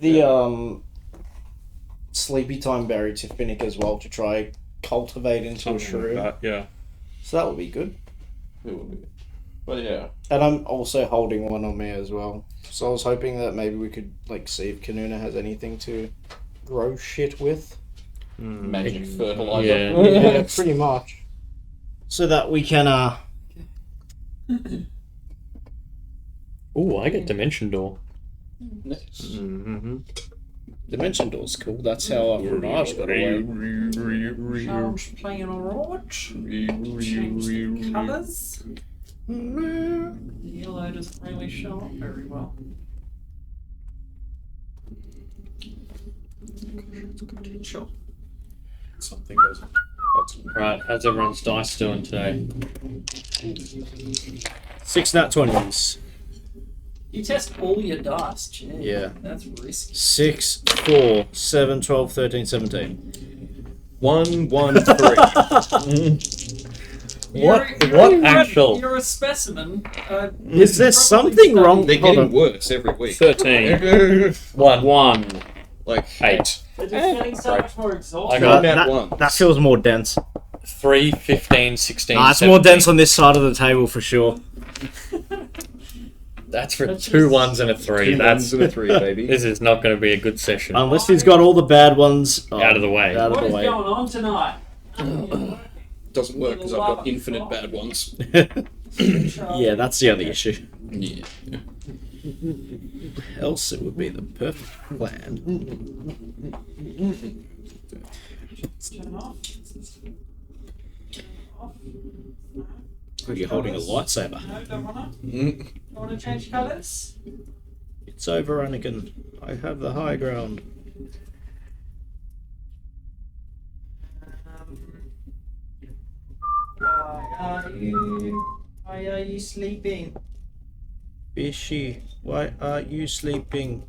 give the sleepy time berry to Finnick as well to try cultivate into a shrew. Like that, yeah. So that would be good. It would be. But yeah. And I'm also holding one on me as well. So I was hoping that maybe we could like see if Kanuna has anything to grow shit with. Magic fertilizer. Yeah. Yeah, pretty much. So that we can Ooh, I get Dimension Door. Nice. Mm-hmm. Dimension Door's cool. That's how Renage got away. Charles playing alright. Change the colours. The yellow doesn't really show up very well. Sure. Something doesn't. Right, how's everyone's dice doing today? 6 nat 20s. You test all your dice, gee. Yeah. That's risky. 6, 4, 7, 12, 13, 17. 1, 1, 3. What actual? You're a specimen. Is there something wrong? They're Hold getting on. worse every week. 13. 1. Like 8. They're just getting so much more I exhausted. got That feels more dense. 3, 15, 16, It's 17. more dense on this side of the table for sure. That's for That's 2 just- 1s and a 3. That's and a 3, baby. This is not going to be a good session. Unless he's got all the bad ones Out of the way. Out of What the is way. going on tonight? Doesn't work because I've got infinite bad ones. Yeah, that's the other issue. Yeah. Else it would be the perfect plan. Turn off. Are you holding a lightsaber? No, don't wanna. Mm. Don't wanna change colours. It's over, Anakin. I have the high ground. Why are you sleeping? Fishy, why are you sleeping?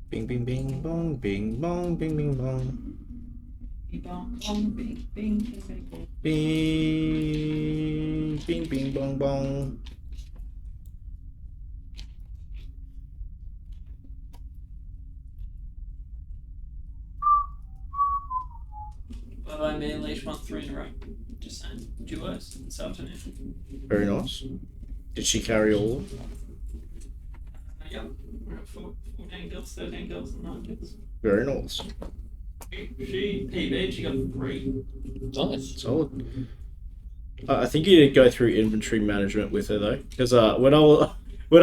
Bing, bing, bing, bong, bing, bong, bing, bing, bong. Bing, bong, bing, bing, bing, bing. Bing, bing, bing, bong, bong. Well, I may unleash 1 3 in a row. Just saying. Duos this afternoon. Very nice. Did she carry all? Yep. We're at 14 gills, 13 gills, and 9 gills. Very nice. She PB'd, she got 3. Nice. Solid. I think you need to go through inventory management with her though, because when I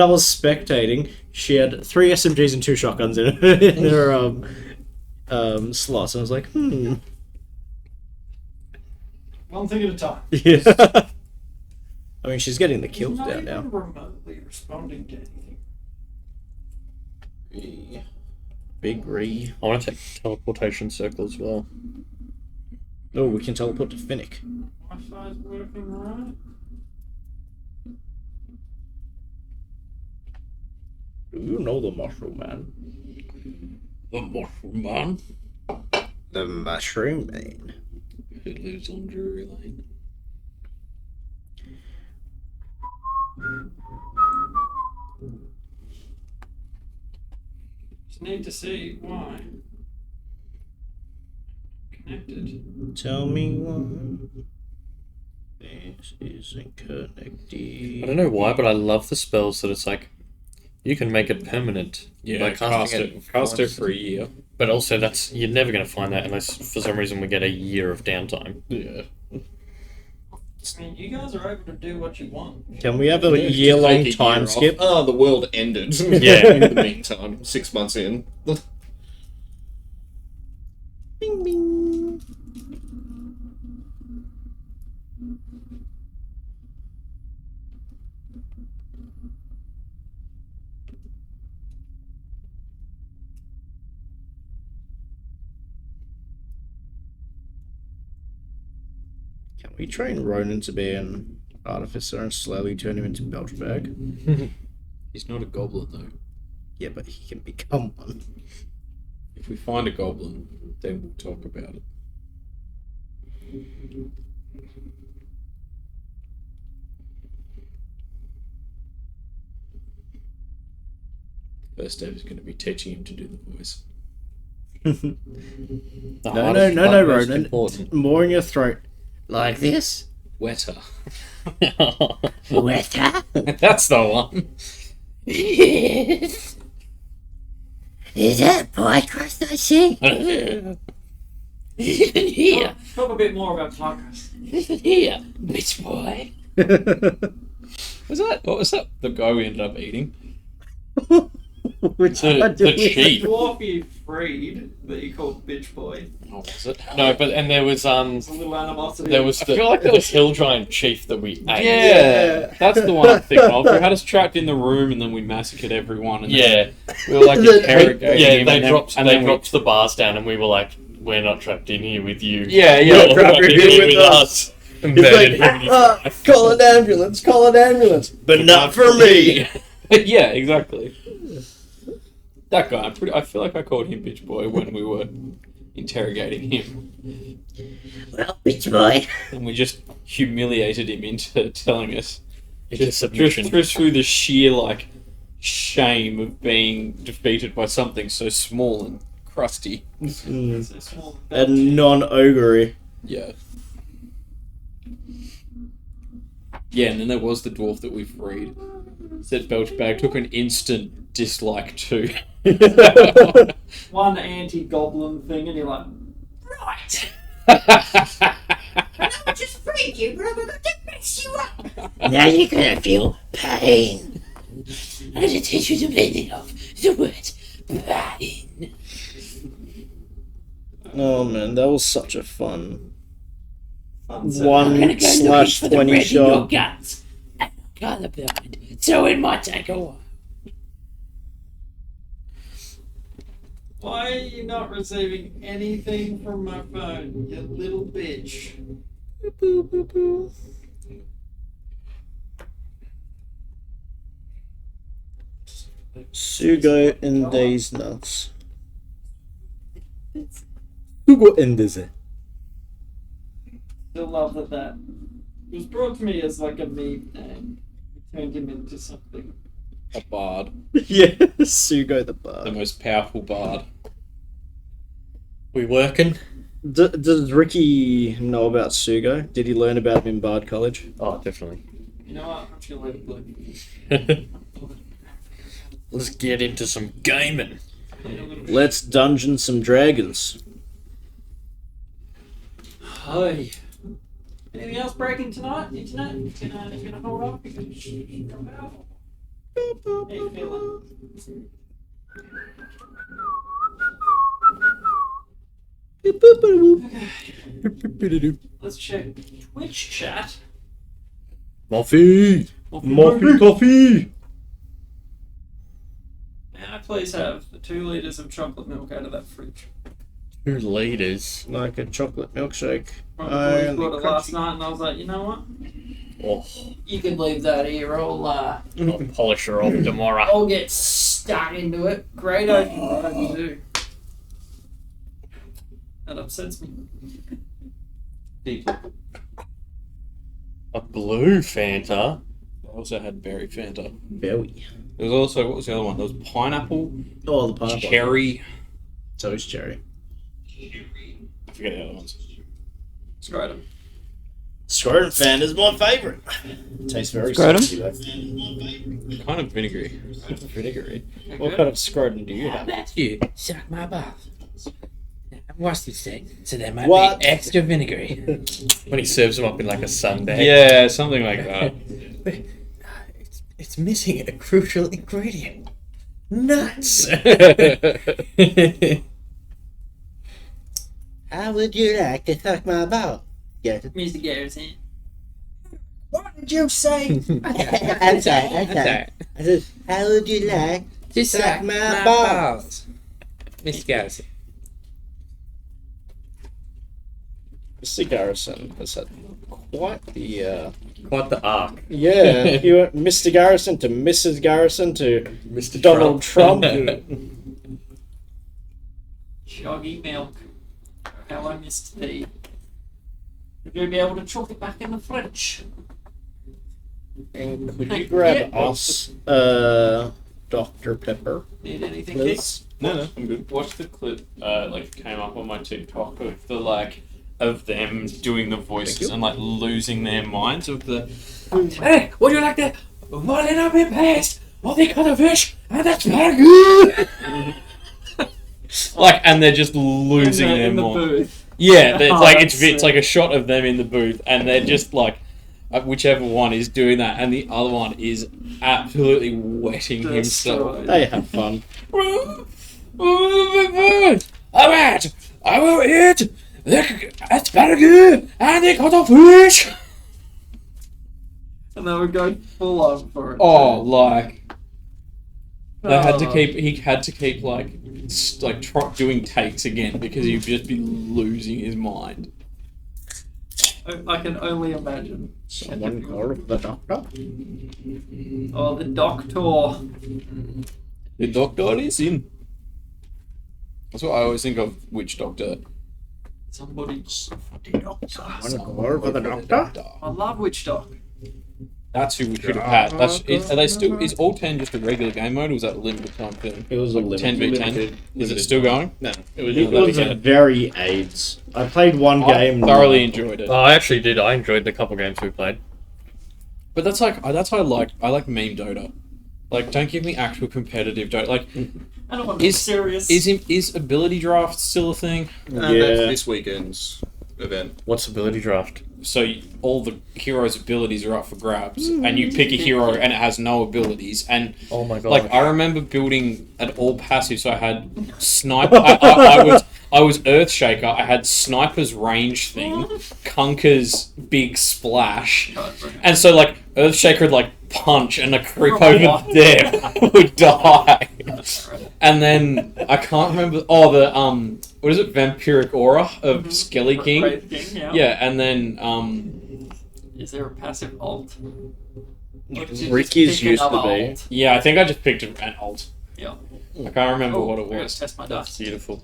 was spectating, she had 3 SMGs and 2 shotguns in her slots, and I was like, One thing at a time. Yeah. I mean, she's getting the She's kills not down even now. remotely responding to anything. Big re. I want to take teleportation circle as well. Oh, we can teleport to Finnick. Wi-Fi's working right. Do you know the mushroom man? The mushroom man The mushroom man. who lives on Drury Lane. Just need to see why. Connected. Tell me why this isn't connected. I don't know why, but I love the spells that it's like you can make it permanent. Yeah, by cast it once. for a year. But also, that's you're never going to find that unless for some reason we get a year of downtime. Yeah. I mean, you guys are able to do what you want. Can we have a year-long Take a time year off. skip? Oh, the world ended. Yeah. In the meantime, 6 months in. Bing, bing. Can we train Ronan to be an artificer and slowly turn him into Belchbag? He's not a goblin, though. Yeah, but he can become one. If we find a goblin, then we'll talk about it. First step is going to be teaching him to do the voice. No, Ronan. Important. More in your throat. Like this? Wetter. Wetter? That's the one. Yes. Is that podcast I see? Here. Talk a bit more about podcast. Here, bitch boy. What was that? The guy we ended up eating? Which The chief. Dwarf you freed that you called bitch boy. Oh, was it? No, but and there was It's a little animosity. there was I feel like the hill giant chief that we ate. Yeah, that's the one I'm thinking of. They had us trapped in the room and then we massacred everyone. And Yeah, we were like interrogating yeah. him. They and then- dropped and they then we- dropped the bars down, and we were like, "We're not trapped in here with you. Yeah, You're yeah. trapped in here with us." And It's murdered like, him. call an ambulance, but not for me. Yeah, exactly. That guy, I feel like I called him bitch boy when we were interrogating him. Well, bitch boy. And we just humiliated him into telling us. It's a submission. Just through the sheer, like, shame of being defeated by something so small and crusty. It's a small And non-ogre. Yeah. Yeah, and then there was the dwarf that we freed. Said Belchbag took an instant dislike to. one anti-goblin thing, and you're like, right. I know I just freed you, but I'm going to mess you up. Now you're gonna feel pain. I'm gonna teach you the meaning of the word pain. Oh man, that was such a fun 1/20 shot. Guts. I'm colorblind, so it might take a while. Why are you not receiving anything from my phone, you little bitch? Sugo in these nuts. Sugo in this. Still love that was brought to me as like a meme name. We turned him into something. A bard. Yeah, Sugo the The bard. most powerful bard. We working? Does Ricky know about Sugo? Did he learn about him in Bard College? Oh, definitely. You know what? I'm just gonna let it blow. Let's get into some gaming. Let's dungeon some dragons. Hi. Anything else breaking tonight? Internet? Gonna hold off because you come out. How you feeling? Let's check Twitch chat. Muffy! Muffy coffee! May I please have the 2 litres of chocolate milk out of that fridge? 2 liters. Like a chocolate milkshake. My boys Only brought it last crunchy. night and I was like, you know what? Oh, You can leave that here. I'll polish her off tomorrow. I'll get stuck into it. Great opening, I hope you do. That upsets me. Deeply. A blue Fanta. They also had berry Fanta. Berry. There was also, what was the other one? There was pineapple, Oh, the pineapple. cherry. Toast cherry. I forget the other ones. Scrotum. Scrotum fan is my favourite. Tastes very Scrotum? spicy though. Kind of vinegary. Vinegary. What kind of scrotum do you have? That's you. Suck my balls. What's this say? So there might What? be extra vinegary. When he serves them up in like a sundae. Yeah, something like that. It's missing a crucial ingredient. Nuts! How would you like to suck my ball? Get it? Mr. Garrison. What did you say? I'm sorry. I said, how would you like To suck my balls? Mr. Garrison. Mr. Garrison has had quite the, Quite the arc. yeah, you went Mr. Garrison to Mrs. Garrison to Mr. Donald Trump. Joggy milk. How I missed thee. Would you be able to chuck it back in the fridge? And could you grab us Dr. Pepper. Need anything, Liz? Keith? No, I'm good. Watch the clip. Came up on my TikTok of the of them doing the voices and losing their minds of the. Hey, would you like that? One little bit past, what they call a fish, and that's very good. And they're just losing their in the mind. booth. Yeah, it's that's like a shot of them in the booth, and they're just whichever one is doing that, and the other one is absolutely wetting himself. They have fun. Alright, I will eat the asparagus and the cuttlefish. And they were going full on for it. Oh, they had to keep. He had to keep doing takes again because he'd just be losing his mind. I can only imagine. Someone call the doctor? Oh, the doctor. The doctor is in. That's what I always think of. Which doctor? Somebody. Someone call for the doctor? I love Witch Doc. That's who we should have had. Are they still? Is all 10 just a regular game mode, or was that a limited time thing? It was a limited. 10v10. Is it still going? No. It was very AIDS. I played one game. Thoroughly enjoyed it. Oh, I actually did. I enjoyed the couple games we played. But that's why I like meme Dota. Don't give me actual competitive Dota. I don't want to be serious. Is ability draft still a thing? Uh, Yeah. That's This weekend's event. What's ability draft? So all the heroes' abilities are up for grabs, and you pick a hero and it has no abilities. And Oh my god. I remember building an all passive, so I had sniper. I was Earthshaker. I had Sniper's range thing, Kunker's big splash, and so Earthshaker would punch, and a creep over there would die. And then I can't remember. Oh, the what is it? Vampiric aura of Skelly King. Wraith King, yeah. Yeah, and then Is there a passive alt? Or did you Ricky's just pick used to another be. alt? yeah, I think I just picked an alt. Yeah. I can't remember what it I gotta was. test my dice. Beautiful.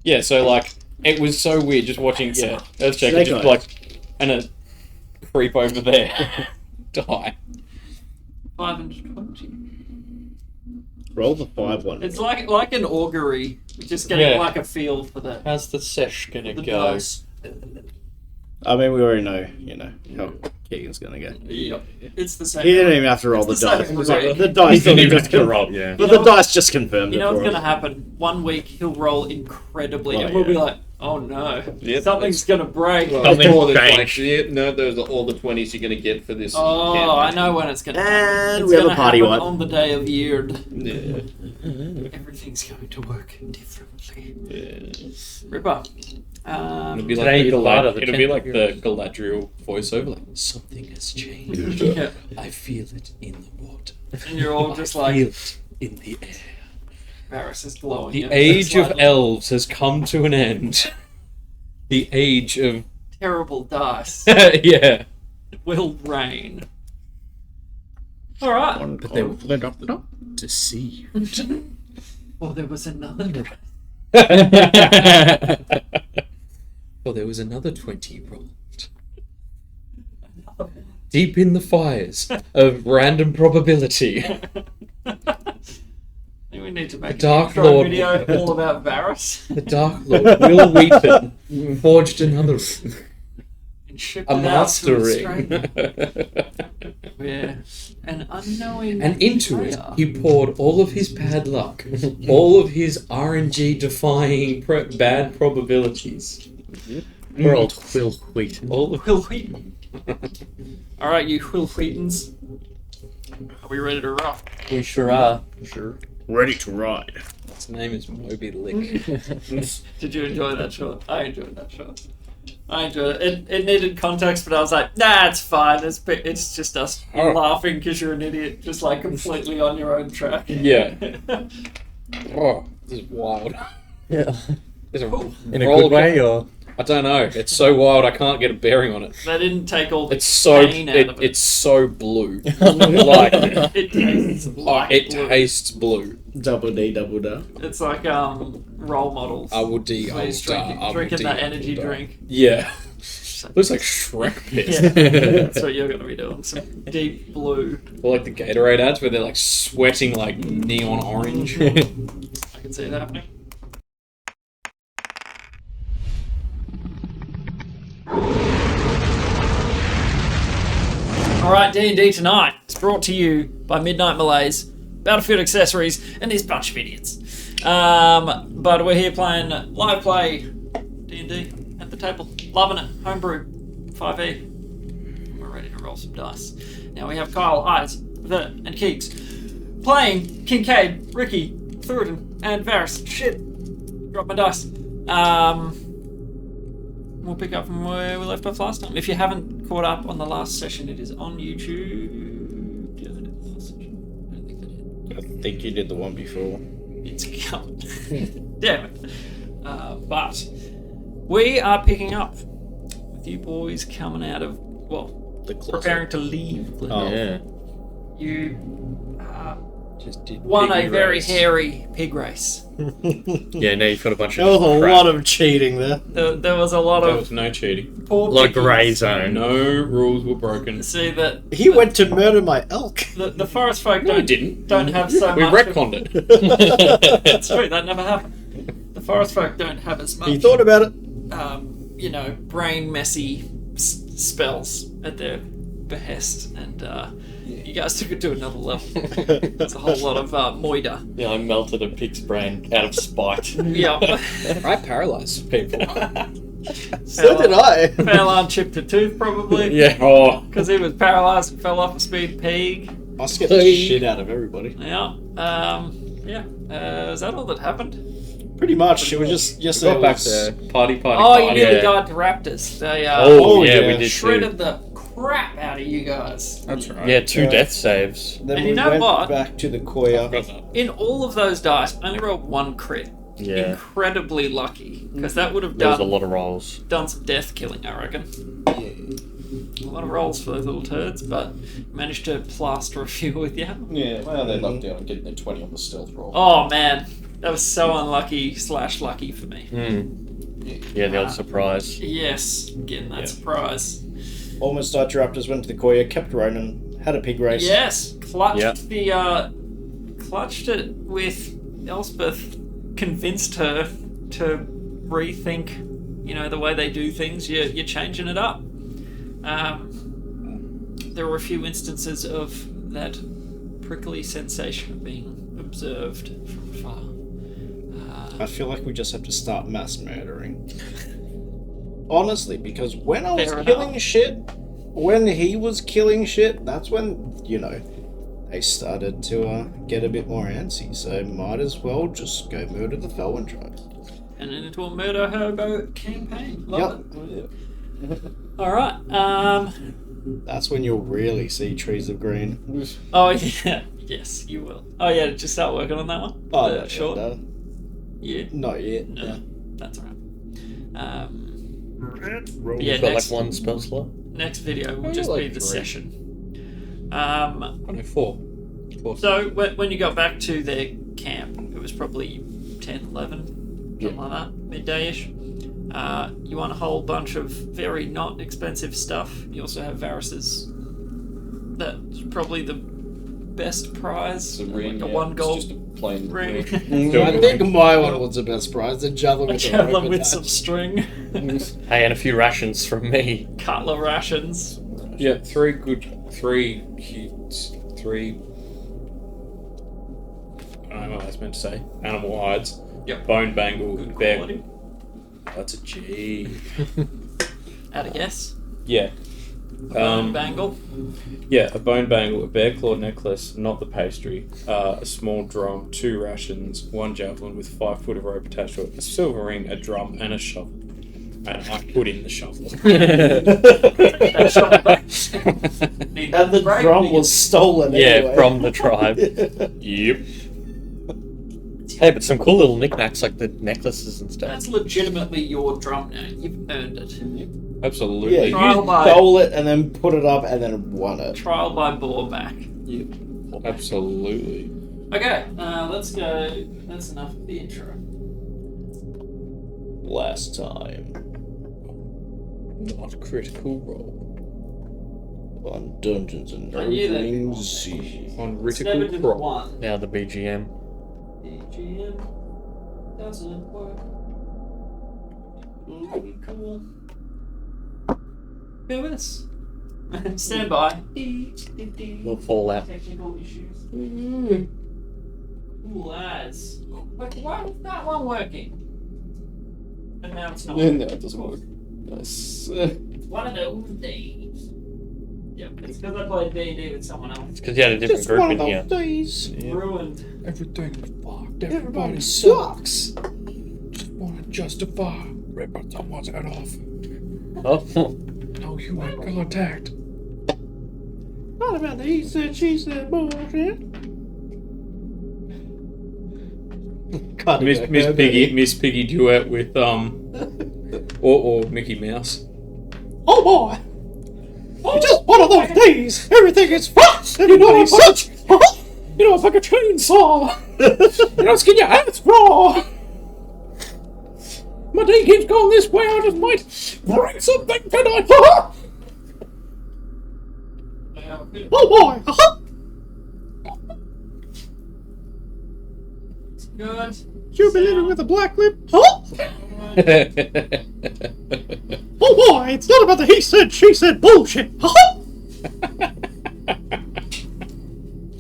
Yeah, so it was so weird just watching Earthshaker Snake just Eyes. and a creep over there die. 520. Roll the 5 one. It's like an augury, just getting Yeah. a feel for the How's the sesh gonna go? dice. I mean, we already know, how Keegan's gonna go. Yep. It's the same. He didn't even have to roll the It's the dice. same It was like, way. the dice He's not didn't even even gonna roll, yeah. But the dice just confirmed You it know for what's us. gonna happen? 1 week he'll roll incredibly, Oh, and we'll be yeah. like, "Oh no, Yep, something's gonna break." Well, Something all the changed. 20s. Yeah, no, those are all the 20s you're going to get for this. Oh, campaign. I know when it's gonna happen. And It's we have a gonna party happen one. on the day of Yeard. Yeah. Everything's going to work differently. Yeah. Ripper. It'll be Today the Galata, the it'll be 10th like the Galadriel voiceover. Something has changed. Yeah. I feel it in the water. And you're all just I like, feel it in the air. Varys is glowing. The ever age so of slightly. elves has come to an end. The age of Terrible dice yeah. will reign. Alright. One But they call for the doctor. Deceived. Well, there was another. Well, there was another 20 rolled. Deep in the fires of random probability. I think we need to make Dark an intro Lord. video all about Varys The Dark Lord, Will Wheaton, forged another ring. and shipped A it out master to ring. Australia, where an unknowing And into it, player- he poured all of his bad luck, all of his RNG defying bad probabilities. Poor old Will Wheaton. All of Will Wheaton. Alright, you Will Wheatons. Are we ready to rock? We sure are. Sure. Ready to ride. his name is Moby Lick. Did you enjoy that shot? I enjoyed that shot. I enjoyed it. It needed context, but I was like, nah, it's fine. It's just us Oh. laughing because you're an idiot, just like completely on your own track. Yeah. Oh, this is wild. Yeah. It's a In a good way, or? I don't know. It's so wild. I can't get a bearing on it. They didn't take all the It's so pain out of it. it's so blue. Like It tastes like it blue. tastes blue. Double D, double da. It's like role models. I will D. Where I will he's da. I will drinking D, that I will energy da. drink. Yeah. Looks like Shrek piss. Yeah, that's what you're going to be doing. Some deep blue. Or like the Gatorade ads where they're like sweating like neon orange. I can see that happening. Alright, D&D tonight is brought to you by Midnight Malaise, Battlefield Accessories, and this bunch of idiots. But we're here playing live play D&D at the table. Loving it. Homebrew 5e. We're ready to roll some dice. Now we have Kyle, Eyes, Vert, and Keeks playing Kincaid, Ricky, Thuridan, and Varys. Shit. Drop my dice. We'll pick up from where we left off last time. If you haven't caught up on the last session, it is on YouTube. Did I do the last session? I don't think I did. I think you did the one before. It's coming. Damn it. But we are picking up with you boys coming out of, well, The closet. preparing to leave. Oh. Yeah. You Just did won a piggy very race. hairy pig race. Yeah, now you've got a bunch There of was a crap. lot of cheating there. There was a lot There of was no cheating. poor A lot of piggies. grey zone. No rules were broken. See that He went to murder my elk. the forest folk No, I don't didn't. have so We much. retconned it. That's true. That never happened. The forest folk don't have as much. He thought about it. Brain messy spells at their behest, and you guys took it to another level. It's a whole lot of moida. Yeah, I melted a pig's brain out of spite. Yeah. I paralyzed people. So did I. Fell on chipped a tooth, probably. Yeah. Oh, Because he was paralyzed and fell off a speed pig. I scared the shit out of everybody. Yeah. Is that all that happened? Pretty much. It was just yesterday. got back was- there. Party. Oh, you nearly Yeah. died to raptors. They Oh, Oh, yeah, yeah. we did shredded too. the crap out of you guys. that's right. Yeah, 2 Yeah. death saves. Then And we you know went what? back to the Koya. In all of those dice, I only rolled 1 crit. Yeah. Incredibly lucky, because that would have There was a done lot of rolls. some death killing, I reckon. A lot of rolls for those little turds, but managed to plaster a few with you. Yeah, well, they lucked out on getting a 20 on the stealth roll. Oh man, that was so unlucky / lucky for me. Yeah, the odd surprise. Yes, getting that surprise. Almost died to raptors, went to the Koya, kept Ronan, had a pig race. Yes, clutched Yeah. clutched it with Elspeth. Convinced her to rethink, the way they do things. You're changing it up. There were a few instances of that prickly sensation of being observed from far. I feel like we just have to start mass murdering. Honestly, because when I was Fair killing enough. shit, when he was killing shit, that's when, they started to get a bit more antsy. So might as well just go murder the Felwyn tribe. And into a murder hobo campaign. Love Yep. it. All right. That's when you'll really see trees of green. Oh yeah. Yes, you will. Oh yeah. Did you start working on that one? Oh, The no, short. no, Yeah. not yet. No, that's alright. Roll. Yeah, You've got next- like 1 spell slot. Next video will Oh, just like be the 3. session. Oh, no, 4. 4. So when you got back to their camp, it was probably 10, 11, something like that, midday-ish. You want a whole bunch of very not expensive stuff. You also have Varys's. That's probably the best prize. It's a ring, like a yeah. 1 gold It's just a plain ring. I think my one was the best prize. The javelin A with the javelin rope with attached. some string. Hey, and a few rations from me. Cutler rations. Yeah, 3 I don't know what I was meant to say. Animal hides. Yep. Bone bangle. Good bear. quality. That's a G. Add a guess. Yeah. Bangle. Yeah, a bone bangle, a bear claw necklace, not the pastry, a small drum, 2 rations, 1 javelin with 5 foot of rope attached to it, a silver ring, a drum, and a shovel. And I put in the shovel. And the drum was stolen Yeah, anyway. from the tribe. Yep. Hey, but some cool little knickknacks like the necklaces and stuff. That's legitimately your drum now. You've earned it. Absolutely. Yeah, you Trial by- stole it and then put it up and then won it. Trial by Boarback. Absolutely. Okay, let's go. That's enough of the intro. Last time. Not critical role. On Dungeons and I knew that. Nerglings. On It's never critical just role. one. Now the BGM. BGM doesn't work. Cool. Bear with us. Stand by. We'll fall out. Technical issues. Cool as. Like, why was that one working? And now it's not. No, it doesn't work. Nice. One of those days. Yep, it's because I played D&D with someone else. Because you had a different group in here. days. Ruined. Everything's fucked. Everybody sucks. Just want to justify. Rip someone's head off. Oh, No human contact. What about the he said, she said bullshit? Miss Piggy duet with or Mickey Mouse. Oh boy! It's just one of those days. Everything is fast. Everybody sucks. You know, it's like a chainsaw. You know, skin your ass raw. My day keeps going this way. I just might bring something tonight. Oh boy! Good. You be living with a black lip? Huh? Oh boy! It's not about the he said, she said bullshit. Huh?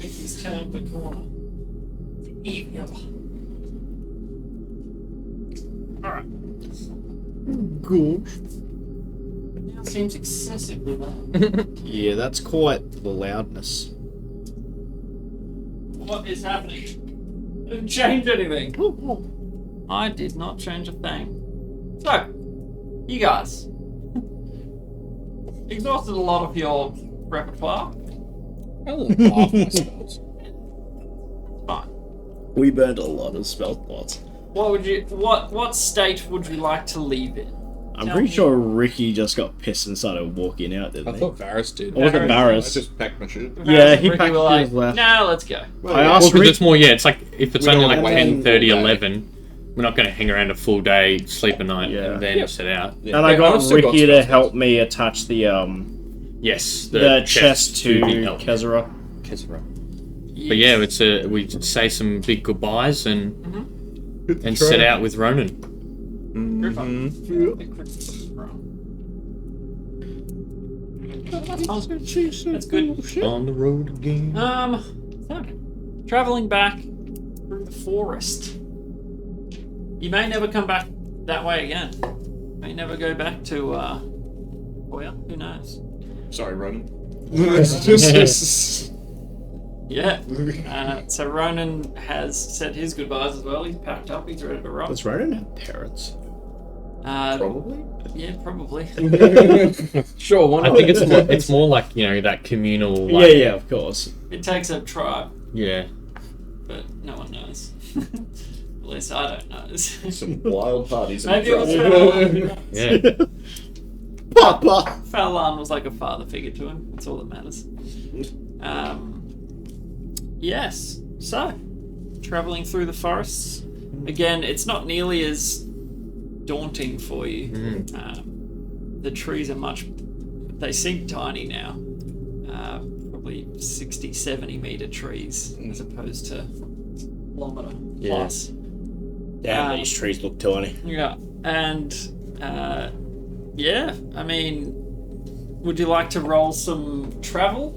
He's turned the corner. Evil. Alright. Good. Now it seems excessively loud. Yeah, that's quite the loudness. What is happening? I didn't change anything. I did not change a thing. So, you guys exhausted a lot of your repertoire. I only half my spells. Fine. We burned a lot of spell slots. What state would you like to leave in? I'm Tell pretty me. sure Ricky just got pissed and started walking out, didn't I he? thought Varys did. Or was it I Barris? just packed my shit. Yeah, he Ricky packed were like, his left. nah, let's go. I Well, asked well, because Rick. it's more, yeah, it's like, if it's We only don't like want 10:30, to- 11, we're not going to hang around a full day, sleep a night, Yeah. and then set out. And I Yeah, got I've still got Ricky to spells. help me attach the Yes, the chest to the elk. Kezra. But yeah, it's we say some big goodbyes and set out with Ronan. Very fun. That's good. On the road again. So, traveling back through the forest. You may never come back that way again. May never go back to, well, who knows? Sorry, Ronan. Yeah. So Ronan has said his goodbyes as well. He's packed up. He's ready to rock. Does Ronan have parents? Probably. Yeah, probably. Sure, why I not? think it's more like, you know, that communal. Like, Yeah, of course. It takes a tribe, Yeah. but no one knows. At least I don't know. Some wild parties in Maybe it was the Yeah. Papa! Falan was like a father figure to him. That's all that matters. Yes. So, traveling through the forests. Again, it's not nearly as daunting for you. The trees are they seem tiny now. Probably 60, 70 meter trees as opposed to kilometer plus. Damn, these trees look tiny. Yeah. And, yeah, I mean, would you like to roll some travel?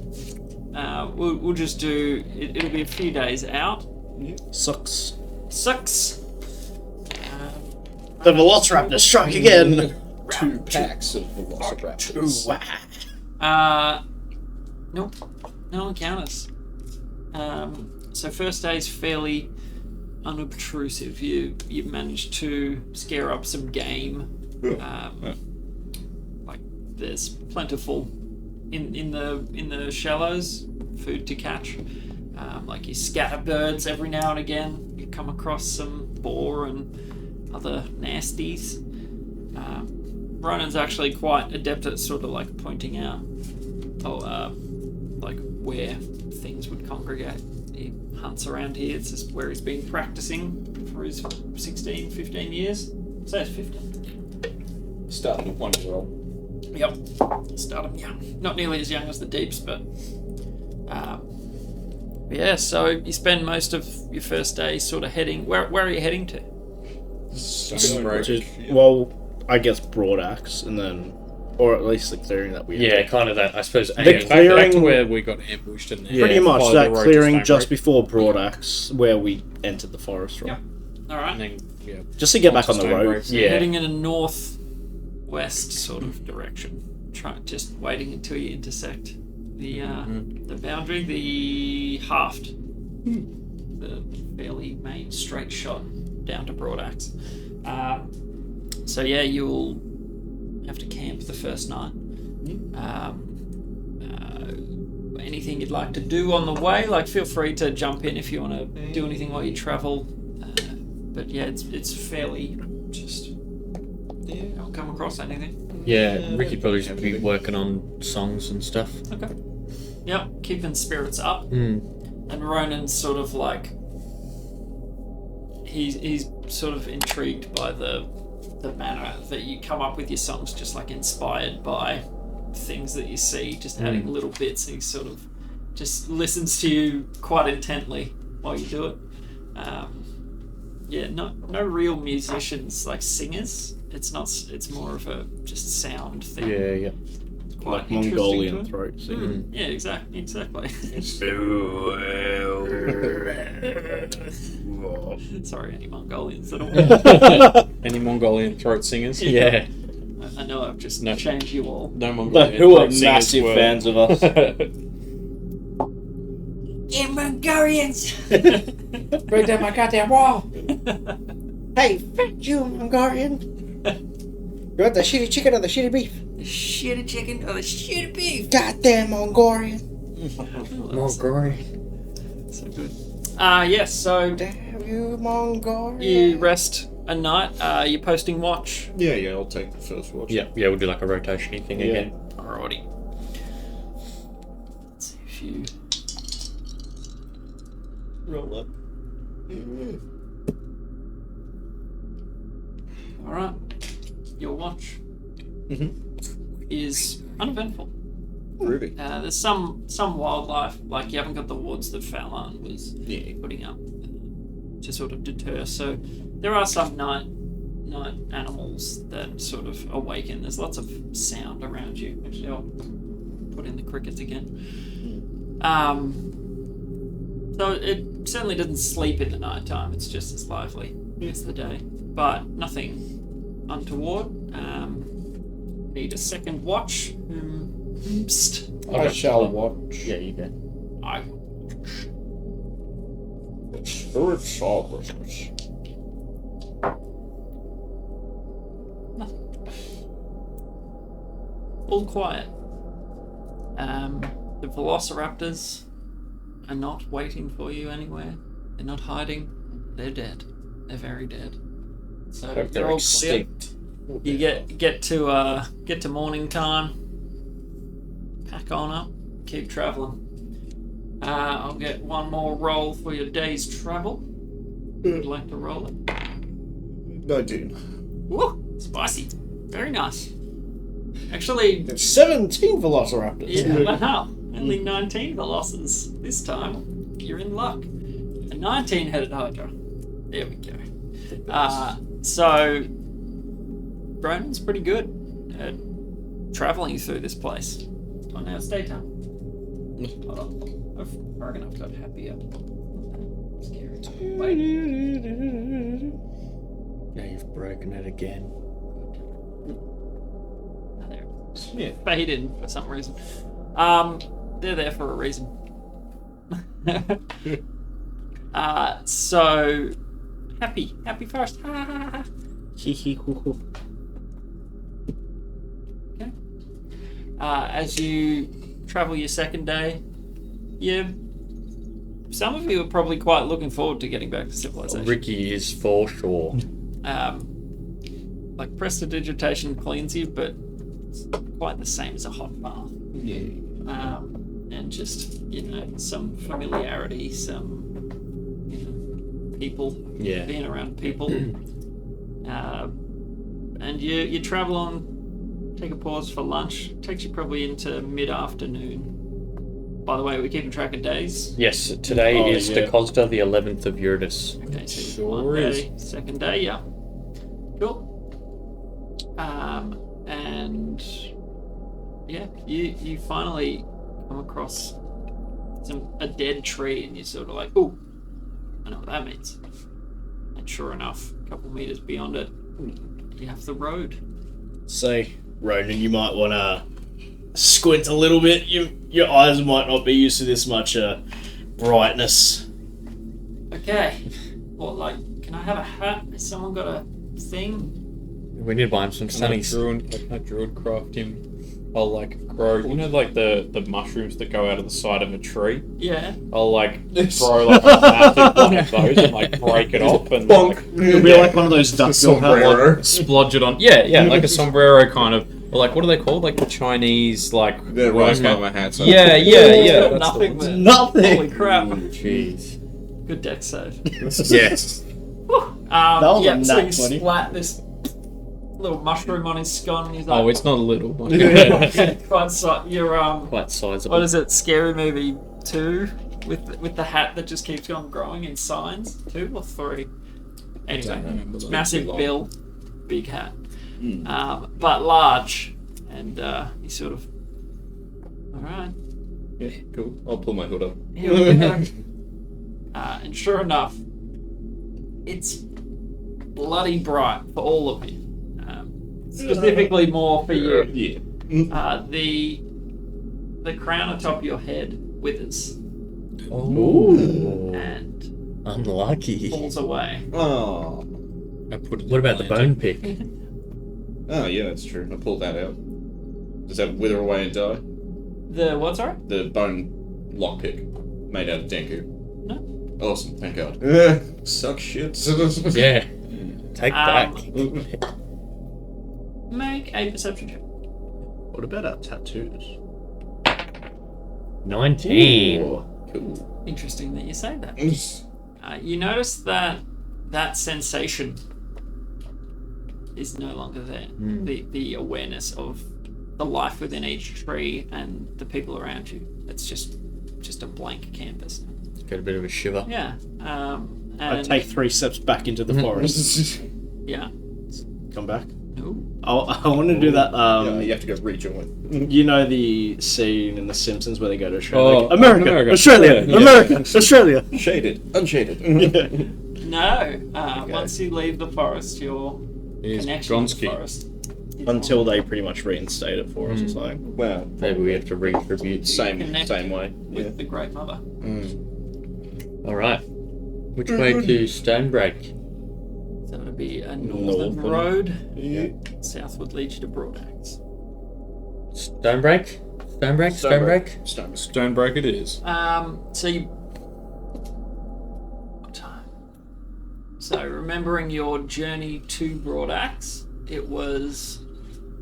We'll just do, it'll be a few days out. Sucks. The Velociraptor strike again! 2 packs of velociraptors. Nope. No encounters. So first day's fairly unobtrusive. You managed to scare up some game. Like there's plentiful in the shallows, food to catch. Like you scatter birds every now and again. You come across some boar and other nasties. Ronan's actually quite adept at sort of like pointing out like where things would congregate. He hunts around here. It's just where he's been practicing for his 16, 15 years. Say it's 15. Starting with 1 year old. Yep. Start them young. Not nearly as young as the deeps, but yeah. So you spend most of your first day sort of heading. Where are you heading to? Stonebreak. Well, I guess Broadaxe, and then, or at least the clearing that we Yeah, kind of that. I suppose. The aiming- Back to clearing- where we got ambushed in there. pretty much Follow that the road to clearing Stonebreak. just before Broadaxe, where we entered the forest from. Yep. All right. And then, yeah. Just to get back on the Stonebreak. road. So you're Yeah. heading in a northwest sort of direction. Just waiting until you intersect the boundary, the haft, the fairly main straight shot down to Broadaxe. So yeah, you'll have to camp the first night. Anything you'd like to do on the way? Like, feel free to jump in if you want to do anything while you travel. But yeah, it's fairly just. Don't come across anything. Yeah, Ricky probably should be working on songs and stuff. Okay. Yep, keeping spirits up. Mm. And Ronan's sort of like he's sort of intrigued by the manner that you come up with your songs, just like inspired by things that you see, just adding little bits. He sort of just listens to you quite intently while you do it. Yeah, no real musicians like singers. It's not. It's more of a just sound thing. Yeah. It's quite Like interesting Mongolian to it. throat singing. Yeah, exactly. Sorry, any Mongolians at all. Any Mongolian throat singers? Yeah. I know I've just No. changed you all. No But Mongolian who are throat singers massive were- fans of us. You Mongolians! Break down my goddamn wall! Hey, fuck you, Mongolian! You want the shitty chicken or the shitty beef? The shitty chicken or the shitty beef. Goddamn Mongolian! So good. Yes, so Damn you, Mongolian! you rest a night. You're posting watch. Yeah, I'll take the first watch. Yeah, we'll do like a rotation thing again. Alrighty. Let's see if you roll up. Alright. Your watch is uneventful. Groovy. There's some wildlife, like you haven't got the wards that Fallon was putting up to sort of deter. So there are some night animals that sort of awaken. There's lots of sound around you. Actually, I'll put in the crickets again. So it certainly doesn't sleep in the night time. It's just as lively as the day, but nothing untoward. Need a second watch. I shall watch. Yeah, you go. I Spirit Sovereigns. all quiet. The velociraptors are not waiting for you anywhere. They're not hiding. They're dead. They're very dead. So Hope they're they're all extinct. clear. You get to morning time. Pack on up. Keep traveling. I'll get one more roll for your day's travel. Would you like to roll it? 19. Woo! Spicy. Very nice. Actually, 17 velociraptors. yeah, wow. Only 19 velocers this time. You're in luck. A 19-headed hydra. There we go. So, Bronan's pretty good at travelling through this place. Oh, now it's daytime. Hold on. I reckon I've got happier. Scary. Wait. Yeah, you've broken it again. Oh, there. Yeah. Fade in for some reason. They're there for a reason. So happy forest. Okay. As you travel your second day, some of you are probably quite looking forward to getting back to civilization. Ricky is for sure. Like prestidigitation cleans you, but it's quite the same as a hot bath. And just some familiarity, some people, Yeah. being around people, and you travel on take a pause for lunch. Takes you probably into mid-afternoon. By the way, we're keeping track of days. Yes, today Oh, is yeah. Decosta, the 11th of Uranus. Okay, so Sure one is. day, second day, yeah. Cool. And yeah, you finally come across a dead tree, and you're sort of like, oh, I know what that means. And sure enough, a couple meters beyond it, you have the road. So, Ronan, you might want to squint a little bit. Your eyes might not be used to this much brightness. Okay. Well, like, can I have a hat? Has someone got a thing? We need to buy him some Can I sunnies. druid craft him? I'll like grow, you know, like the mushrooms that go out of the side of a tree. Yeah. I'll like throw like a massive one of those and like break it off and like, It'll be like one of those duckbill hats. splodge it on. Yeah, like a sombrero kind of. Or like, what are they called? Like the Chinese, like The rose colour hats. Yeah. It's got That's nothing the there. Nothing. Holy crap. Jeez. Good deck save. Yes. That was a yeah, so nat you 20. splat this little mushroom on his skull, and he's like, Oh, it's not a little one. quite you're Quite sizable. what is it? Scary Movie 2 with the hat that just keeps on growing in signs. 2 or 3? Anyway, massive bill, big hat, but large, and he sort of. All right. Yeah, cool. I'll pull my hood up. Here we go. And sure enough, it's bloody bright for all of you. Specifically more for you. Yeah. The crown atop your head withers Ooh. and Unlucky. falls away. Oh. I put it What in about the my bone lantern. pick? Oh, yeah, that's true. I pulled that out. Does that wither away and die? The what, sorry? The bone lockpick made out of Denku. No. Awesome, thank God. Suck shit. Yeah. Take back. Make a perception check. What about our tattoos? 19. Cool. Interesting that you say that. You notice that sensation is no longer there. The awareness of the life within each tree and the people around you. It's just a blank canvas. Got a bit of a shiver. Yeah. And I take 3 steps back into the forest. Yeah. Come back. Ooh. I want to do that. Yeah, you have to go rejoin. You know the scene in The Simpsons where they go to Australia? Oh, America, America. Australia, Yeah. America, Australia. Shaded, unshaded. No. Once you leave the forest, your Here's connection to the Gonski. forest. is Until gone. they pretty much reinstate it for us or something. Wow. Maybe we have to retribute. Same Connect way. with Yeah. the Great Mother. Alright. Which way to Stonebreak? So it'll be a northern Northern. road. Yeah. South would lead you to Broadaxe. Stonebreak? Stonebreak? Stonebreak. Stonebreak it is. So you. What time? So remembering your journey to Broadaxe, it was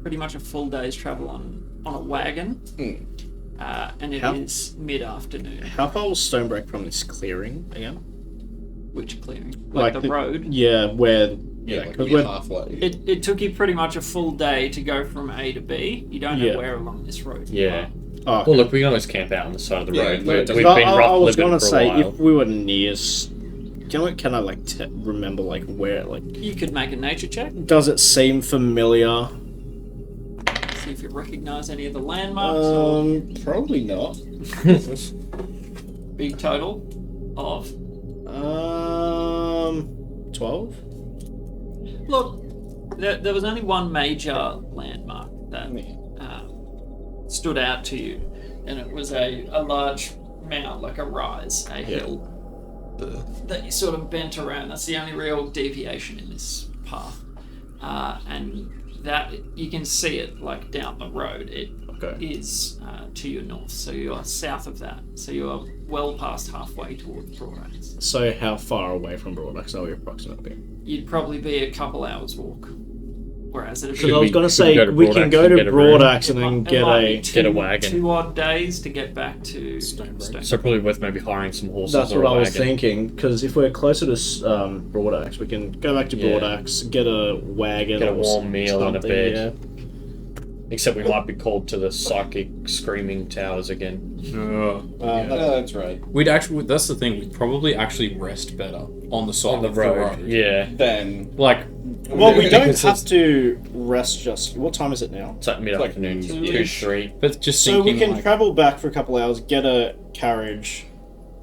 pretty much a full day's travel on a wagon, and it is How- mid-afternoon. How far was Stonebreak from this clearing again? Which clearing? Like the road. Yeah, where. Yeah, Yeah, like 'cause we're we're. halfway. It took you pretty much a full day to go from A to B. You don't know Yeah. where along this road. Yeah. Oh, Well, look, we can always camp out on the side of the Yeah, road. no, We've it been doesn't- I rough was living gonna for a say while. if we were near. Can I like remember like where like? You could make a nature check, Does it seem familiar? see if you recognise any of the landmarks. Or Probably not. big total of 12. Look, there was only one major landmark that stood out to you, and it was a large mount, like a rise, a hill that you sort of bent around. That's the only real deviation in this path, and that you can see it like down the road. It is to your north, so you are south of that. So you are well past halfway towards Broadaxe. So how far away from Broadaxe are we approximately? You'd probably be a couple hours walk, whereas it Because I was we- going to should we say go to we can Broadaxe go and to get a room? Broadaxe and then get might be a. Get a wagon. 2 odd days to get back to Stonebreak. So probably worth maybe hiring some horses That's or what a I was wagon. thinking. Because if we're closer to Broadaxe, we can go back to Yeah. Broadaxe, get a wagon, Get a or warm meal and a something, bed. yeah. Except we might be called to the psychic screaming towers again. Yeah, that's right. That's the thing, we'd probably actually rest better on the side On the of road. Yeah. Then Like, Well, we don't Because have to rest just. What time is it now? It's like mid-afternoon, Like 2, 3. but just So we thinking, can travel back for a couple hours, get a carriage,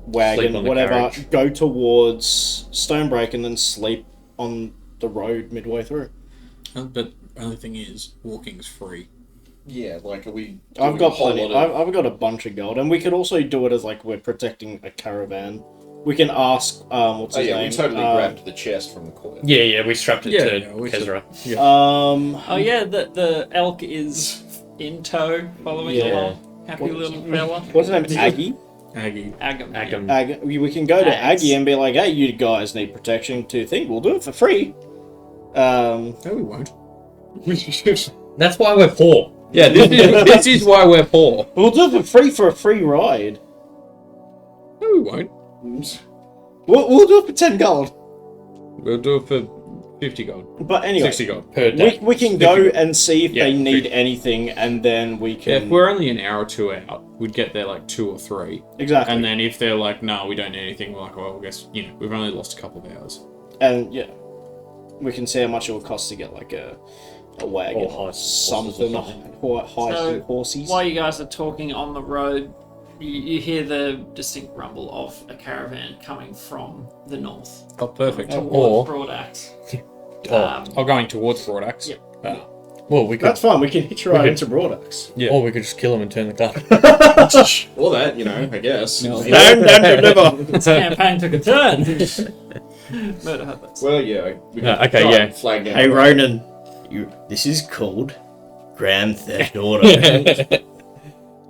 wagon, on the whatever, carriage. go towards Stonebreak, and then sleep on the road midway through. but only thing is, walking's free. yeah, like are we? I've doing got a whole plenty. lot of- I've got a bunch of gold, and we could also do it as like we're protecting a caravan. We can ask, what's Oh his yeah, name? we totally grabbed the chest from the coil. Yeah, we strapped it Yeah, to we Kezra. Oh yeah, the elk is in tow, following Yeah. along. Happy little fella. What's his name? Aggie. Aggie. Agam. Agam. We can go to Ags. Aggie and be like, "Hey, you guys need protection to think. We'll do it for free." No, we won't. That's why we're poor. Yeah, this is why we're poor. We'll do it for a free ride. No, we won't. We'll do it for 10 gold. We'll do it for 50 gold. But anyway, 60 gold. Per day. we can go and see if Yeah, they need anything, and then we Yeah, can. if we're only an hour or two out, we'd get there like 2 or 3. Exactly. And then if they're like, no, we don't need anything, we're like, well, I guess, we've only lost a couple of hours. And yeah, we can see how much it will cost to get like a wagon Or or horses something. or something. High horses. While you guys are talking on the road, you hear the distinct rumble of a caravan coming from the north Oh, perfect. towards Broadaxe. Going towards Broadaxe. Yep. Well, we could. That's fine. We can hitch right can- into Broadaxe. Yeah. Or we could just kill him and turn the car. Or that, I guess. No. Down to river. This campaign took a turn. Murder habits. Well, yeah. We can Okay, try yeah. and flag down. Hey Ronan, this is called Grand Theft Auto.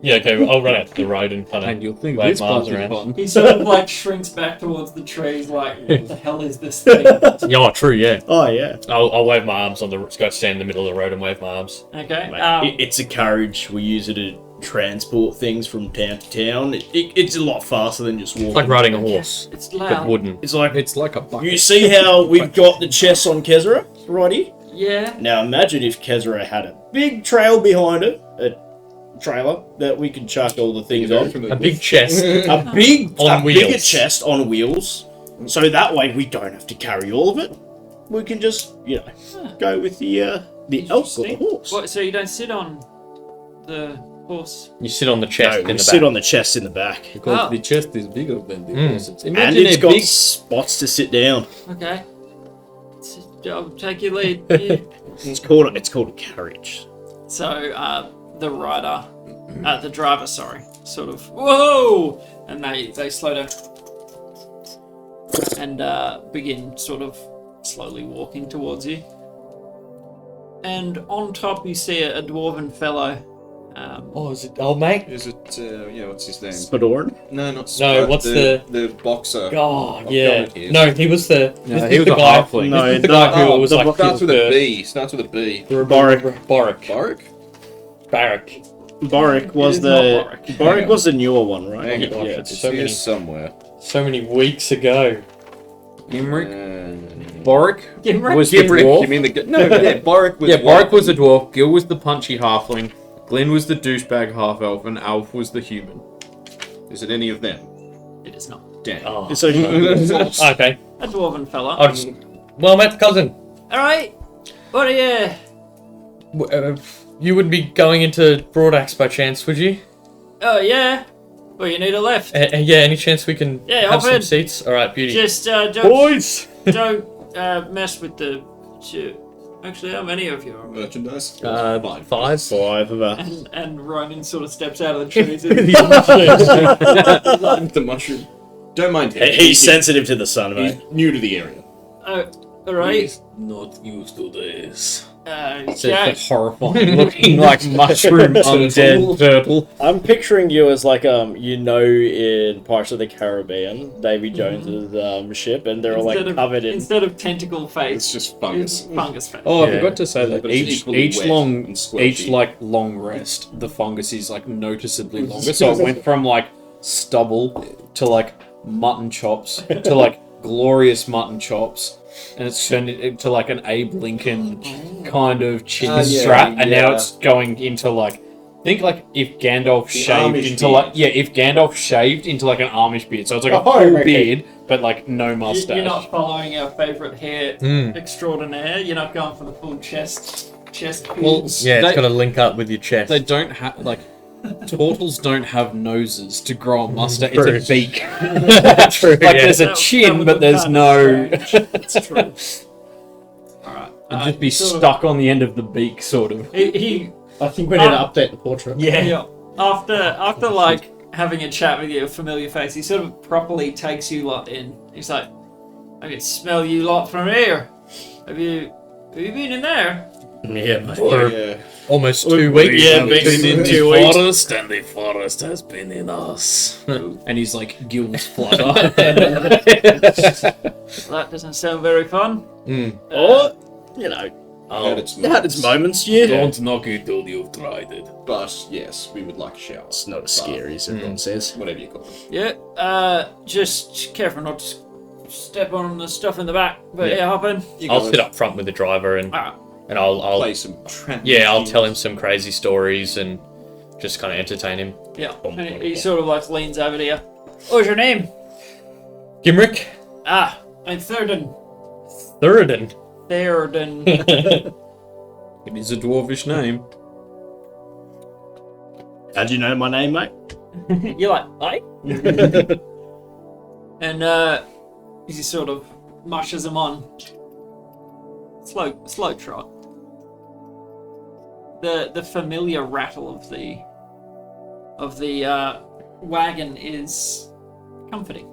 Yeah, okay, I'll run out to the road and kind And of you'll think wave this my arms part's around. fun. He sort of like shrinks back towards the trees, like, what the hell is this thing? Yeah, oh, true, yeah. Oh yeah. I'll wave my arms on the. Go stand in the middle of the road and wave my arms. Okay. It's a carriage. We use it to transport things from town to town. It's a lot faster than just walking. It's like riding a horse, It's but loud. wooden. It's like It's like a bucket. you see how we've got the chest on Kezra, righty? Yeah. Now imagine if Kezra had a big trail behind it, a trailer that we could chuck all the things on. From the A big chest. A big, On a bigger wheels. chest on wheels, so that way we don't have to carry all of it. We can just, go with the elk or the Interesting. horse. What, so you don't sit on the horse? You sit on the chest No, in we the sit back. on the chest in the back, Because Oh. the chest is bigger than the Mm. horse. and Imagine it's a got big... spots to sit down. Okay. I'll take your lead. Yeah. It's called a carriage. So the rider, the driver, sorry, sort of, whoa, and they slow down and begin sort of slowly walking towards you. And on top you see a dwarven fellow. Oh, is it old mate? Is it, what's his name? Spadorn. No, not No, Spud, what's the boxer? Oh, I've yeah. got it here. No, he was the. No, this he is was the a guy. halfling. No, This is the guy who was like. Starts with the- a B. Starts with a B. Boric. Boric. Boric? Boric. Boric was It is not the Boric. Boric was the newer one, right? Hang on, Yeah. it's So here many- somewhere. So many weeks ago. Imric? Boric Gimrick? was the Gimrick, dwarf. you mean the... No, yeah, Boric was... Yeah, Boric was the dwarf, Gil was the punchy halfling, Glenn was the douchebag half-elf, and Alf was the human. Is it any of them? It is not. Damn. Oh. So Okay. A dwarven fella. I'll just. Well, met cousin. All right. What are you? You wouldn't be going into Broadaxe by chance, would you? Oh yeah. Well, you need a lift. Yeah, any chance we can Yeah, have some offered. seats? Alright, beauty. Just don't Boys! don't mess with the. Actually, how many of you are? Merchandise? Five. five of us. And Ronan sort of steps out of the trees. The mushroom. Don't mind him. He's sensitive to the sun, He's mate. new to the area. All right. Not used to this. Okay. Horrifying looking like mushroom undead turtle. I'm picturing you as like in Pirates of the Caribbean, Davy Jones's ship, and they're all like covered in. Instead of tentacle face, It's just fungus. it's fungus face. Oh, I Yeah. forgot to say that But it's each equally wet long and squelchy. long rest, the fungus is like noticeably longer. So it went from like stubble to like mutton chops to like glorious mutton chops, and it's turned into like an Abe Lincoln kind of chicken strap, and now it's going into like. Think like if Gandalf shaved Amish into beard. like if Gandalf shaved into like an Amish beard, so it's like a Oh, full okay. beard, but like no mustache. You're not following our favourite hair Mm. extraordinaire. You're not going for the full chest. Well, piece. Yeah, it's They- got to link up with your chest. They don't have like turtles don't have noses to grow a mustache. True. It's a beak. True, Like yeah. there's a That chin, would but look there's kinda no. strange. That's true. Alright. It'd just be stuck on the end of the beak, sort of. He I think we need to update the portrait. yeah. After like having a chat with you, a familiar face, he sort of properly takes you lot in. He's like, I can smell you lot from here. Have you been in there? Yeah, mate. Oh, yeah. Almost 2 weeks. Yeah, been in 2 weeks. forest, and the forest has been in us. And he's like gills flutter. That doesn't sound very fun. Or, you know, Had its it had its moments, yeah. Don't knock it till you've tried it. But yes, we would like a shower. It's not as scary as everyone says. Whatever you call it. Yeah, just careful not to step on the stuff in the back. But yeah, hop in. You I'll guys sit up front with the driver and Alright. I'll play some I'll tell him some crazy stories and just kind of entertain him. Yeah, and he sort of like leans over to you. What's your name? Gimrick, Ah, I'm Thurden. Thurden. Thurden. It is a dwarvish name. How do you know my name, mate? You're like, hey? And he sort of mushes him on. Slow trot. The familiar rattle of the wagon is comforting.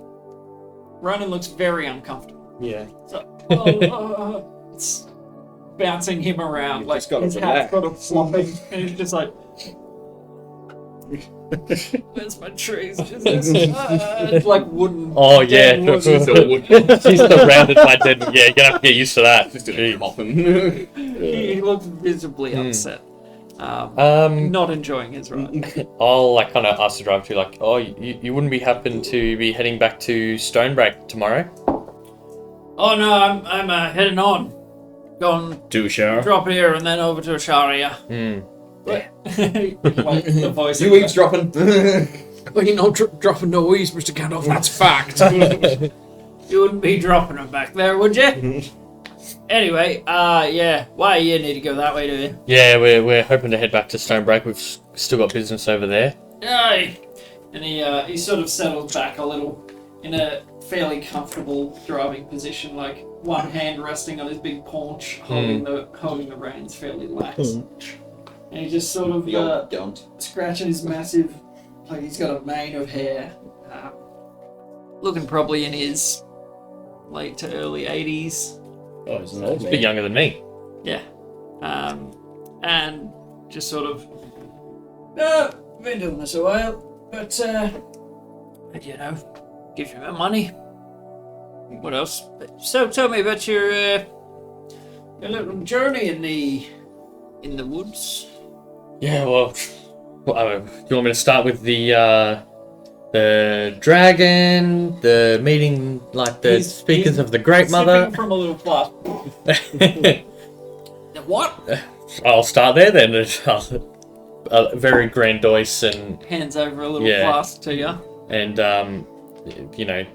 Ronan looks very uncomfortable. Yeah. So, it's bouncing him around, You've like just gotta his relax. hat's sort of flopping, and he's just like, "Where's my trees?" It's like wooden. Oh yeah, dead wood. she's surrounded by dead. Yeah, you're gonna have to get used to that. He looks visibly upset. Um, Not enjoying his ride. I'll like kind of ask the driver to like, oh, you wouldn't be happen to be heading back to Stonebreak tomorrow? Oh no, I'm heading on. Going Do a shower. drop here and then over to Asharia. Like, the voice. You eavesdropping? Well, you're not dropping no ease, Mr. Gandalf. That's fact. You wouldn't be dropping him back there, would you? Anyway, yeah. Why you need to go that way, do you? Yeah, we're hoping to head back to Stonebreak. We've still got business over there. Aye. And he sort of settles back a little in a fairly comfortable driving position, like one hand resting on his big paunch, holding the reins fairly lax. And he just sort of The old don't. scratching his massive, like he's got a mane of hair, looking probably in his late to early 80s. Oh, isn't He's a bit younger than me. Yeah. And just sort of, been doing this a while, but, you know, give you my money. What else? So tell me about your little journey in the woods. Yeah, well, do you want me to start with the dragon, the meeting, like the speakers of the Great Mother? Sipping from a little flask. The what? I'll start there then. Very grandiose and Hands over a little Yeah. flask to you. you know,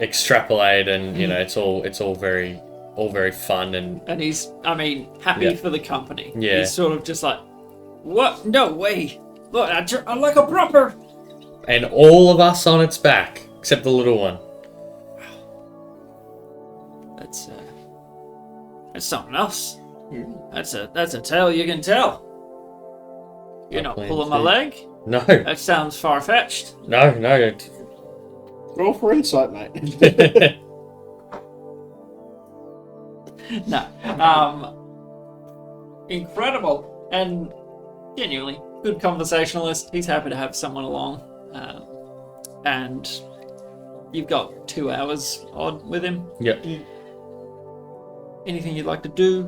extrapolate and you know it's all very fun and And he's, I mean, happy Yeah. for the company. Yeah. He's sort of just like, what? No way. Look, I'm like a proper. all of us on its back except the little one. That's something else. That's a tale you can tell. You're not plan pulling my to. leg. No, That sounds far fetched. no. Roll for insight, mate. No. Incredible and genuinely good conversationalist. He's happy to have someone along, and you've got 2 hours odd with him. Yep. Anything you'd like to do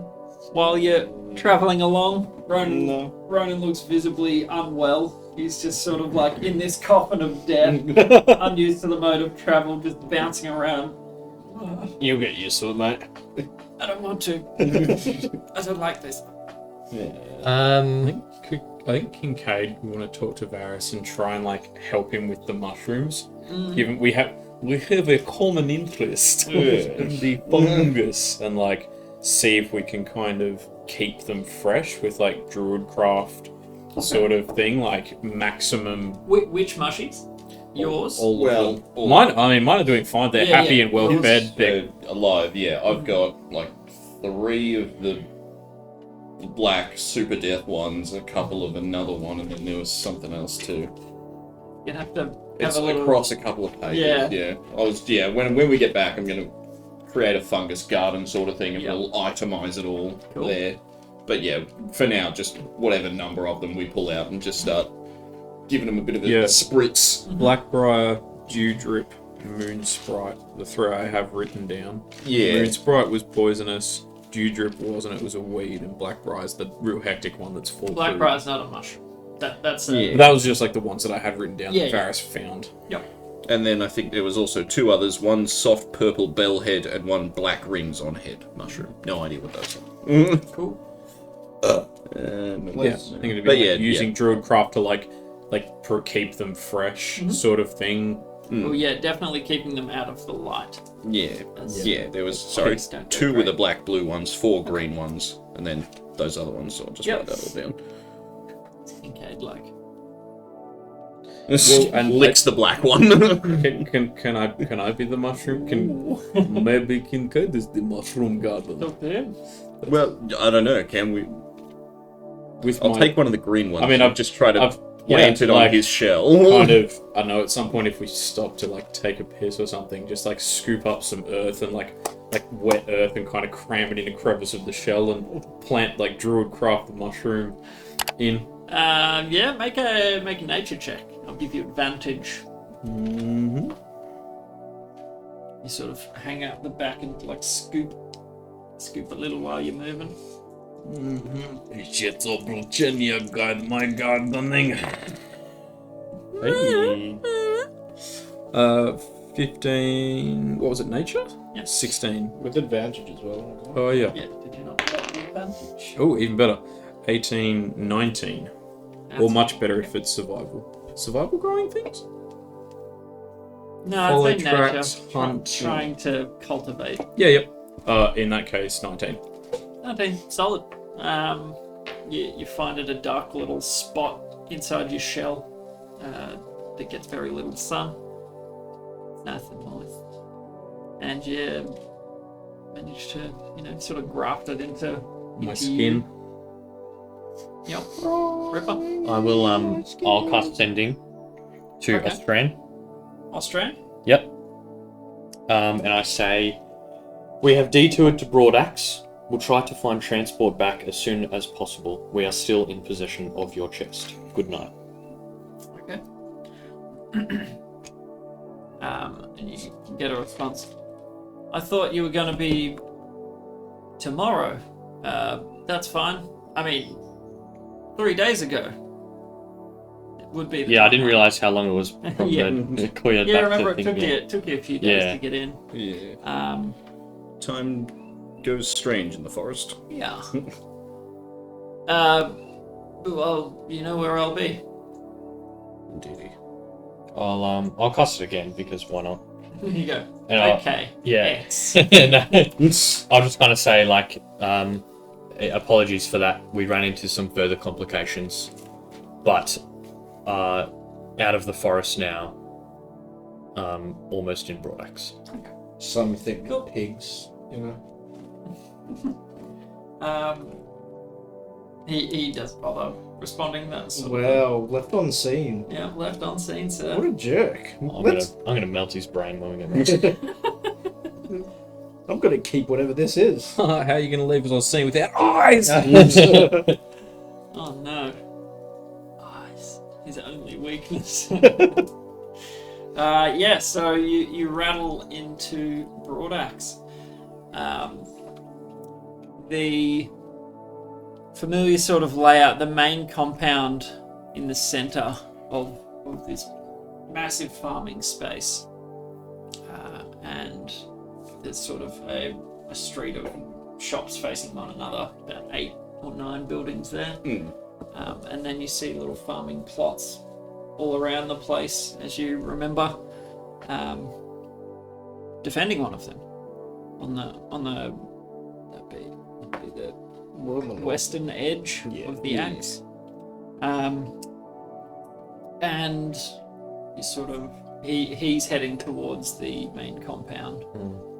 while you're traveling along? Ronan, No. Ronan looks visibly unwell. He's just sort of like in this coffin of death, unused to the mode of travel, just bouncing around You'll get used to it, mate. I don't want to. I don't like this. I think Kincaid we want to talk to Varys and try and like help him with the mushrooms. Given we have a common interest in the fungus, and like see if we can kind of keep them fresh with like druidcraft sort of thing, like maximum. Which mushies? Yours? All mine. I mean, mine are doing fine. They're happy and well fed. They're alive. Yeah, I've got like 3 of the black super death ones, a couple of another one, and then there was something else too. You'd have to It's have a little... across a couple of pages. Yeah. When we get back, I'm gonna create a fungus garden sort of thing, and we'll itemize it all there. But yeah, for now, just whatever number of them we pull out and just start giving them a bit of a spritz. Blackbriar, Dewdrip, Moon Sprite, the 3 I have written down. Yeah. Moon Sprite was poisonous. Dewdrip wasn't. It was a weed, and Blackbriar's the real hectic one that's full. Blackbriar's not a mushroom. That's That was just like the ones that I had written down that Yeah. Varys found. Yep. And then I think there was also 2 others, one soft purple bell head and one black rings on head mushroom. No idea what those are. Cool. I think it'd be using druidcraft to like keep them fresh, sort of thing. Well, yeah, definitely keeping them out of the light. Yeah, there was, Please don't go 2 with great. the black blue ones, 4 green ones, and then those other ones, so I'll just write that all down. Kincaid, like... and licks the black one. Can I be the mushroom? Maybe Kincaid is the mushroom garden. Well, I don't know, can we... I'll take one of the green ones. I mean, I've just tried to I've plant it on his shell. kind of, I know at some point if we stop to like take a piss or something, just like scoop up some earth and like wet earth and kind of cram it in a crevice of the shell and plant like druidcraft the mushroom in. Yeah, make a nature check. I'll give you advantage. Mm-hmm. You sort of hang out the back and like scoop a little while you're moving. Shit's Virginia guide my gardening. Hey. 15. What was it? Nature? Yeah. 16. With advantage as well. Oh yeah. Yeah, did you not get the advantage? Oh, even better. 18, 19. Or much better if it's survival. Survival growing things? No, Follow I'd say nature. tracks, hunt. Trying to cultivate. Yeah, yep. In that case, 19. 19, solid. You find it a dark little spot inside your shell that gets very little sun. It's nice and moist. And you manage to, sort of graft it into My you. skin. Yep. Ripper. I will, I'll cast Sending to Okay. Australian. Australian? Yep. And I say, we have detoured to Broadaxe. We'll try to find transport back as soon as possible. We are still in possession of your chest. Good night. Okay. And you get a response. I thought you were going to be tomorrow. That's fine. I mean, 3 days ago. It would be. Yeah, I didn't realise how long it was from Yeah. the clear Yeah, back remember to it thing. took you a few days Yeah. to get in. Yeah. Time goes strange in the forest. Yeah. Well, you know where I'll be. Indeed. I'll cast it again because why not? Here you go. And I'll- Okay. Yeah. X. No. I'll just kind of say like, apologies for that. We ran into some further complications, but out of the forest now. Almost in Broadaxe. Some think Cool. pigs, He doesn't bother responding. That's sort of- Well, left unseen. yeah, left on scene, sir. What a jerk. I'm gonna melt his brain when we get back. I'm gonna keep whatever this is. How are you going to leave us on scene without eyes? Oh no. Eyes. His only weakness. Yeah, so you rattle into Broadaxe. The familiar sort of layout, the main compound in the center of this massive farming space. And there's sort of a street of shops facing one another, about 8 or 9 buildings there. And then you see little farming plots all around the place, as you remember, defending one of them on the western edge of the axe. And you sort of he's heading towards the main compound.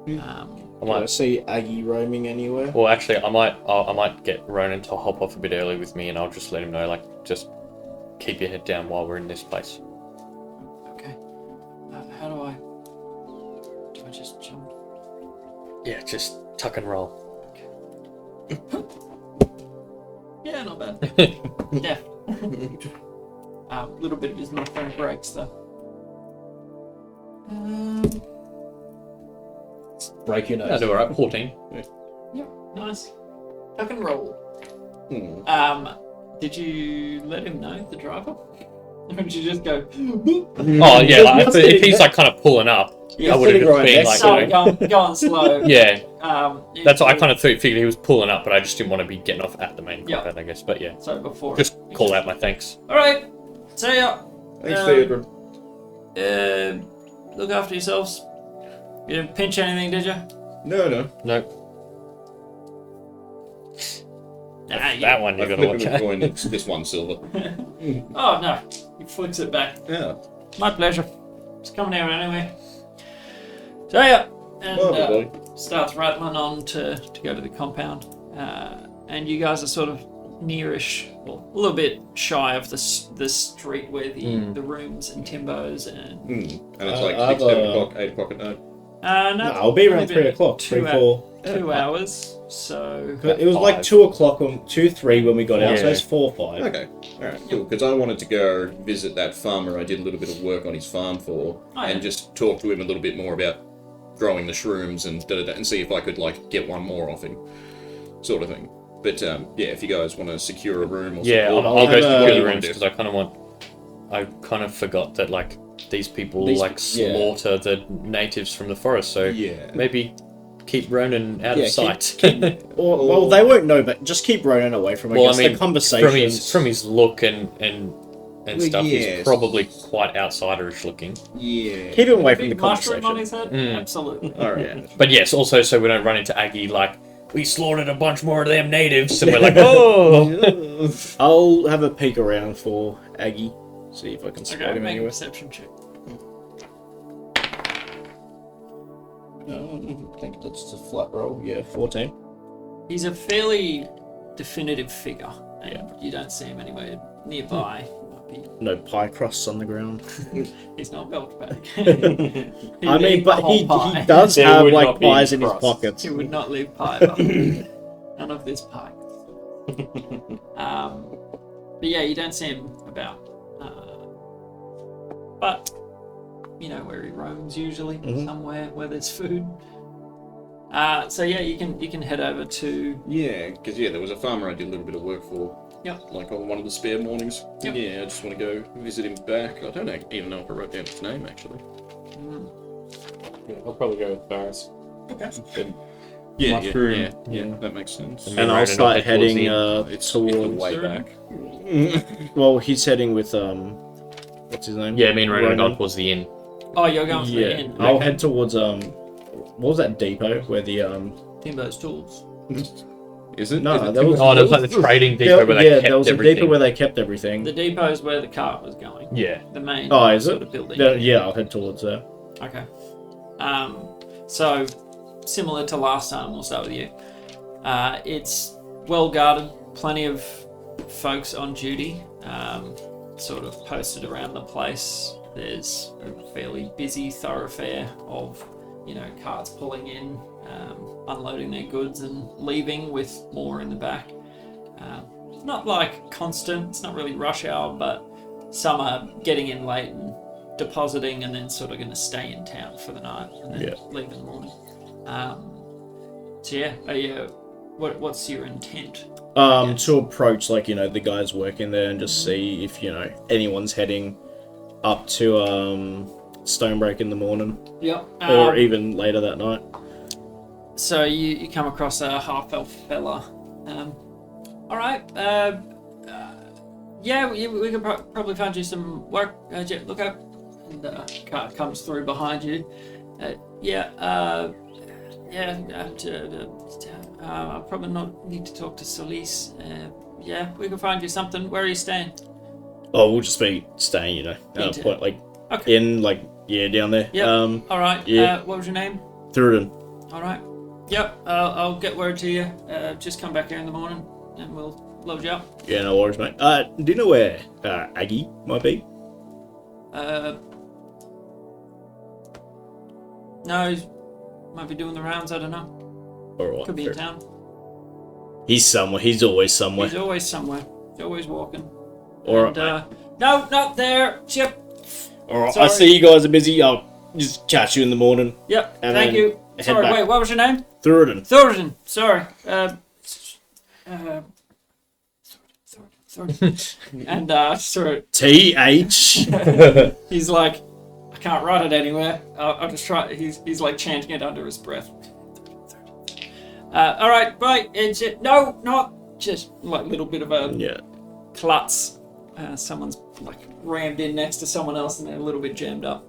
I might see Aggie roaming anywhere. Well, actually, I might get Ronan to hop off a bit early with me, and I'll just let him know, like, just keep your head down while we're in this place. Okay. How do I just jump? Yeah, just tuck and roll. Yeah, not bad. Yeah. A little bit of his mushroom breaks though. Break your nose. I'll do alright. 14. Yep, nice. Tuck and roll. Did you let him know, the driver? Or did you just go? Oh yeah, like, if he's like kind of pulling up, I would have just been like, so going slow. Yeah. That's what I kind of figured he was pulling up, but I just didn't want to be getting off at the main compound, I guess. But yeah. So before. Just call out my thanks. All right. See ya. Thanks, Theodore. Look after yourselves. You didn't pinch anything, did you? No. That one you gotta watch out. Coin, it's this one silver. Oh no. He flicks it back. Yeah. My pleasure. It's coming out anyway. So yeah. And starts rattling on to go to the compound. And you guys are sort of nearish, well, a little bit shy of the street where the rooms and timbos and... And it's like 6, 7 o'clock, 8 o'clock at night. No, I'll be around 3 o'clock, 3, 4. 2 hours, so... It was like 2 o'clock, 2, 3 when we got out, so it's 4, 5. Okay, alright, cool. Because I wanted to go visit that farmer I did a little bit of work on his farm for, and just talk to him a little bit more about growing the shrooms and and see if I could, like, get one more off him, sort of thing. But, yeah, if you guys want to secure a room or something... Yeah, I'll go secure the rooms, because I kind of forgot that, like, these people slaughter the natives from the forest, so maybe keep Ronan out of sight. Well, they won't know, but just keep Ronan away from the conversations. From his look and stuff, he's probably quite outsiderish looking. Yeah. Keep him away from the mushroom conversation. on his head? Absolutely. Alright. But yes, also so we don't run into Aggie like, we slaughtered a bunch more of them natives, and we're like, oh! I'll have a peek around for Aggie, see if I can spot him make a anywhere. perception check. I think that's a flat roll. Yeah, 14. He's a fairly definitive figure, and you don't see him anywhere nearby. No pie crusts on the ground. He's not belch back. I mean, but he does have like pies in his pockets. He would not leave pie behind. None of this pie. But yeah, you don't see him about. But you know where he roams usually, somewhere where there's food. So yeah, you can head over to. Yeah, because there was a farmer I did a little bit of work for. Yep. Like on one of the spare mornings. Yep. Yeah, I just want to go visit him back. I don't even know if I wrote down his name actually. Yeah, I'll probably go with Barris. Okay. Yeah, Mushroom. yeah, that makes sense. And I'll start heading It's towards. way back. Well, he's heading with what's his name? Yeah, me and Ronan are going towards the inn. Oh, you're going for the inn. I'll head towards what was that depot where the Timbo's tools. Is it? No, Is it that was- There was like the trading depot where they kept there was everything. a depot where they kept everything. The depot is where the cart was going. Yeah. The main Is sort it? of building. Yeah, I'll head towards there. Okay. So similar to last time, we'll start with you. It's well guarded, plenty of folks on duty, sort of posted around the place. There's a fairly busy thoroughfare of, carts pulling in, unloading their goods and leaving with more in the back. It's not like constant, it's not really rush hour, but some are getting in late and depositing and then sort of going to stay in town for the night and then leave in the morning. What's your intent? To approach the guys working there and just see if anyone's heading up to Stonebreak in the morning. Yep. Or even later that night. So you come across a half-elf fella. All right. Yeah, we could probably find you some work. Look up. And car comes through behind you. I'll probably not need to talk to Solis. Yeah, we can find you something. Where are you staying? Oh, we'll just be staying, you know, at a point like Okay. in like down there. Yep. All right. yeah. What was your name? Thurden. All right. Yep. I'll get word to you. Just come back here in the morning, and we'll load you up. Yeah, no worries, mate. Do you know where Aggie might be? No, he might be doing the rounds. I don't know. Or what? Could be in town. He's somewhere. He's always somewhere. He's always somewhere. He's always walking. Or And, no, not there. Chip. all right. I sorry. see you guys are busy. I'll just catch you in the morning. Yep. And Thank then you. head Sorry. back. Wait. What was your name? Thurden. Thornton. Sorry. Thornton. And sort of, TH. he's like, I can't write it anywhere. I'll just try. He's like chanting it under his breath. All right, bye. It's it. No, not just like a little bit of a Yeah. klutz. Someone's like rammed in next to someone else, and they're a little bit jammed up.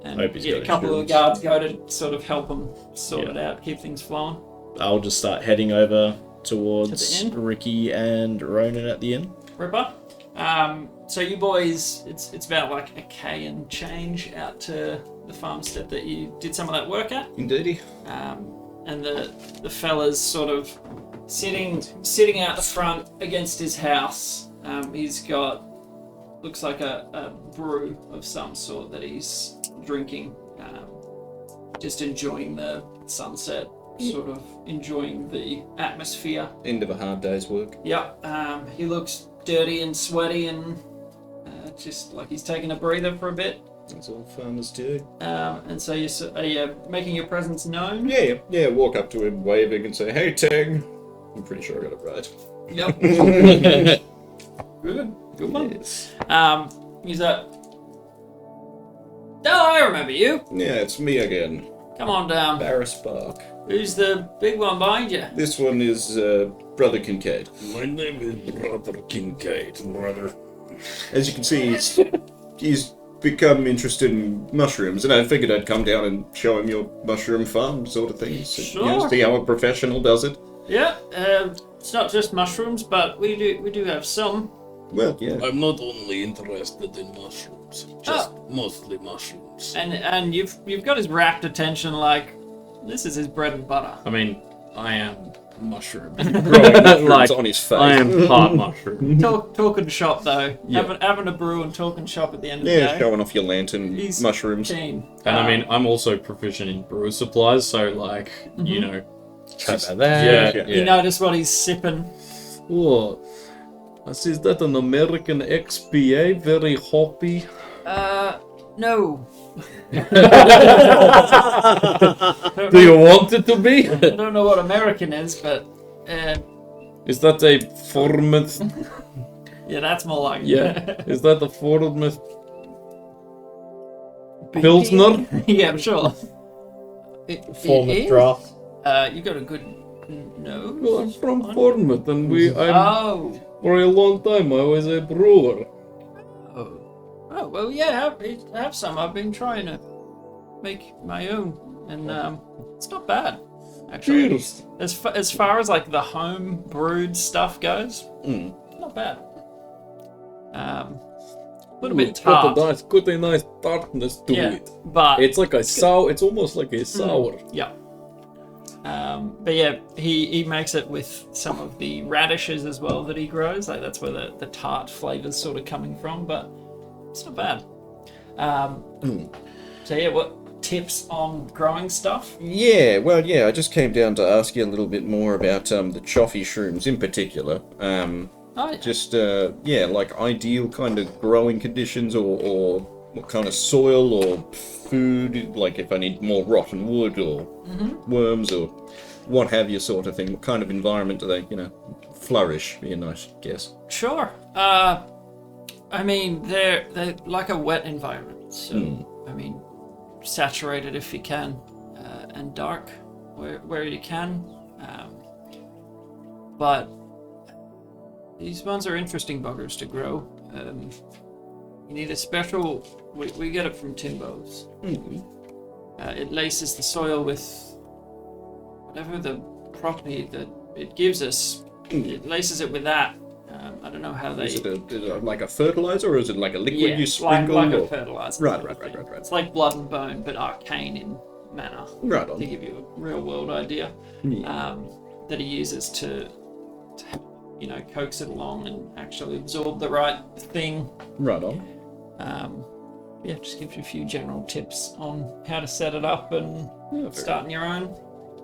And Hope he's got a couple of the insurance. guards go to sort of help him sort it out, keep things flowing. I'll just start heading over towards To the inn? Ricky and Ronan at the inn. Ripper. So you boys, it's about like a K and change out to the farmstead that you did some of that work at. Indeedy. And the fella's sort of sitting out the front against his house. He's got looks like a brew of some sort that he's drinking. Just enjoying the sunset, sort of enjoying the atmosphere. End of a hard day's work. Yep. He looks dirty and sweaty and just like he's taking a breather for a bit. That's all farmers do. And so are you making your presence known? Yeah, walk up to him, waving, and say, "Hey, Ting." I'm pretty sure I got it right. Yep. Good one. Yes. He's like, "Oh, I remember you. Yeah, it's me again. Come on down. Barris Bark. Who's the big one behind you?" This one is Brother Kincaid. My name is Brother Kincaid, brother. As you can see, he's become interested in mushrooms, and I figured I'd come down and show him your mushroom farm sort of thing. So, Sure. See how a professional does it. Yeah. It's not just mushrooms, but we do have some. Well, yeah. I'm not only interested in mushrooms, just mostly mushrooms. And you've got his rapt attention like this is his bread and butter. I mean, I am a mushroom. Growing mushrooms Like, on his face. I am part mushroom. Talk and shop though. Yeah. Having a brew and talk and shop at the end of the Yeah, day. showing off your lantern He's mushrooms. keen. And I mean, I'm also proficient in brewer supplies, so like, you know, Chat about that. yeah. You notice what he's sipping. What? Is that an American XPA? Very hoppy. No. Do you want it to be? I don't know what American is, but Is that a Formeth? yeah, that's more like Yeah. Is that a Formeth Pilsner? yeah, I'm sure. Form It of is? draft. You got a good nose. Well, I'm from Formeth, and Oh. for a long time I was a brewer. Oh well, yeah. Have some. I've been trying to make my own, and it's not bad, actually. Cheers. As far as like the home brewed stuff goes, not bad. A little bit tart. Got a nice tartness to Yeah, it. but It's like a sour. It's almost like a sour. yeah. But yeah, he makes it with some of the radishes as well that he grows. Like that's where the tart flavor's sort of coming from, but it's not bad. So yeah, what tips on growing stuff? Yeah, well, yeah, I just came down to ask you a little bit more about the choffy shrooms in particular. Oh, yeah. Just, like ideal kind of growing conditions or what kind of soil or food, like if I need more rotten wood or worms or what have you sort of thing. What kind of environment do they, flourish, be a nice guess. Sure. I mean, they're like a wet environment. So, I mean, saturated if you can, and dark. where you can. But these ones are interesting buggers to grow. You need a special. We get it from Timbos. It laces the soil with whatever the property that it gives us. It laces it with that. I don't know how they. Is it like a fertilizer, or is it like a liquid you like sprinkle? a or... fertilizer. Right. It's like blood and bone, but arcane in manner. Right on. To give you a real world idea, that he uses to coax it along and actually absorb the right thing. Right on. Just gives you a few general tips on how to set it up and starting your own.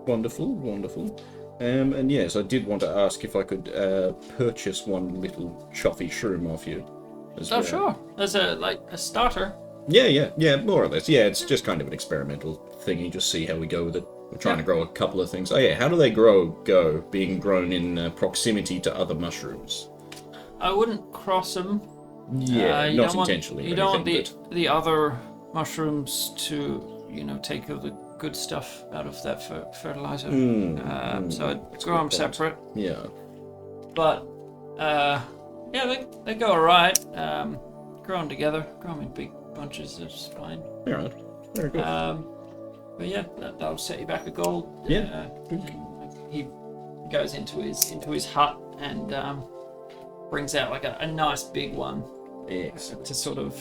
Wonderful. And yes, I did want to ask if I could purchase one little choffy shroom off you. Oh, sure. As a starter. Yeah, more or less. Yeah, it's just kind of an experimental thingy, just see how we go with it. We're trying to grow a couple of things. Oh yeah, how do they go being grown in proximity to other mushrooms? I wouldn't cross them. Yeah, not intentionally. You don't want the other mushrooms to, take all the good stuff out of that fertilizer. So I'd grow them separate. Yeah. But, they go alright. Grow them together. Grow them in big bunches is fine. Alright. Very good. But yeah, that'll set you back a gold. Yeah. He goes into his hut and brings out like a nice big one. Yes. To sort of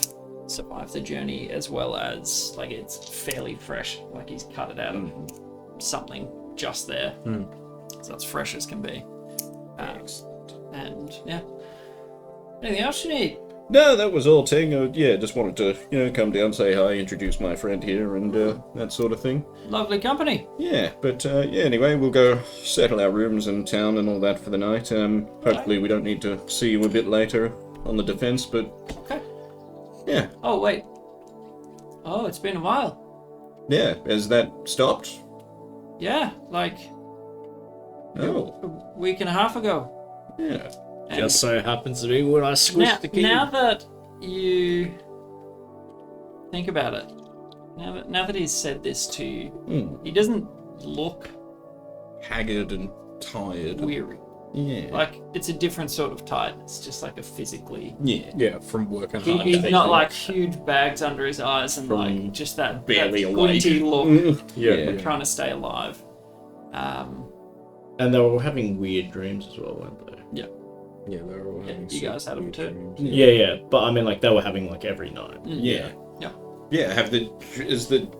survive the journey, as well as like it's fairly fresh, like he's cut it out of something just there, so it's fresh as can be. Excellent. And yeah, anything else you need? No, that was all, Ting. Just wanted to, come down, say hi, introduce my friend here, and that sort of thing. Lovely company. Yeah, but anyway, we'll go settle our rooms in town and all that for the night. Hopefully we don't need to see you a bit later on the defense, but... Okay. Yeah. Oh, wait. Oh, it's been a while. Yeah, has that stopped? Yeah, like Oh. a week and a half ago. Yeah. And Just so happens to be when I squished the key. now that you think about it, now that he's said this to you, he doesn't look Haggard and tired. weary. Yeah. Like, it's a different sort of tiredness, just like a physically. Yeah. From working He's hard. not like huge bags under his eyes and like just that barely that awake. squinty look, Yeah. trying to stay alive. And they were having weird dreams as well, weren't they? Yeah, they're all having you guys had them weird too? dreams. Yeah, but I mean, like, they were having, like, every night. Yeah. Yeah. Yeah, is the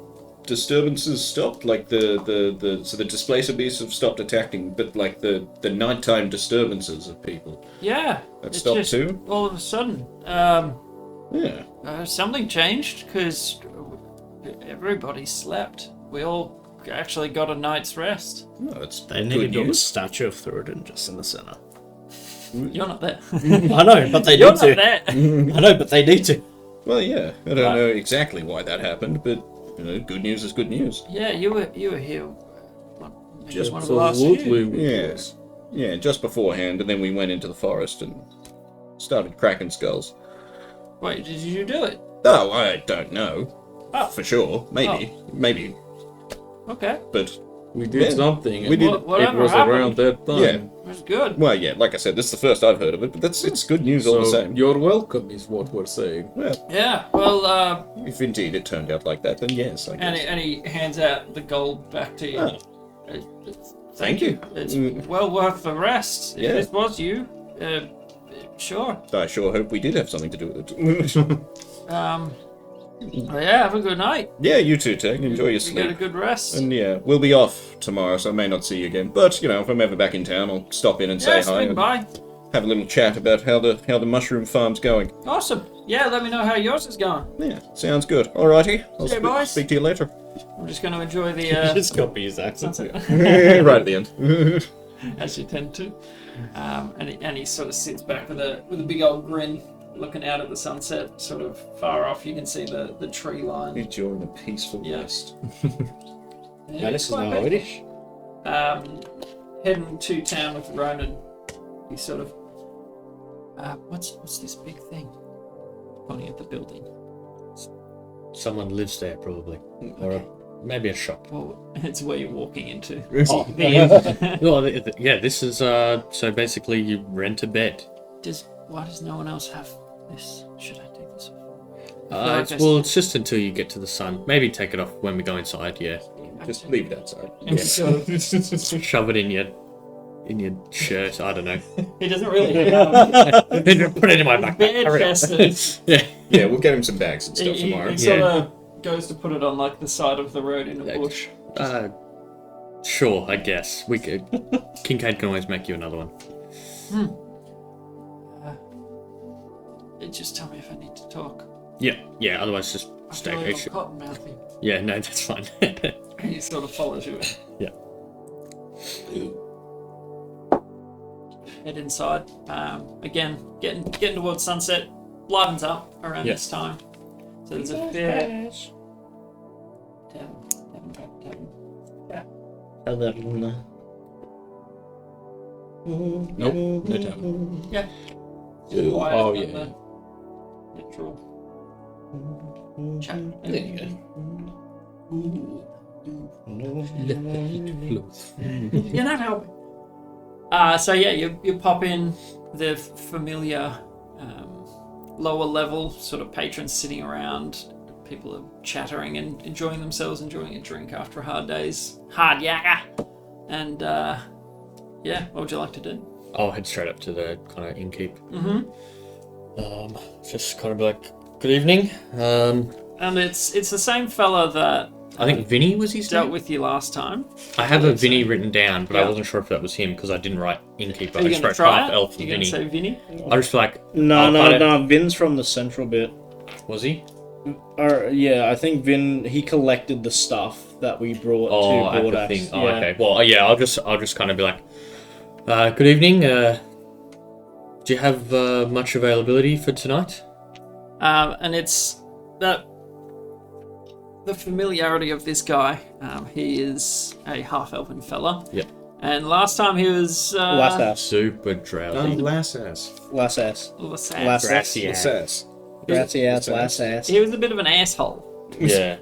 disturbances stopped? Like so the displacer beasts have stopped attacking, but like the nighttime disturbances of people. Yeah. That it's stopped just too? all of a sudden. Yeah. Something changed because everybody slept. We all actually got a night's rest. No, that's They need to good build a news. statue of Thuridin just in the center. You're not there. I know, but they You're need not to. there. I know, but they need to. Well, yeah, I don't know exactly why that happened, but good news is good news. Yeah, you were here. Just one of the last few. absolutely. Yes. Yeah, just beforehand, and then we went into the forest and started cracking skulls. Wait, did you do it? Oh, I don't know. Oh. For sure. Maybe. Okay. But, We did Yeah. something. We and did- It Whatever was happened. around that time. yeah. It was good. Well, yeah, like I said, this is the first I've heard of it, but it's good news all the So same. you're welcome, is what we're saying. Well, Yeah. Well, if indeed it turned out like that, then yes, I guess. and he hands out the gold back to you. Oh. Thank you. It's well worth the rest. If Yeah. this was you, sure. I sure hope we did have something to do with it. Well, yeah, have a good night. Yeah, you too, Tang. Enjoy your You get a sleep. good rest. And yeah, we'll be off tomorrow, so I may not see you again. But, if I'm ever back in town, I'll stop in and say Yeah, hi swing and by. have a little chat about how the mushroom farm's going. Awesome. Yeah, let me know how yours is going. Yeah, sounds good. Alrighty. I'll See you, boys. speak to you later. I'm just going to enjoy the Just copy his accent. Right at the end. as you tend to. And he sort of sits back with a big old grin, looking out at the sunset. Sort of far off, you can see the tree line. Enjoying a peaceful Yeah. rest. Yeah, this is Quite now big. Irish. Heading to town with Ronan. He sort of, what's this big thing? Pointing at the building. Someone lives there, probably. Or Maybe a shop. Well, it's where you're walking into. Oh. The inn. Well, yeah, this is so basically you rent a bed. Why does no one else have this? Should I take this off? It's just until you get to the sun. Maybe take it off when we go inside. Yeah, Just leave it outside. And sort of, shove it in your shirt. I don't know. he doesn't really have Put it in my backpack. bare Hurry up. chested. Yeah. Yeah, we'll get him some bags and stuff He tomorrow. sort of goes to put it on like the side of the road in a bush. Sure, I guess we could. Kincaid can always make you another one. Just tell me if I need to talk. Yeah. Otherwise, just I stay. feel like I'm cotton mouthy. Yeah, no, that's fine. He sort of follows you in. Yeah. Head inside. Again, getting towards sunset. Livens up around Yeah. this time. So there's a fair. Tavern. Nope, no tavern. Yeah. Oh, Quiet yeah. and the natural chat. There you go. You're not helping. So yeah, you pop in the familiar lower level sort of patrons sitting around. People are chattering and enjoying themselves, enjoying a drink after a hard yakka. And yeah, what would you like to do? I'll head straight up to the kind of innkeep. Mm-hmm. Just kind of be like, good evening. And it's the same fella that I think Vinny was his dealt name. with you last time. I have a Vinny written down, but I Yeah. wasn't sure if that was him because I didn't write innkeeper. Are I you just gonna wrote try half it? elf and You gonna Vinny. say Vinny? I just feel like, No. Vin's from the central bit. was he? Yeah, I think Vin, he collected the stuff that we brought Oh, to at the Broadaxe. thing. Oh, okay. Well, yeah, I'll just kind of be like, good evening. Do you have much availability for tonight? And it's that the familiarity of this guy. He is a half-elven fella. Yeah. And last time he was Last ass. Super drowsy. Last ass. Last ass. last Last ass. Grassy What's ass. ass? Grassy ass, last ass. he was a bit of an asshole. Yeah.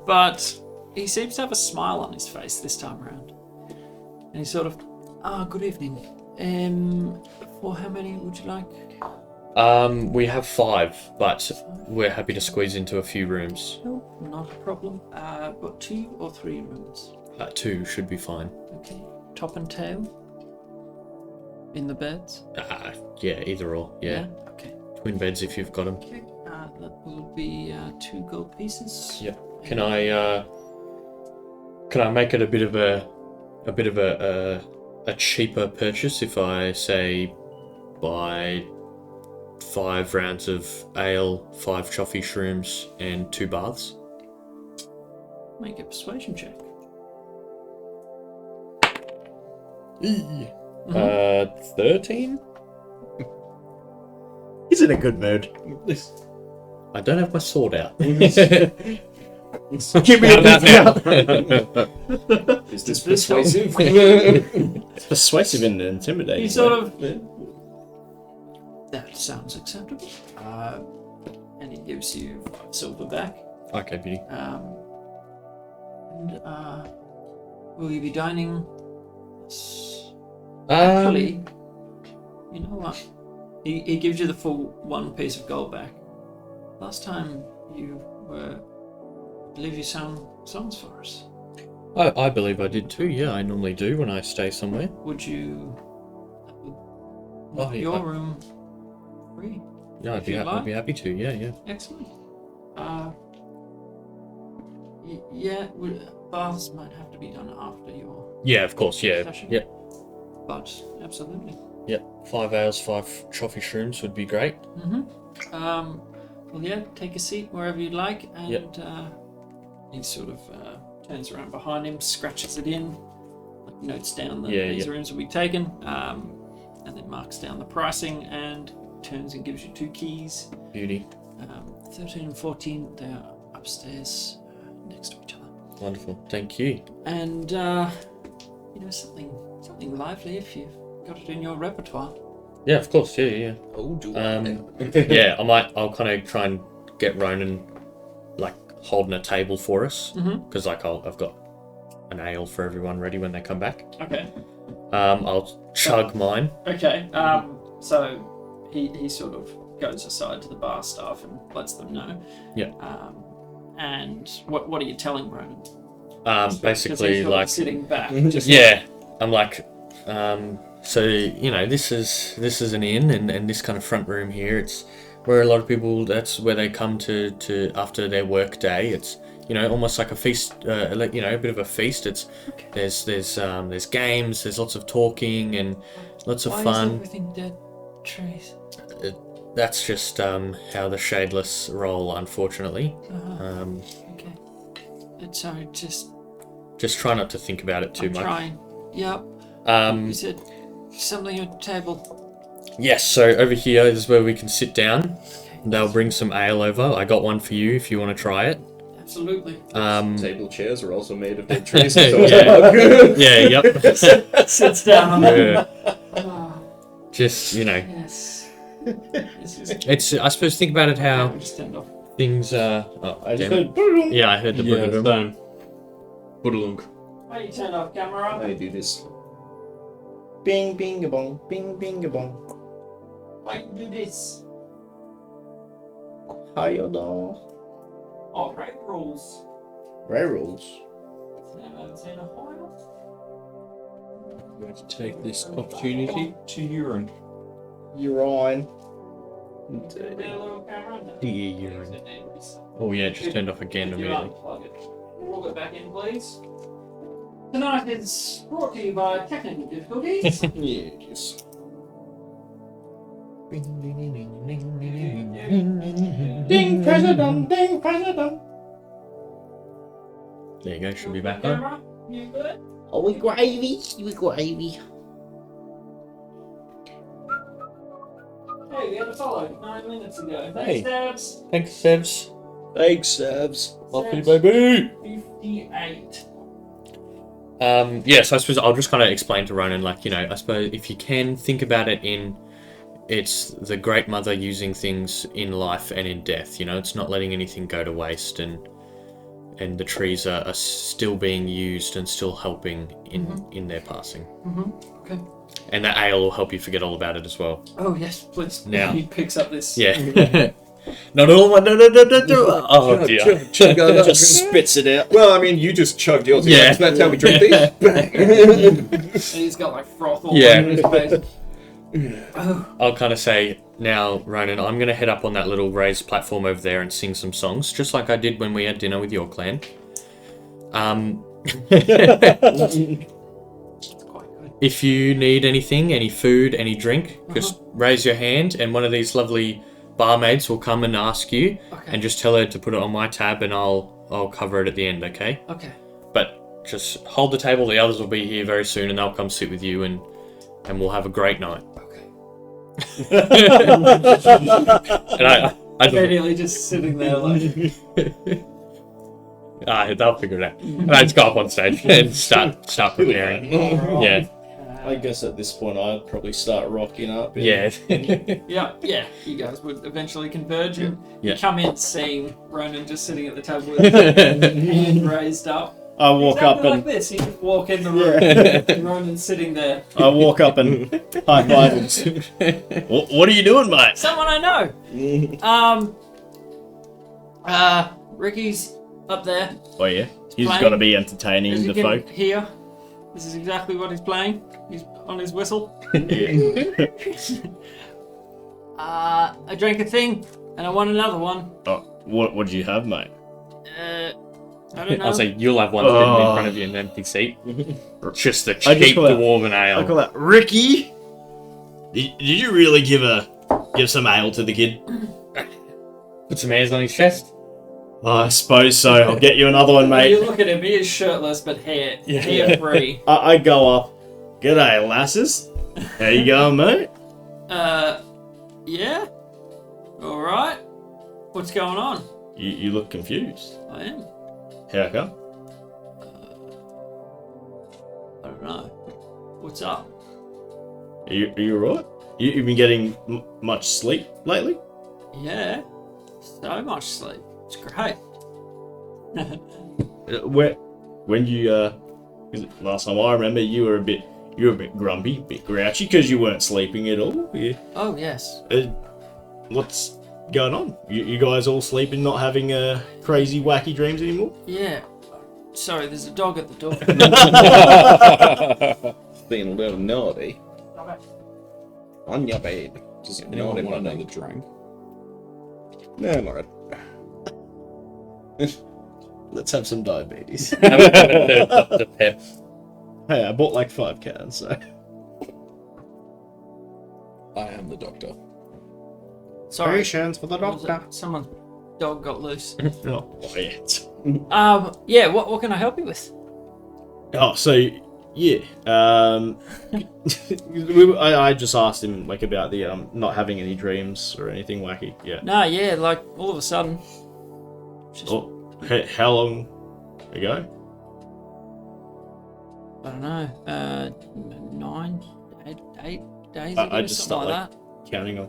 But he seems to have a smile on his face this time around. And he's sort of, good evening. For how many would you like? We have 5, but we're happy to squeeze into a few rooms. No, not a problem. But 2 or 3 rooms. 2 should be fine. Okay. Top and tail? In the beds? Yeah, either or. Yeah. Okay. Twin beds if you've got them. Okay. That will be 2 gold pieces. Yeah. Can I make it a bit of a cheaper purchase if I say buy 5 rounds of ale, 5 choffy shrooms, and 2 baths? Make a persuasion check. 13? He's in a good mood. I don't have my sword out. Give me Is this persuasive? It's persuasive and intimidating. He sort of. That sounds acceptable. And he gives you 5 silver back. Okay, beauty. And will you be dining? Actually, you know what? He gives you the full 1 piece of gold back. Last time you were, I believe you sang songs for us. I believe I did too. Yeah, I normally do when I stay somewhere. Would you? Oh, yeah, Your room free. Yeah, If you'd like. I'd be happy to. Yeah. Excellent. Yeah, baths might have to be done after your Yeah, of course. Yeah. session. Yep. But absolutely. Yep. 5 ales, 5 choffy shrooms would be great. Mm-hmm. Well, yeah, take a seat wherever you'd like, and Yep. he sort of turns around behind him, scratches it in, like notes down that these rooms will be taken, and then marks down the pricing, and turns and gives you 2 keys. Beauty. 13 and 14, they are upstairs next to each other. Wonderful. Thank you. And something lively if you've got it in your repertoire. Yeah, of course. Yeah. Oh, do Yeah, I'll kind of try and get Ronan like holding a table for us Mhm. because I've got an ale for everyone ready when they come back. Okay. I'll chug mine. Okay. So he sort of goes aside to the bar staff and lets them know. Yeah. And what are you telling Ronan? 'Cause Basically, he's sort of like, sitting back. Just yeah, I'm like, so this is an inn, and this kind of front room here, it's where a lot of people, that's where they come to after their work day. It's almost like a feast, a bit of a feast. It's there's games, there's lots of talking and lots of Why fun. is everything dead trees? That's just how the shadeless roll, unfortunately. Okay. Sorry, Just try not to think about it too I'm much. trying. Yep. You said something at the table. Yes, so over here is where we can sit down. They'll bring some ale over. I got one for you if you want to try it. Absolutely. Table chairs are also made of dead trees. Yep. Sits down on Yeah. Oh, Just, yes. This is it's, I suppose, think about it how just turned off. things are... I just damn it. heard. Yeah, I heard the Yeah, boom. same. Budalunk. Why you turned off camera? I do this. Bing, bing, a bong, bing, bing, a bong. Why you do this? Hiya, dog. Oh, great rules. Ray rules. Never seen a while. I'm going to take this opportunity to urine. You're on. Oh yeah, it just turned off again immediately. We'll go back in, please. Tonight is brought to you by technical difficulties. Yes. Ding, president, ding, president. There you go, should be back on. Camera, you good? Oh, we gravy. We gravy. Hey, we had a follow 9 minutes ago. Thanks, Hey. Dabs. Thanks, Sevs. Thanks, Sevs. Lovely baby. 58. So I suppose I'll just kind of explain to Ronan, like, I suppose if you can think about it it's the Great Mother using things in life and in death, it's not letting anything go to waste, and the trees are still being used and still helping in their passing. Okay. And that ale will help you forget all about it as well. Oh, yes, please. Now. He picks up this. Yeah. Not all one, no. Oh dear. Just spits it out. Well, I mean, you just chugged yours. Yeah. That's how we drink these. And he's got like froth all Yeah. over his face. Oh, I'll kind of say, now, Ronan, I'm going to head up on that little raised platform over there and sing some songs, just like I did when we had dinner with your clan. it's quite good. If you need anything, any food, any drink, just raise your hand and one of these lovely barmaids will come and ask you, Okay. and just tell her to put it on my tab and I'll cover it at the end, okay? Okay. But just hold the table, the others will be here very soon and they'll come sit with you and we'll have a great night. Okay. And I just, Immediately just sitting there like. they'll figure it out. And I just go up on stage and start preparing. Yeah. I guess at this point I'd probably start rocking up. Yeah. Yeah. You guys would eventually converge and Yeah. you come in seeing Ronan just sitting at the table with his hand raised up. I walk Exactly up like and this. You just walk in the room and Ronan's sitting there. high five him. What are you doing, mate? Someone I know. Ricky's up there. Oh yeah, he's Playing. got to be entertaining As you the can folk. hear, this is exactly what he's playing. He's on his whistle. I drank a thing, and I want another one. Oh, what do you have, mate? I don't know. I'll say you'll have one sitting in front of you in an empty seat. Just the I just cheap call that- dwarven I ale. call that Ricky. Did you really give some ale to the kid? Put some hairs on his chest. I suppose so. I'll get you another one, You mate. look at him, he is shirtless, but hair free. I go up. G'day, lasses. How you going, mate? Yeah? Alright. What's going on? You look confused. I am. How come? I don't know. What's up? Are you alright? You've been getting much sleep lately? Yeah. So much sleep. It's great. When you 'cause last time I remember, you were a bit grumpy, a bit grouchy because you weren't sleeping at all. Yeah. Oh, yes. What's going on? You guys all sleeping, not having crazy, wacky dreams anymore? Yeah. Sorry, there's a dog at the door. Being a little naughty. On your bed. Does Yeah, anyone naughty want bunny. another drink? No, I'm alright. Let's have some diabetes. Haven't heard Dr. Pep. Hey, I bought like 5 cans, so. I am the doctor. Sorry. Patience for the What was doctor. it? Someone's dog got loose. Oh, wait. Yeah, what can I help you with? Oh, so yeah. I just asked him like about the not having any dreams or anything wacky. Yeah. No, yeah, like all of a sudden. Just, Oh, how long ago? I don't know, 8 days I ago, just something start like that. counting on.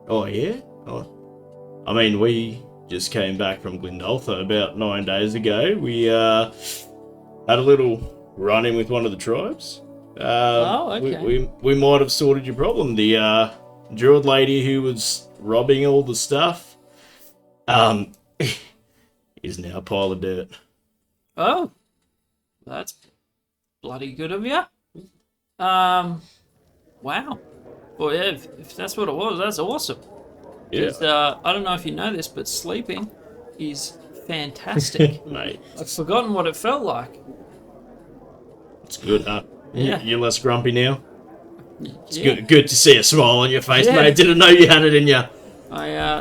Oh yeah. Oh, I mean, we just came back from Glendoltha about 9 days ago. We had a little run-in with one of the tribes. Okay. We might have sorted your problem. The druid lady who was robbing all the stuff is now a pile of dirt. Oh, that's bloody good of you. Wow. Well, yeah, if that's what it was, that's awesome. Yeah, 'Cause, I don't know if you know this, but sleeping is fantastic. mate, I've forgotten what it felt like. it's good, huh? Yeah. You're less grumpy now. It's Yeah. good to see a smile on your face, Yeah. mate. Didn't know you had it in you.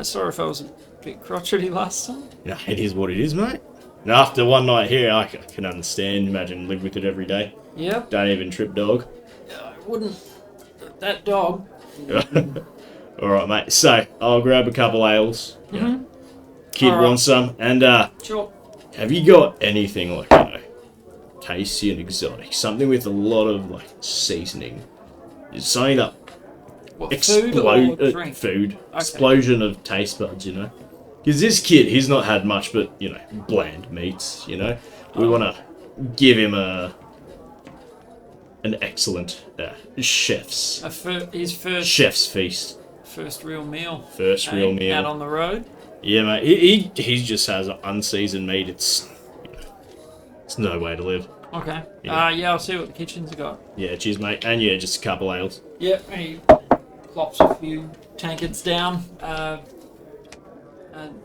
Sorry if I was a bit crotchety last time. Yeah, it is what it is, mate. And after one night here, I can understand. Imagine live with it every day. Yep. Don't even trip dog. I wouldn't. That dog. All right, mate. So I'll grab a couple ales. Mhm. Kid All right. wants some. And Sure. have you got anything like tasty and exotic? Something with a lot of like seasoning. Something that What, food or drink? food. Okay. Explosion of taste buds, you know. Because this kid, he's not had much but, bland meats, We want to give him an excellent chef's His feast. first real meal. First real meal. Out on the road. Yeah, mate. He just has unseasoned meat. It's no way to live. Okay. Yeah. Yeah, I'll see what the kitchen's got. Yeah, cheers, mate. And yeah, just a couple ales. Yep. He plops a few tankards down.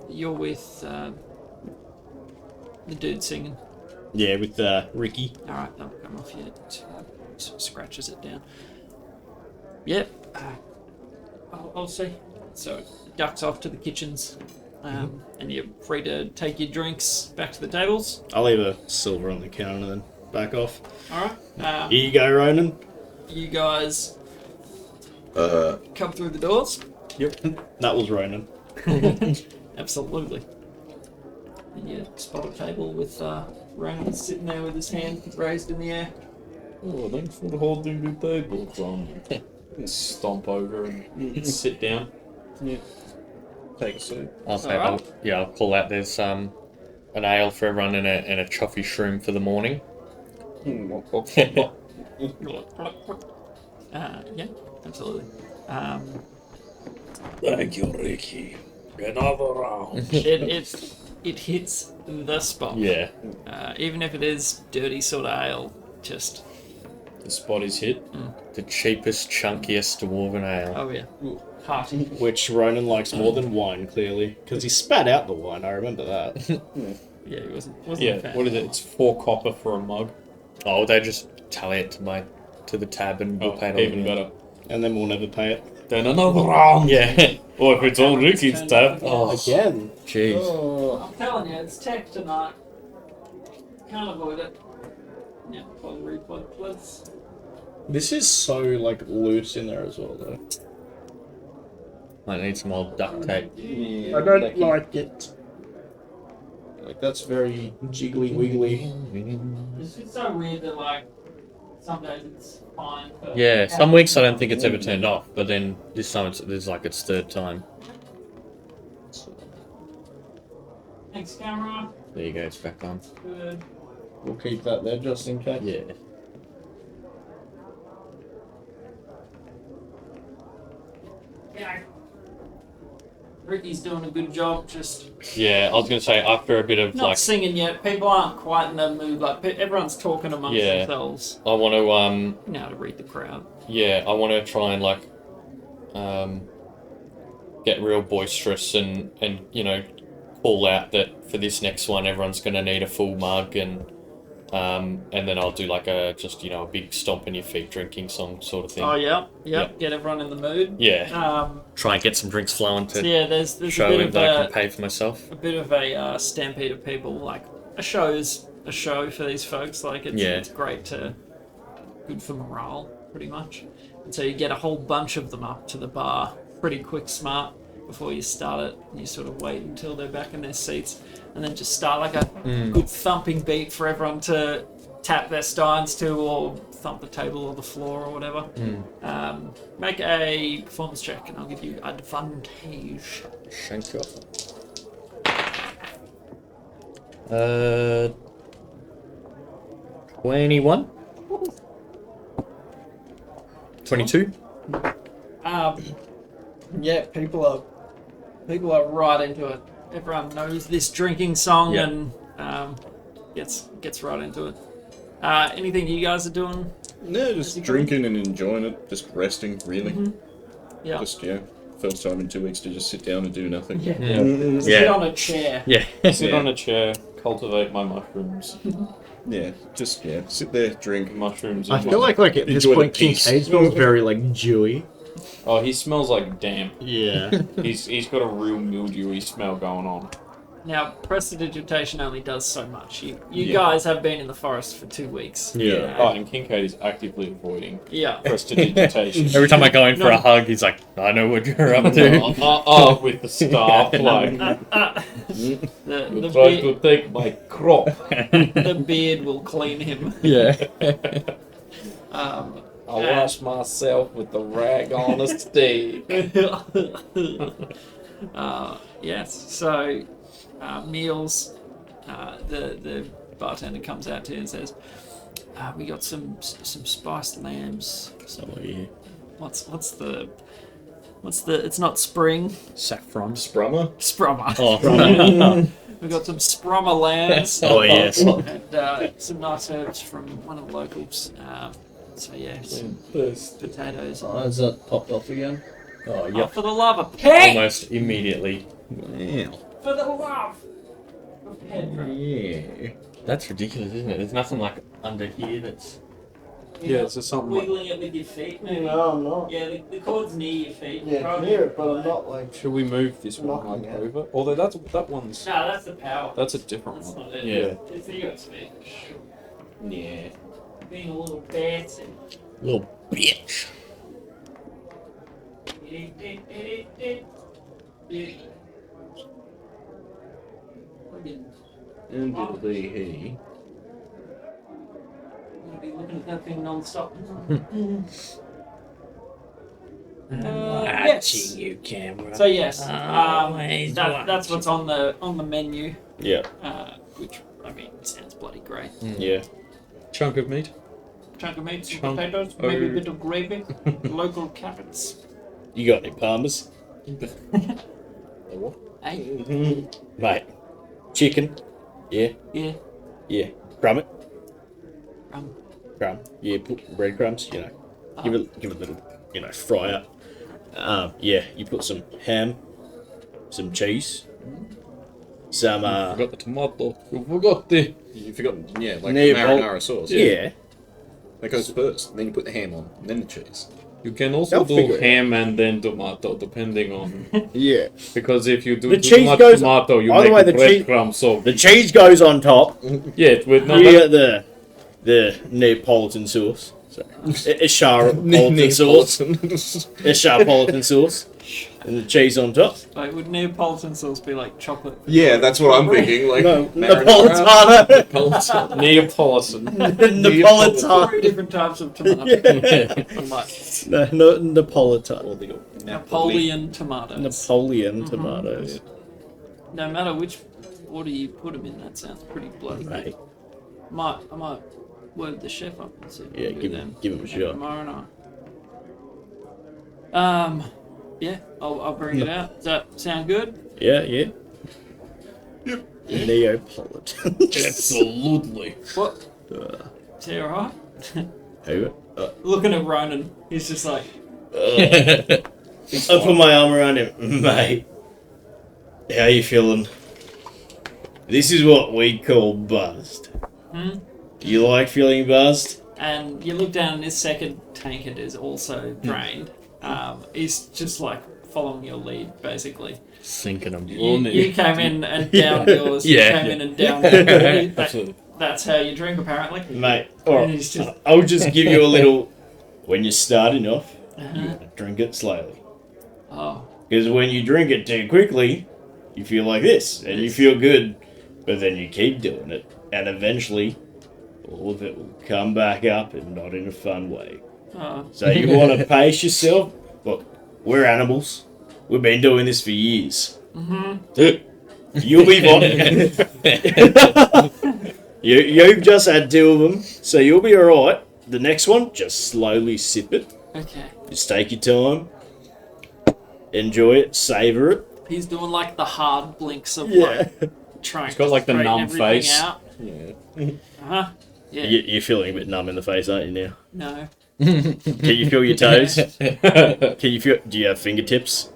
You're with the dude singing. Yeah, with Ricky. All right, that'll come off yet. Scratches it down. Yep. I'll see. So ducks off to the kitchens, and you're free to take your drinks back to the tables. I'll leave a silver on the counter and then back off. All right. Here you go, Ronan. You guys come through the doors. That was Ronan. Absolutely. And you spot a table with Ronan sitting there with his hand raised in the air. Oh, thanks for holding the table, son. Stomp over and sit down. Yeah. Take a seat. I'll say, Alright. I'll call out. There's an ale for everyone and a choffy shroom for the morning. Yeah, absolutely. Thank you, Ricky. Another round. It hits the spot. Yeah. Even if it is dirty sort of ale, just The spot is hit. The cheapest, chunkiest dwarven ale. oh yeah, hearty. Which Ronan likes more than wine, clearly. Because he spat out the wine, I remember that. Yeah, he wasn't a Yeah, fan. what is it? It's 4 copper for a mug. Oh, they just tally it to the tab and we'll pay it all. Even better. And then we'll never pay it. Then another round. Yeah. Or if it's all Ricky's tab. Oh, Again? jeez. I'm telling you, it's tech tonight. Can't avoid it. Yeah, plug replug, please. This is so, loose in there as well, though. Might need some old duct tape. I don't like it. That's very jiggly wiggly. It's just so weird that some days it's fine. But Yeah, some weeks I don't think it's ever turned off, but then this time it's third time. Thanks, camera. There you go, it's back on. Good. We'll keep that there just in case. Yeah. Yeah. Ricky's doing a good job, just Yeah, I was going to say, after a bit of, not like, singing yet. People aren't quite in the mood. Like everyone's talking amongst Yeah. themselves. I want to, You know how to read the crowd. yeah, I want to try and, like, get real boisterous and you know, call out that for this next one, everyone's going to need a full mug and then I'll do, like, a big stomp in your feet drinking song sort of thing. Oh yeah, Yeah. Get everyone in the mood. Yeah. Try and get some drinks flowing So to yeah, there's a show bit him of that I can pay for myself. a bit of a stampede of people. Like a show's a show for these folks. Like it's great to good for morale, pretty much. And so you get a whole bunch of them up to the bar, pretty quick, smart, before you start it. And you sort of wait until they're back in their seats, and then just start like a good thumping beat for everyone to tap their steins to, or thump the table or the floor or whatever. Make a performance check, and I'll give you advantage. Thank you. 21? 22? Yeah, people are right into it. Everyone knows this drinking song Yeah. and gets right into it. Anything you guys are doing? No, just drinking and enjoying it. Just resting, really. Yeah. Just, first time in 2 weeks to just sit down and do nothing. Yeah. Sit Yeah. on a chair. Yeah. Sit on a chair, cultivate my mushrooms. Yeah, just, sit there, drink. Mushrooms. I and feel like at this Enjoy the point, peace. Kincaid smells very like dewy. Oh, he smells like damp. Yeah. He's got a real mildewy smell going on. Now, prestidigitation only does so much. You guys have been in the forest for 2 weeks. Yeah. Oh, and Kincaid is actively avoiding Yeah. prestidigitation. Every time I go in for a hug, he's like, I know what you're up to. With the staff, like, The try to take my crop. the beard will clean him. Yeah. I wash myself with the rag on a stick. Yes. So, meals. The bartender comes out to you and says, "We got some spiced lambs. Oh, yeah. What's the? It's not spring. Saffron. Sprummer? Sprummer. Oh, We got some sprummer lambs. Oh, yes. And some nice herbs from one of the locals. So yeah, some potatoes. Oh, has that popped off again? oh, Oh, yep. for the love of Peg! Almost immediately. Wow. For the love of Pedro. Yeah. That's ridiculous, isn't it? There's nothing like under here that's... Yeah, it's just something like... Wiggling it with your feet, maybe. No, I'm not. Yeah, the cord's near your feet. Yeah, Probably. near it, but I'm not like. Should we move this one Knocking like it. over? Although that one's... No, that's the power. That's a different That's one. not it. Yeah. It's the USB. Yeah. Being a little fancy. Little bitch. And it'll be he. I'm gonna be looking at that thing non-stop. Yes. you, camera. So yes, Always that's what's on the menu, Yeah. which I mean sounds bloody great. Yeah. Chunk of meat. Chunk of meat, some Chunk potatoes, maybe a bit of gravy, local carrots. You got any palmers? Hey, Mate. Chicken? Yeah. yeah, Yeah. Crumb it? um, Crumb. Yeah, put breadcrumbs, give it a little, fry up. Yeah, you put some ham, some cheese, some, Forgot the tomato. You forgot the... You forgot, like No, marinara sauce. yeah. That goes first. Then you put the ham on, and then the cheese. You can also They'll do figure it ham and then tomato, depending on... Yeah. Because if you do The too cheese much goes- tomato, you by the make way, the the cheese- breadcrumb so... The cheese goes on top. Yeah, with no... You got the Neapolitan sauce. Sorry. It's Neapolitan sauce. It's Neapolitan sauce. And the cheese on top. like would Neapolitan sauce be like chocolate? Yeah, that's what I'm thinking. Like No, marinara. Napolitano. Neapolitan. Napolitano. Three different types of tomato. Like No, Napolitano. Napoleon tomatoes. Napoleon tomatoes. No matter which order you put them in. That sounds pretty bloody good. Mate. I might word the chef up and see if we Yeah, can do give him a shot. tomorrow night. Yeah, I'll bring it out. Does that sound good? Yeah. Neapolitan. Absolutely. What? Is he alright? Who? Looking at Ronan, he's just like, I put my arm around him. Mate, how you feeling? This is what we call buzzed. You like feeling buzzed? and you look down and his second tankard is also drained. He's just like following your lead, basically. Sinking them. You came in and downed yours. Yeah. You came in and downed yours. Absolutely. That's how you drink, apparently. Mate, And alright, he's just, I'll just give you a little... When you're starting off, you gotta drink it slowly. oh, Because when you drink it too quickly, you feel like this, and you feel good, but then you keep doing it, and eventually, all of it will come back up, and not in a fun way. oh. So you want to pace yourself. Look, we're animals. We've been doing this for years. You'll be fine. You've just had 2 of them, so you'll be alright. The next one, just slowly sip it. Okay. Just take your time. Enjoy it. Savor it. He's doing like the hard blinks of Yeah. like trying He's got, to like, the straighten numb everything face. out. Yeah. Uh-huh. Yeah. You're feeling a bit numb in the face, aren't you now? No. Can you feel your toes? Can you feel? Do you have fingertips?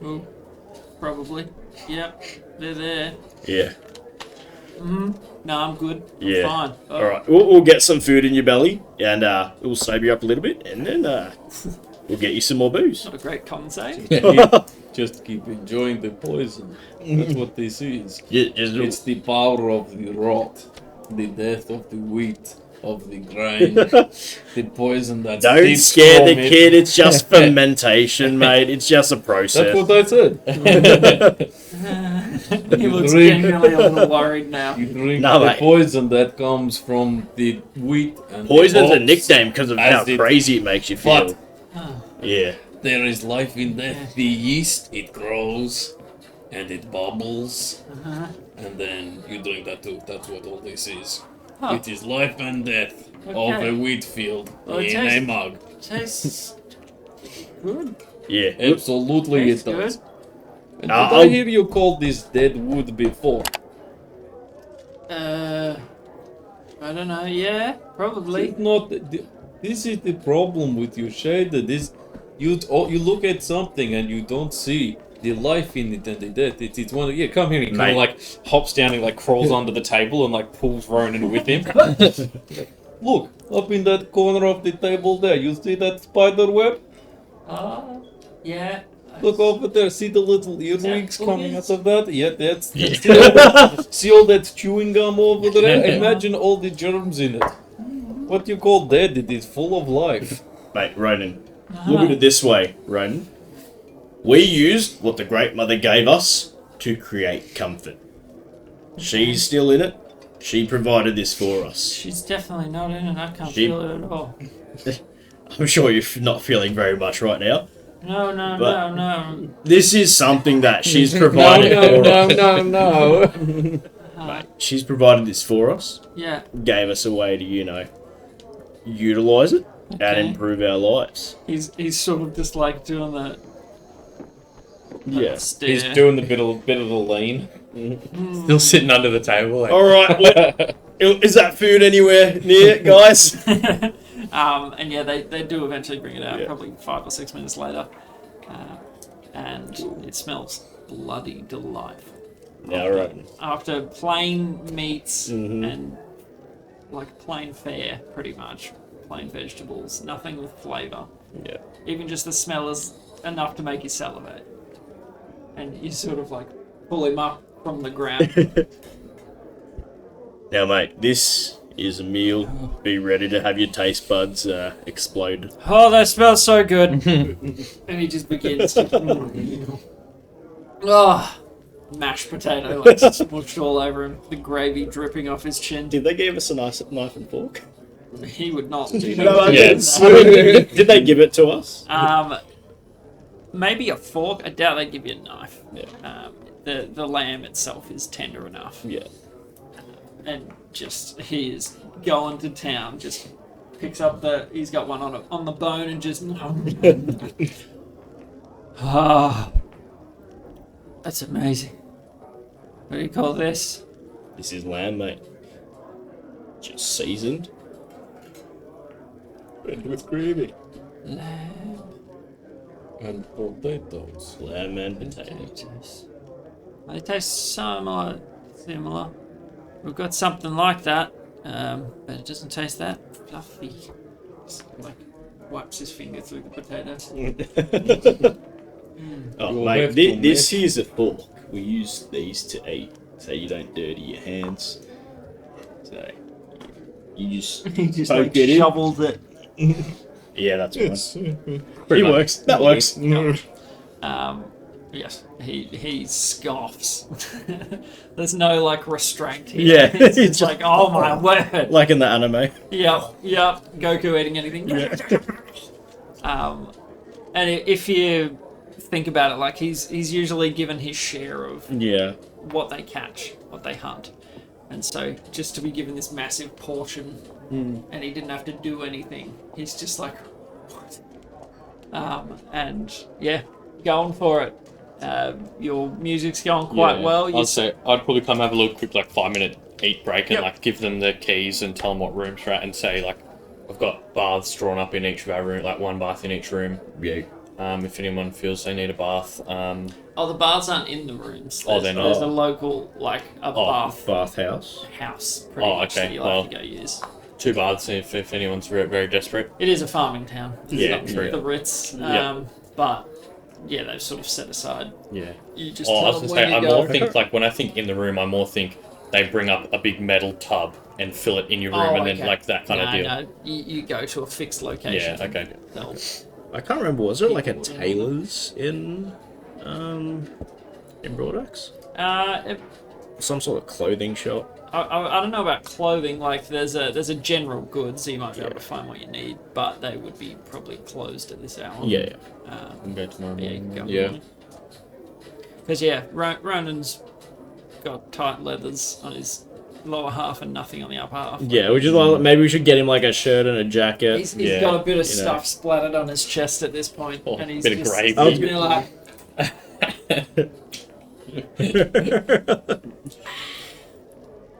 Ooh, probably. Yep. They're there. Yeah. No, I'm good. I'm Yeah. fine. Oh, All right. We'll get some food in your belly, and we'll sober you up a little bit, and then we'll get you some more booze. Not a great compensate. Just keep enjoying the poison. That's what this is. Just It's the power of the rot, the death of the wheat, of the grain, the poison that's don't deep scare the from it. kid. It's just fermentation, mate. It's just a process. That's what I said. He looks drink- genuinely a little worried now. You drink No, the mate. poison that comes from the wheat and Poison's the a hops. nickname because of as how it- crazy it makes you feel. But Yeah. there is life in that. The yeast, it grows and it bubbles, and then you drink that too. That's what all this is. Huh. It is life and death of Okay. a wheat field Well, it in a tastes- mug. Tastes good. Yeah. Absolutely, Tastes it does. good. And did I'll- I hear you call this dead wood before? I don't know. Yeah, probably. It's not. This is the problem with your shader. This, you look at something and you don't see the life in it and the death. It's one. Yeah, come here. He kind of like hops down and like crawls under the table and like pulls Ronan with him. Look up in that corner of the table there. You see that spider web? Yeah. Look over there. See the little earrings that coming out cookies? of that? Yeah, that's. See all that chewing gum over there? Imagine all the germs in it. What you call dead? It is full of life. Mate, Ronan, look at it this way, Ronan. We used what the Great Mother gave us to create comfort. She's still in it. She provided this for us. She's definitely not in it. I can't She- feel it at all. I'm sure you're not feeling very much right now. No, no, But- no. This is something that she's provided for us. no. Mate, she's provided this for us. Yeah. Gave us a way to, utilize it and Okay. improve our lives. He's sort of just like doing that. Yes. Stare. He's doing the bit of the lean. Still sitting under the table. Like, All right. Is that food anywhere near, guys? And yeah, they do eventually bring it out, Yeah. probably 5 or 6 minutes later, and it smells bloody delightful. Now, right. After plain meats Mhm. and like plain fare, pretty much plain vegetables, nothing with flavour. Yeah. Even just the smell is enough to make you salivate, and you sort of like pull him up from the ground. Now, mate, this is a meal. Be ready to have your taste buds explode. Oh, that smells so good. And he just begins to... Oh, mashed potato, like smushed all over him. The gravy dripping off his chin. Did they give us a nice knife and fork? He would not do No, I that. did they give it to us? Maybe a fork. I doubt they give you a knife. Yeah. the lamb itself is tender enough. Yeah. And just he is going to town. Just picks up he's got one on the bone and just that's amazing. What do you call this? This is lamb, mate. Just seasoned. And with gravy. Lamb. And potatoes. Lamb and potato. Potatoes. They taste similar. We've got something like that, but it doesn't taste that fluffy. Just, like wipes his finger through the potatoes. Oh, You'll mate, have to this here's a fork. We use these to eat, so you don't dirty your hands. So you just He just poke like it in. shovels it. Yeah, that's Yes. fine. It works. That works. Yes, he scoffs. There's no like restraint here. Yeah, it's it's just like, oh my word. Like in the anime. Yep. Goku eating anything. And if you think about it, like he's usually given his share of Yeah. what they catch, what they hunt, and so just to be given this massive portion, and he didn't have to do anything. He's just like, what? And yeah, going for it. Your music's going quite well. I'd say I'd probably come have a little quick 5-minute eat break and Yep. like give them the keys and tell them what rooms they're at and say like we've got baths drawn up in each of our room, like one bath in each room. Yeah. If anyone feels they need a bath. Oh, the baths aren't in the rooms. Oh, There's, they're not. there's a local bath Bathhouse. house pretty Oh, much okay, that you'll well. have to go use. 2 baths if anyone's very, very desperate. It is a farming town. It's Yeah, not true. the Ritz. Yeah. But yeah, they've sort of set aside. Yeah. You just Oh, I tell was them gonna where say, you I go. more think when I think in the room, I more think they bring up a big metal tub and fill it in your room and then that kind of deal. No, you go to a fixed location. Yeah, okay. They'll- I can't remember. Was there like a tailor's in Broadaxe? Some sort of clothing shop. I don't know about clothing. Like there's a general goods, so you might be able to find what you need, but they would be probably closed at this hour. Yeah. Can go tomorrow Yeah, you morning. can go. Yeah. Because Ronan's got tight leathers on his lower half and nothing on the upper half. Yeah, which is like, maybe we should get him like a shirt and a jacket. He's Yeah, got a bit of you know. stuff splattered on his chest at this point, Oh, and he's bit of just gravy. he's been like,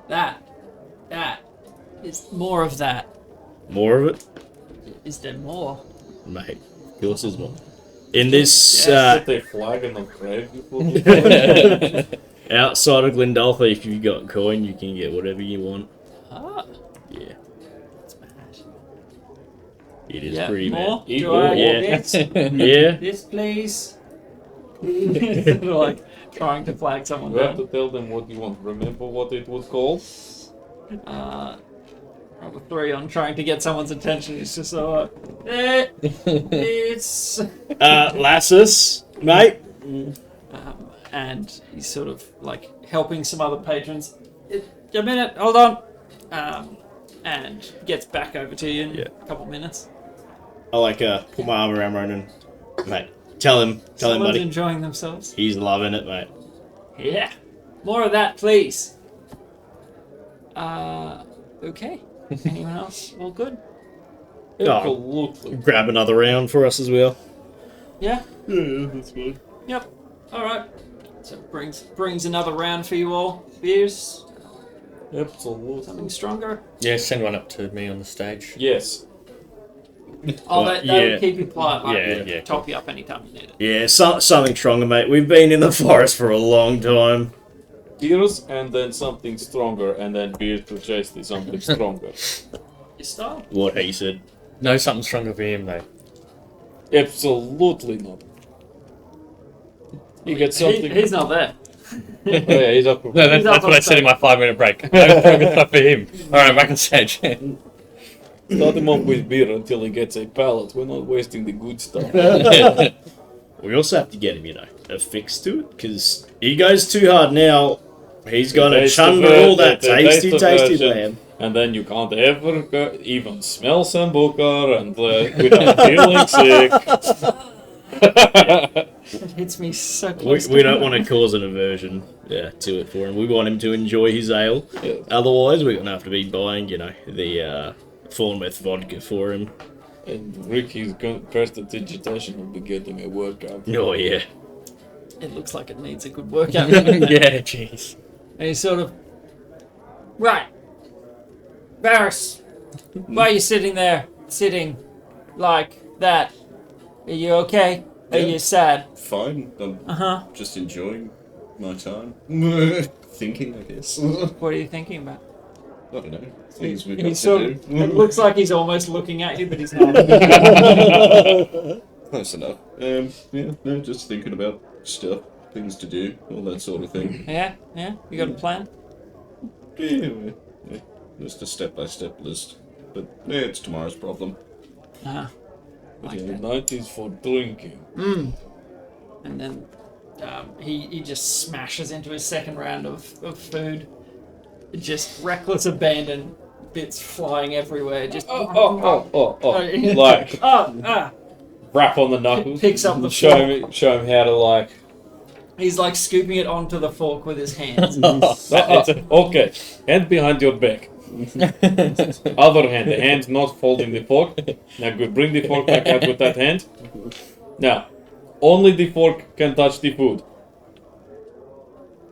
that is more of that. More of it, Is there more? mate. Of course, there's more. In this Put a flag on the grave before you outside of Glendolphy, if you've got coin, you can get whatever you want. Ah, Yeah, that's mad. it is Yeah, pretty more? mad. Do I? Yeah. Yes. Yeah. This, please. Sort of like trying to flag someone You have down. to tell them what you want. Remember what it was called? Number 3 on trying to get someone's attention is just it's Lassus, mate. and he's sort of like helping some other patrons. A minute, hold on, and gets back over to you in Yeah. a couple minutes. I like put my arm around Ronan, mate. Tell him, Someone's buddy. enjoying themselves. He's loving it, mate. Yeah, more of that, please. Okay. Anyone else? All good? Absolutely. Grab another round for us as well. Yeah. Yeah, that's good. Yep. All right. So brings another round for you all. Beers. Absolutely. Something stronger. Yeah, send one up to me on the stage. Yes. Oh, Well, that yeah. would keep you quiet. Like, Yeah, top you up anytime you need it. Yeah, something stronger, mate. We've been in the forest for a long time. Beers and then something stronger, and then beer to chase the something stronger. Your style. What he said. No, something stronger for him though. Absolutely not. You get something. He's not there. Oh, yeah, he's up. No, that's He's up what on I said in my 5-minute break. No stronger stuff for him. Alright, back on stage. Start him up with beer until he gets a pallet. We're not wasting the good stuff. We also have to get him, a fix to it, because he goes too hard now. He's gonna Taste the chunder ver- all that the taste tasty, the tasty version. lamb. And then you can't ever even smell Sambuca and without feeling sick. It hits me so close. We don't want to cause an aversion to it for him. We want him to enjoy his ale. Yeah. Otherwise, we're going to have to be buying, the Thornmouth vodka for him. And Ricky's prestidigitation will be getting a workout. Oh, yeah. It looks like it needs a good workout. Yeah, jeez. And he's sort of... Right. Varys, why are you sitting there? Sitting like that? Are you okay? Are Yeah. you sad? Fine. I'm Uh-huh. just enjoying my time. Thinking, I guess. I What are you thinking about? don't know. Things we've got He's to sort do. of, it looks like he's almost looking at you, but he's not. Close enough. Yeah, no, just thinking about stuff, things to do, all that sort of thing. Yeah? You got a plan? Yeah, just a step-by-step list. But yeah, it's tomorrow's problem. Uh-huh. Like The that. night is for drinking. And then he just smashes into his second round of food. Just reckless abandon, bits flying everywhere. Just Like, rap on the knuckles. Picks up the show him how to like. He's like scooping it onto the fork with his hands. Okay, hand behind your back. Other hand, the hand's not holding the fork. Now good, bring the fork back out with that hand. Now, only the fork can touch the food,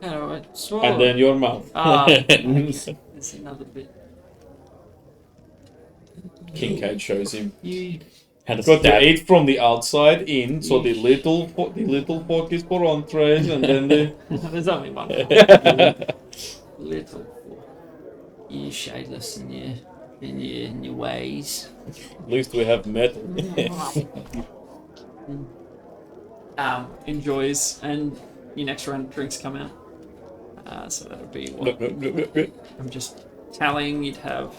Alright, swallow. and then your mouth. There's another bit. Kincaid shows him. You How to Got to stab. eat from the outside in, so the little fork is for entrees, and then the there's only one. Little. You shadeless in your ways. at least we have metal. Enjoys, and your next round of drinks come out. So that'll be what? I'm just tallying. You'd have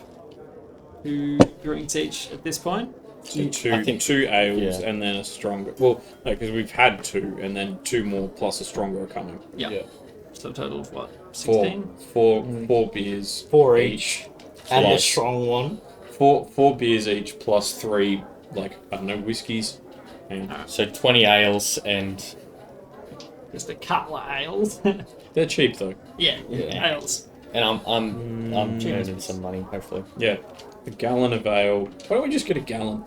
2 drinks each at this point. I think two ales yeah. and then a stronger. Well, no, because we've had 2, and then 2 more plus a stronger are coming. Yeah. So a total of what? 4 16? beers. 4 each. And a Plus strong one. 4 beers each plus 3, like, I don't know, whiskeys. And So 20 ales and Just a couple of ales. they're cheap though. yeah, Yeah. ales. I'm earning some money, hopefully. Yeah. A gallon of ale. Why don't we just get a gallon?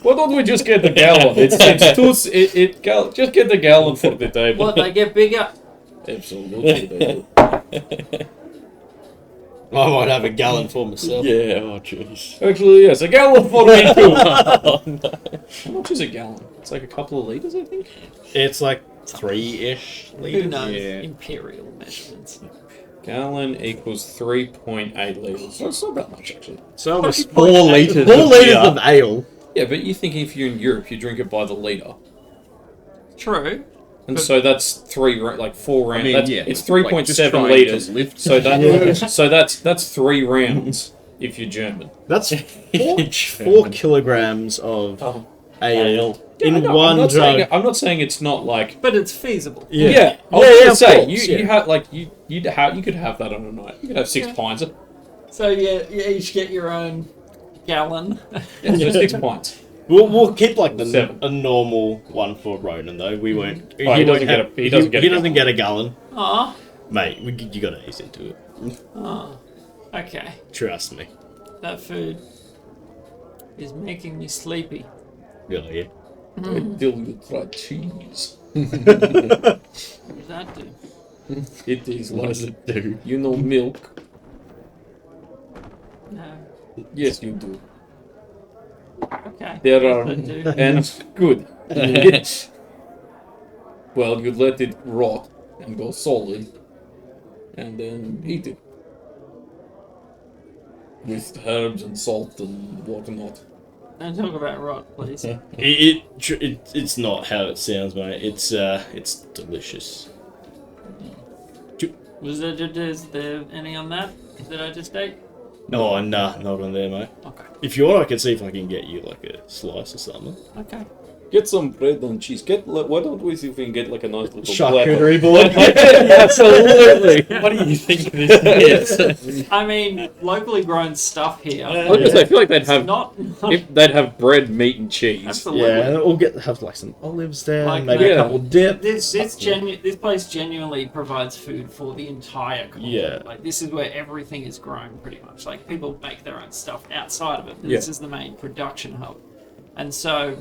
Why don't we just get the gallon? Just get the gallon for the table. What, they get bigger? Absolutely. They do. I might have a gallon for myself. Yeah, oh jeez. Actually, yes, a gallon for me too. How much is a gallon? It's like a couple of liters, I think. It's like 3-ish Who liters. knows? Yeah. Imperial measurements. Gallon equals 3.8 liters. That's not that much, actually. So almost 4 litres. 4 of liters beer. of ale. Yeah, but you think if you're in Europe, you drink it by the liter, True. and so that's 4 rounds. mean, It's like, 3.7 just trying to liters. lift. So that's 3 rounds if you're German. That's Each 4 kilograms of ale in I know, one jug. I'm not saying it's not like. But it's feasible. Yeah, I Yeah, was gonna of say course, you have like you could have that on a night. You could have 6 pints. So you each get your own gallon. Yeah, so 6 pints. We'll keep like 7. a normal one for Ronan though. We won't. Oh, he doesn't get a gallon, Aw. mate. You gotta ease into it. Oh. Okay. Trust me. That food is making me sleepy. Yeah. Until you try cheese. What does that do? It is What like does it do? you know milk. No. Yes, you do. Okay. There are Yes, I do. and good. Well, you let it rot and go solid, and then eat it with herbs and salt and whatnot. Don't talk about rot, please. It's not how it sounds, mate. It's delicious. Is there any on that that I just ate? Oh, nah, not on there, mate. Okay. If you want, I can see if I can get you like a slice or something. Okay. Get some bread and cheese. Why don't we see if we can get like a nice little Charcuterie board. Absolutely. What do you think this is? I mean, locally grown stuff here. I was gonna say, I feel like they'd have Not they'd have bread, meat, and cheese. absolutely. Yeah, and we'll have like some olives there, Like, maybe yeah. a couple dip. This place genuinely provides food for the entire colony. Yeah. Like this is where everything is grown pretty much. Like people make their own stuff outside of it. But Yeah. This is the main production hub. And so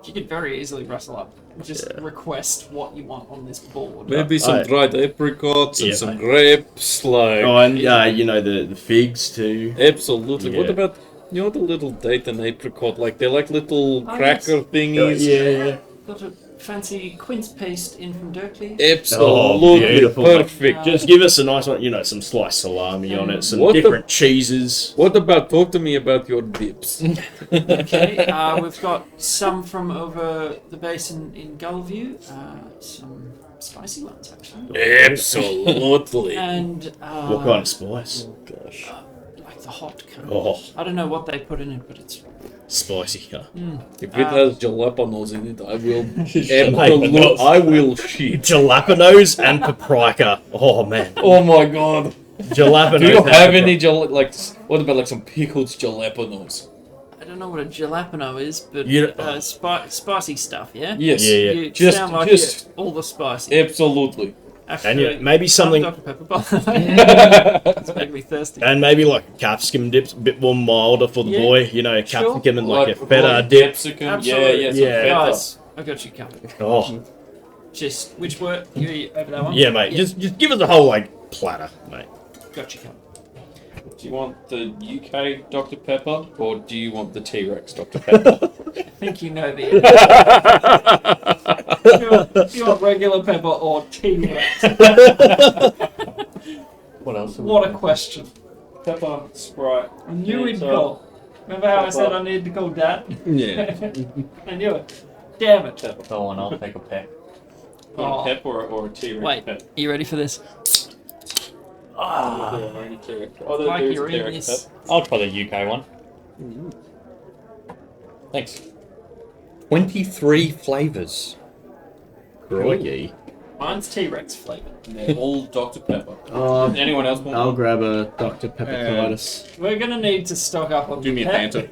you could very easily rustle up. Just request what you want on this board. Maybe some dried apricots and Yeah. some grapes, like Oh, and you know the figs too. absolutely. What Yeah. about the little date and apricot? Like they're like little Oh, cracker thingies. Yeah. Got a fancy quince paste in from Derkley. Absolutely beautiful. perfect. Just give us a nice one, some sliced salami on it, some What the- different cheeses. What about talk to me about your dips? Okay, we've got some from over the basin in Gullview. Some spicy ones actually. Absolutely. And What kind of spice? like the hot kind. Oh, I don't know what they put in it, but it's spicy. Huh? If it has jalapenos in it, I will Jalapenos. I will shit. Jalapenos and paprika. Oh man, Oh my god. jalapenos. Do you and have any what about like some pickled jalapenos? I don't know what a jalapeno is, but You- spicy stuff. Yeah. Yes. Yeah. You Just- sound like just- you're all the spicy. Absolutely. And maybe something, Dr. Pepper. It's making me thirsty. and maybe like a capsicum dip, a bit more milder for the Yeah. boy. Capsicum and like a feta like dip. capsicum. Absolutely. Yeah, Yeah. some feta. Guys, I got you covered. Oh, Just which word? You over that one? yeah, mate. Just give us a whole platter, mate. Got you covered. Do you want the UK Dr. Pepper or do you want the T-Rex Dr. Pepper? I think you know the you want regular pepper or T-Rex? What else? What a question. Pepper, Sprite. I knew he'd call. Remember how I said I needed to call Dad? Yeah. I knew it. Damn it. Go on, I'll take a peck. Oh. A pepper or a T-Rex Wait, pepper? are you ready for this? Like you're in this. I'll try the UK one. Thanks. 23 flavours. Crikey. Mine's T-Rex flavour. They're all Dr. Pepper. Anyone else want I'll one? grab a Dr. Pepper-titis. We're gonna need to stock up on Do me a pep. Fanta.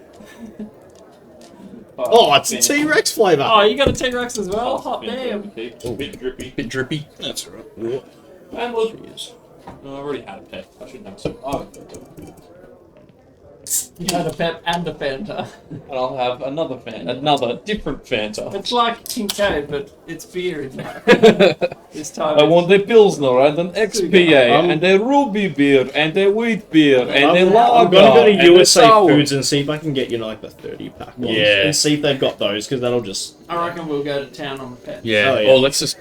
Oh, it's a T-Rex flavour. Oh, you got a T-Rex as well? Hot damn. Bit drippy. Bit drippy. That's right. And look. No, I already had a pep. I shouldn't have so. Oh, You had a pep and a Fanta. and I'll have another another different Fanta. It's like Kincaid, but it's beer in there. This time I want a Pilsner and an XPA and a Ruby beer and a wheat beer and a I'm lager gonna go and to a USA sour. Foods and see if I can get like the 30-pack ones. Yeah. And see if they've got those, because that'll just... I reckon we'll go to town on the pep. Yeah. Oh, yeah. Or let's just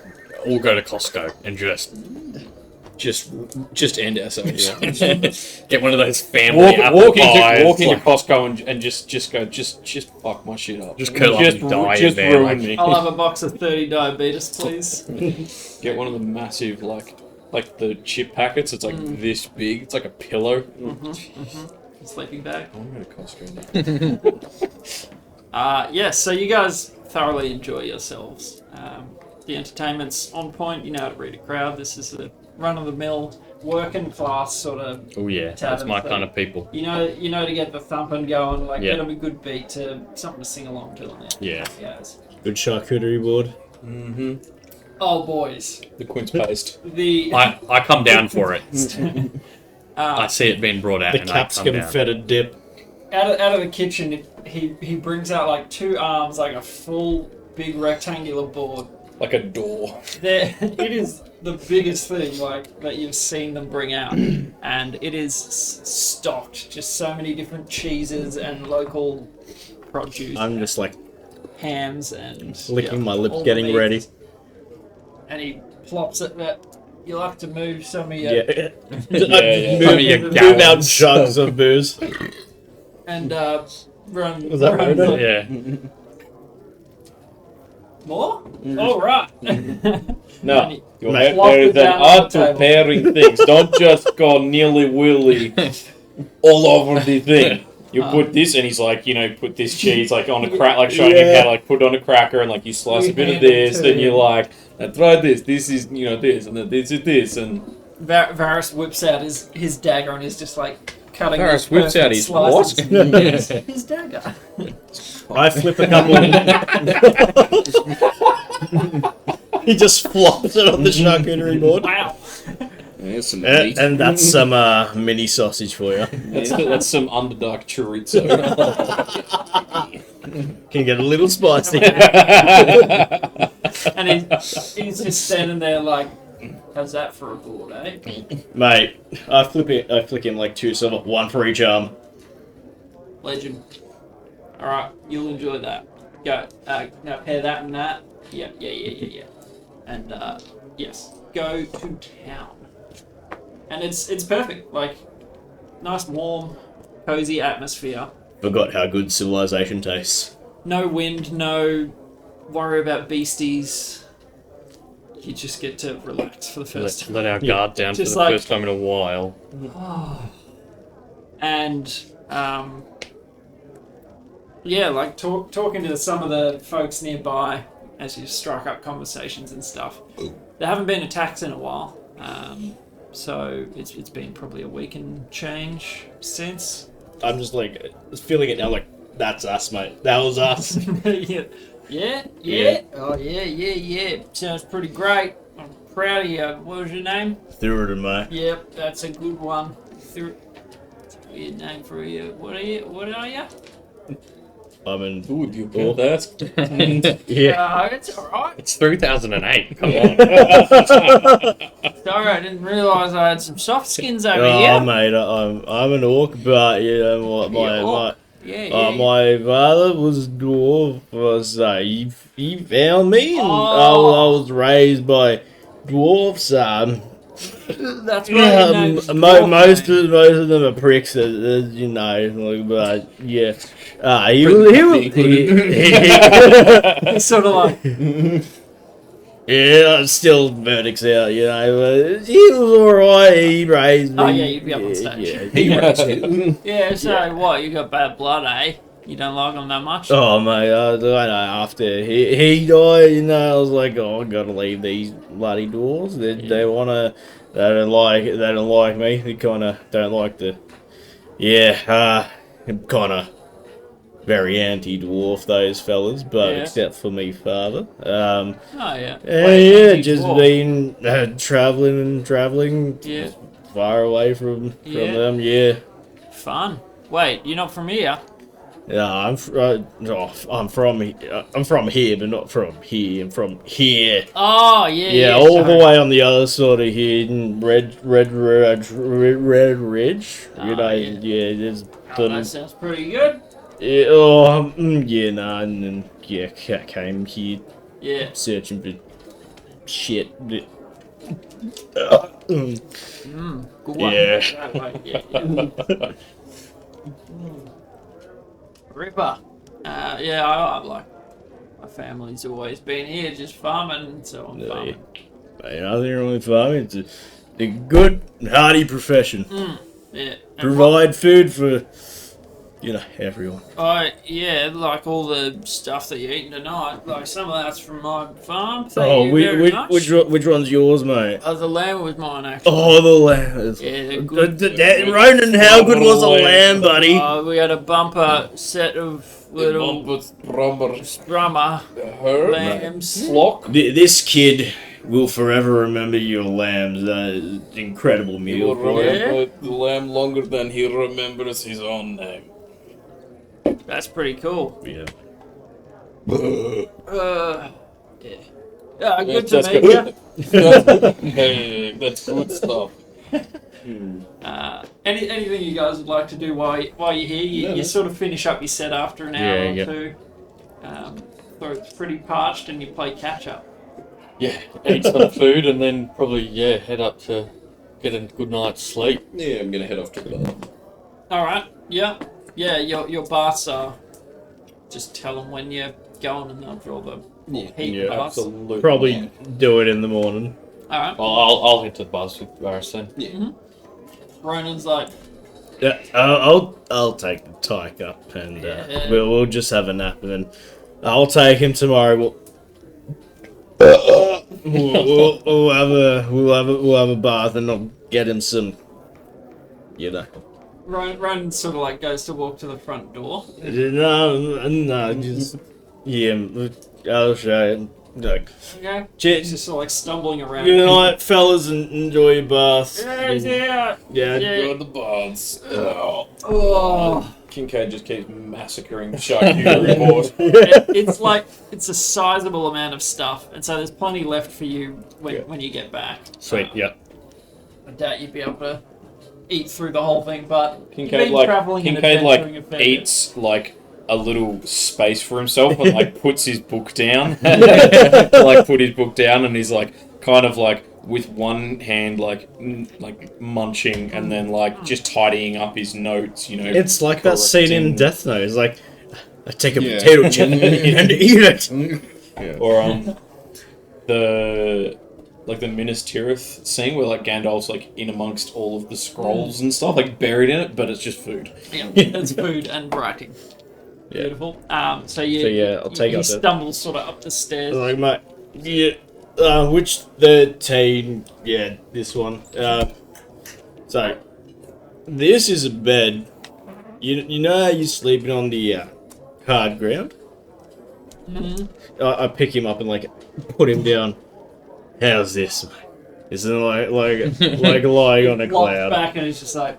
all go to Costco and just Just end ourselves. get one of those family apple Walk pies. into like- Costco and just fuck my shit up. Just curl up and die in just there, ruin like- me. I'll have a box of 30 diabetes, please. Get one of the massive like the chip packets. It's like this big. It's like a pillow. Sleeping bag. I'm going to Costco now. Yeah, so you guys thoroughly enjoy yourselves. The entertainment's on point. You know how to read a crowd. This is a run-of-the-mill, working-class sort of. Oh yeah, that's my kind of people. You know to get the thumping going. Like Yeah. get them a good beat to something to sing along to. Yeah. Guys. Good charcuterie board. Oh boys, The quince paste. the I come down for it. I uh, see it being brought out The and I come capsicum down. feta dip. out of the kitchen, he brings out like two arms, like a full big rectangular board. Like a door. It is the biggest thing like that you've seen them bring out, and it is stocked. Just so many different cheeses and local produce, I'm just like hams and licking my lips, all the getting meats. ready. And he plops it there. You'll have to move some of your Yeah. yeah. Move, Some of your move out gallons. jugs of booze. and run. Was that run right? Yeah. More? All right. No. And Your Mate, head there is an down on art the to table. pairing things. Don't just go nilly-willy all over the thing. You put this, and he's like, put this cheese like on a crack, like showing him how to like put it on a cracker, and like you slice a bit of this, then you're like, now try this. This is this, and then this is this, and Varys whips out his dagger and is just like cutting. Varys whips out his what? His dagger. I flip a couple. He just flops it on the charcuterie board. Wow. There's some meat. And that's some mini sausage for you. that's some Underdark chorizo. Can get a little spicy. And he's just standing there like, how's that for a board, eh? Mate, I flick in like 2 silver, 1 for each arm. Legend. Alright, you'll enjoy that. Go. Now pair that and that. Yeah. And yes. Go to town. And it's perfect. Like, nice, warm, cozy atmosphere. Forgot how good civilization tastes. No wind, no worry about beasties. You just get to relax for the first time. Let our guard down for Just the like- first time in a while. And yeah, like talking to some of the folks nearby as you strike up conversations and stuff. There haven't been attacks in a while, so it's been probably a week and change since. I'm just like feeling it now. Like that's us, mate. That was us. Yeah. Yeah. Oh yeah. Sounds pretty great. I'm proud of you. What was your name? Through it, mate. Yep, that's a good one. That's a weird name for you. What are you? I'm in. Dude, you killed that. Yeah. It's alright. It's 3008. Come on. Sorry, I didn't realise I had some soft skins over Oh, here. mate, I'm an orc, but you know what? Yeah. My father was a dwarf. He found me, and I was raised by dwarfs. That's right. Most of them are pricks, you know. Like, but yeah, he It's sort of like, yeah, still verdicts out, you know. But he was alright. He raised me. oh yeah, you'd be up on stage. Yeah, he raised me. Yeah, so what? You got bad blood, eh? You don't like them that much? Oh mate, I know. After he died, you know, I was like, oh, I gotta leave these bloody dwarves. They don't like me. They kind of don't like the, kind of very anti-dwarf those fellas, but Yeah. except for me father. Oh yeah. Just been traveling Yeah. far away from them. Yeah. Fun. Wait, you're not from here? Yeah, I'm from here, but not from here. I'm from here. Oh yeah. Yeah, all the sorry. way on the other side of here, in Red Ridge. You Oh, know, yeah. there's Oh, that sounds pretty good. and then came here Yeah. searching for shit. Good one. Yeah. Yeah. Ripper. I like. My family's always been here, just farming, so I'm farming. Mate, nothing wrong with farming. It's a good, hardy profession. Yeah. And Provide food for, everyone. like all the stuff that you're eating tonight. Like some of that's from my farm. Oh, Thank you very much. which one's yours, mate? The lamb was mine actually. Oh, the lamb. Yeah, they're good. Ronan, how good was the lamb, buddy? We had a bumper set of little strummer lambs. Flock. This kid will forever remember your lambs. Incredible He meal will for him. remember the lamb longer than he remembers his own name. That's pretty cool. Yeah. Yeah, good to That's meet good. you. Hey, that's good stuff. Anything you guys would like to do while you're here? You sort of finish up your set after an hour or two. So it's pretty parched and you play catch up. Yeah, eat some food and then probably head up to get a good night's sleep. Yeah, I'm gonna head off to the bar. All right. Yeah. Your baths are. Just tell them when you're going and they'll draw the heat Yeah, baths. Absolutely. Probably do it in the morning. All right. I'll hit the buzz with Varys then. Ronan's like, Yeah, I'll take the tyke up and we'll just have a nap and then I'll take him tomorrow. We'll have a bath and I'll get him some, you know. Ryan sort of like goes to walk to the front door. No, just I'll show you. Like, Okay. cheers. Just sort of like stumbling around. Good night, fellas, and enjoy your bath. Yeah. Go to the baths. Oh. Kincaid just keeps massacring charcuterie board. It's a sizable amount of stuff, and so there's plenty left for you when you get back. Sweet, yeah. I doubt you'd be able to eat through the whole thing, but you've Kincaid been traveling and adventuring a fair bit. eats like a little space for himself and like puts his book down. Like put his book down and he's like kind of like with one hand like munching and then like just tidying up his notes, you know. It's like that scene in Death Note. It's like, I take a Yeah. potato chip and eat it. Yeah. Or the Minas Tirith scene where like Gandalf's like in amongst all of the scrolls and stuff, like buried in it, but it's just food. Yeah, it's food and writing. Yeah. Beautiful. So I'll take you up stumble sort of up the stairs. Like, mate, yeah, which 13, yeah, this one. So, this is a bed. You know how you're sleeping on the hard ground? Mm-hmm. I pick him up and like put him down. How's this, mate? Isn't it like lying on a Locked cloud? back and it's just like,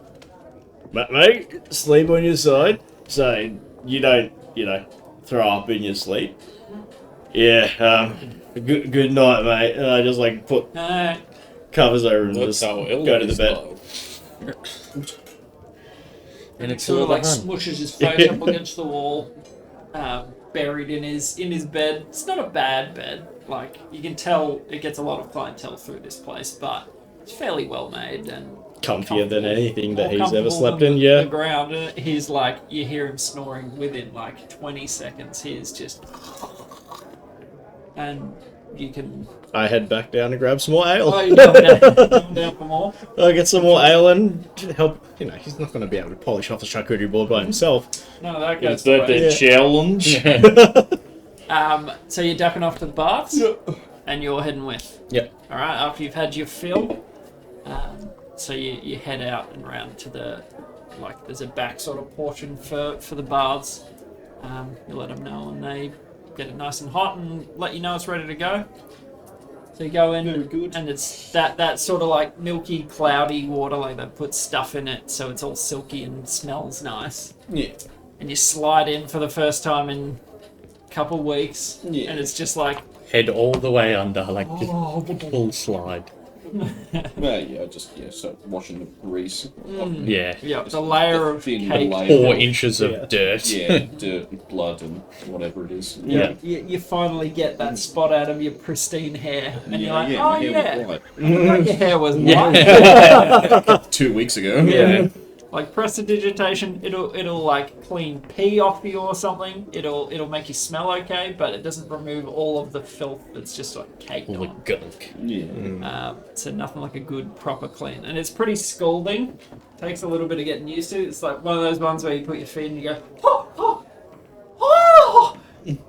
Mate, sleep on your side so you don't, throw up in your sleep. Yeah, good night, mate. And I just like put covers over and That's just how ill go to the is bed. And it's sort all of like the hun. smushes his face up against the wall, buried in his bed. It's not a bad bed. Like, you can tell it gets a lot of clientele through this place, but it's fairly well made and Comfier than anything that more he's ever comfortable slept than in, yeah. The ground. He's like, you hear him snoring within like 20 seconds. He's just, and you can. I head back down and grab some more ale. Oh, you're going down for more. I'll get some more ale and help. He's not going to be able to polish off the charcuterie board by himself. No, that goes Is that away. the challenge? So you're ducking off to the baths, and you're heading with. Yep. All right. After you've had your fill, so you head out and round to the, like, there's a back sort of portion for the baths. You let them know, and they get it nice and hot, and let you know it's ready to go. So you go in, and it's that sort of like milky, cloudy water, like they put stuff in it, so it's all silky and smells nice. Yeah. And you slide in for the first time in a couple weeks, Yeah. and it's just like, Head all the way under, like oh, full slide. Well, yeah, start washing the grease. Yeah. yeah, it's a layer of Thin cake. layer. 4 inches of dirt. Yeah, dirt and blood and whatever it is. Yeah. You finally get that spot out of your pristine hair, and you're like, my oh hair yeah, was I thought your hair was white. white. 2 weeks ago. Yeah. Like prestidigitation, it'll like clean pee off you or something. It'll make you smell okay, but it doesn't remove all of the filth that's just like caked All the on. gunk. Yeah. So nothing like a good proper clean, and it's pretty scalding. Takes a little bit of getting used to. It's like one of those ones where you put your feet and you go, oh, oh, oh,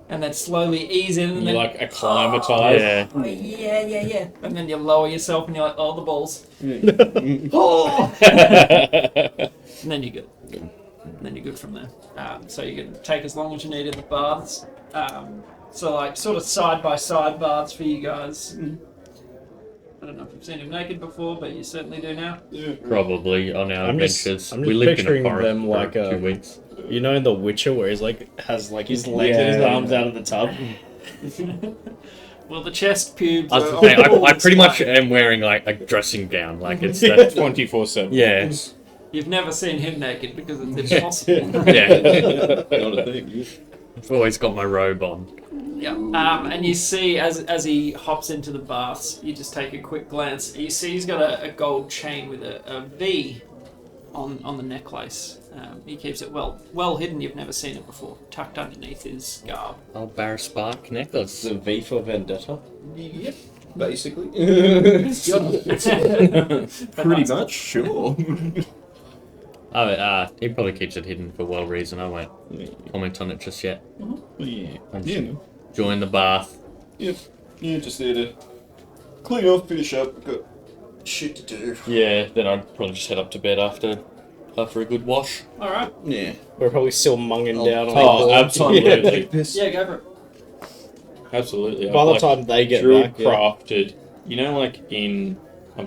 and then slowly ease in, and You then like acclimatise. Yeah. oh, yeah, and then you lower yourself, and you're like, oh, the balls, and then you're good. And then you're good from there. So you can take as long as you need in the baths. So like sort of side by side baths for you guys. I don't know if you've seen him naked before, but you certainly do now. Probably on our I'm just adventures. I'm We just lived in a picturing forest them for like 2 weeks. you know in The Witcher where he's like has like his legs and his arms out of the tub. Well, the chest pubes. I was are saying, all I pretty much displayed. am wearing like a dressing gown. Like it's that. 24/7. Yeah. You've never seen him naked because it's impossible. Yeah. Not a thing. I've always got my robe on. Yeah. And you see as he hops into the baths, you just take a quick glance. You see he's got a gold chain with a V on the necklace. He keeps it well hidden. You've never seen it before, tucked underneath his garb. Oh, Bar Spark necklace. The V for Vendetta. Yep, basically. But Pretty not- much, sure. He probably keeps it hidden for well reason. I won't comment on it just yet. Yeah. I'm Yeah. just join the bath. Yep. Yeah, just there to clean off, finish up. Got shit to do. Yeah, then I'd probably just head up to bed after a good wash. All right. Yeah. We're probably still munging down on Oh, the absolutely. Yeah, go for it. Absolutely. By I've, the like, time they get Druid back, yeah. crafted. You know, like I'm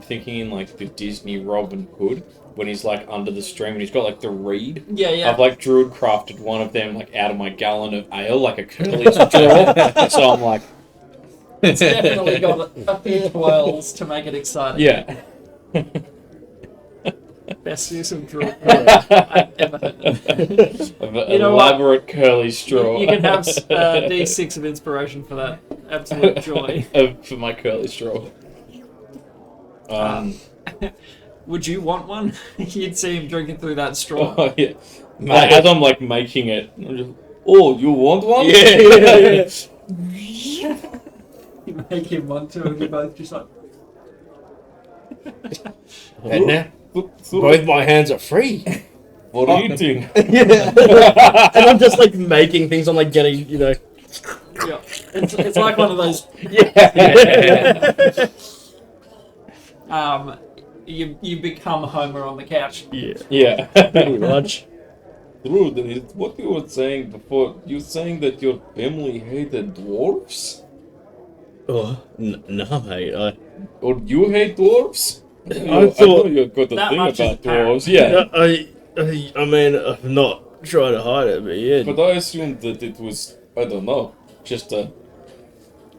thinking in like the Disney Robin Hood when he's like under the stream and he's got like the reed. Yeah, yeah. I've like Druid crafted one of them like out of my gallon of ale, like a curly straw. So I'm like, It's definitely got a few twirls to make it exciting. yeah. Best use of druid I've ever heard. An You know what? elaborate curly straw. You can have D6 of inspiration for that. Absolute joy. For my curly straw. Would you want one? You'd see him drinking through that straw. Oh, yeah. As I'm like making it, I'm just, oh, you want one? Yeah. You make him want to, and you both just like. And now, both my hands are free. For eating. Yeah. And I'm just like making things. I'm like getting, Yeah. It's like one of those. You become Homer on the couch. Yeah. Yeah. Pretty much. True, that is what you were saying before. You were saying that your family hated dwarves? Oh, no, mate. Or you hate dwarves? I thought- know you've got a That thing much about is apparent. dwarves, yeah. I mean, I'm not trying to hide it, but yeah. But I assumed that it was, I don't know, just a,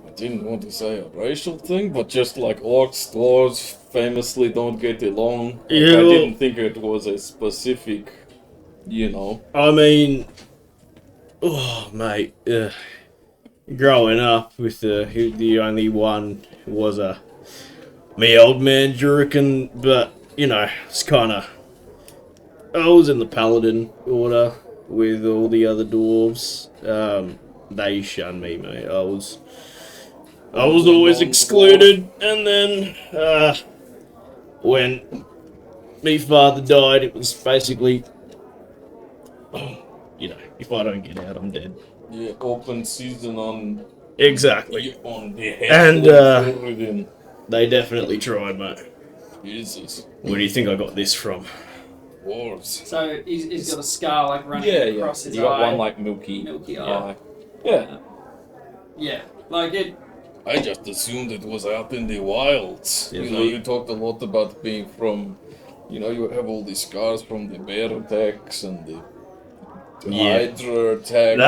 I didn't want to say a racial thing, but just like orcs, dwarves famously don't get along. Like, Yeah, I well- didn't think it was a specific, you know. I mean, oh, mate. Growing up with the only one who was me old man Jurican, but you know, it's kind of. I was in the Paladin order with all the other dwarves. They shunned me, mate. I was always excluded, and then when my father died, it was basically, you know, if I don't get out, I'm dead. Yeah, open season on Exactly. on the head. And, Floridian. They definitely tried, mate. Jesus, Where do you think I got this from? dwarves. So he's got a scar like running Yeah, across yeah. his You got eye. one like milky eye. eye. Yeah. Yeah, like it. I just assumed it was out in the wilds. Yeah, You know, you talked a lot about being from, you know, you have all these scars from the bear attacks and the Yeah. hydra attacks.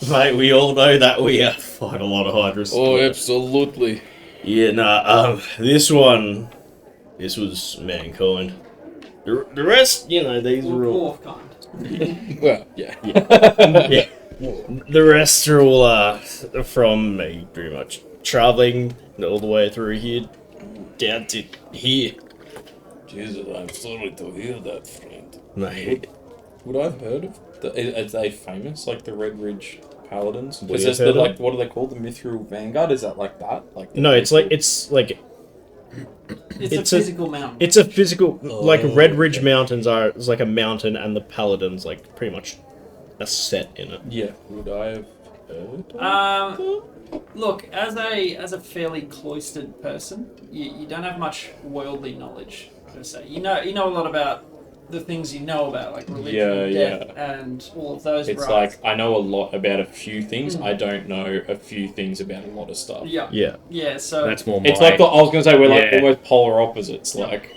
Mate, we all know that we fight a lot of hydras. Oh, absolutely. Yeah, this was mankind. The rest, you know, these are all. Dwarf kind. Well, yeah. Yeah. The rest are all from me, pretty much. Traveling all the way through here, down to here. Jesus, I'm sorry to hear that, friend. Mate. Would I have heard of? Are they famous, like the Red Ridge Paladins? Would Is you this have the, heard of like, what are they called? The Mithril Vanguard? Is that like that? Like the No, it's a It's a physical mountain. It's a physical, like Red Ridge Mountains are it's like a mountain, and the Paladins like pretty much a set in it. Yeah. Would I have heard? Look, as a fairly cloistered person, you don't have much worldly knowledge per se. You know a lot about the things you know about, like religion, death, and all of those. It's rights. like I know a lot about a few things. I don't know a few things about a lot of stuff. Yeah. So That's more It's my... like I was gonna say we're like Yeah. almost polar opposites. Like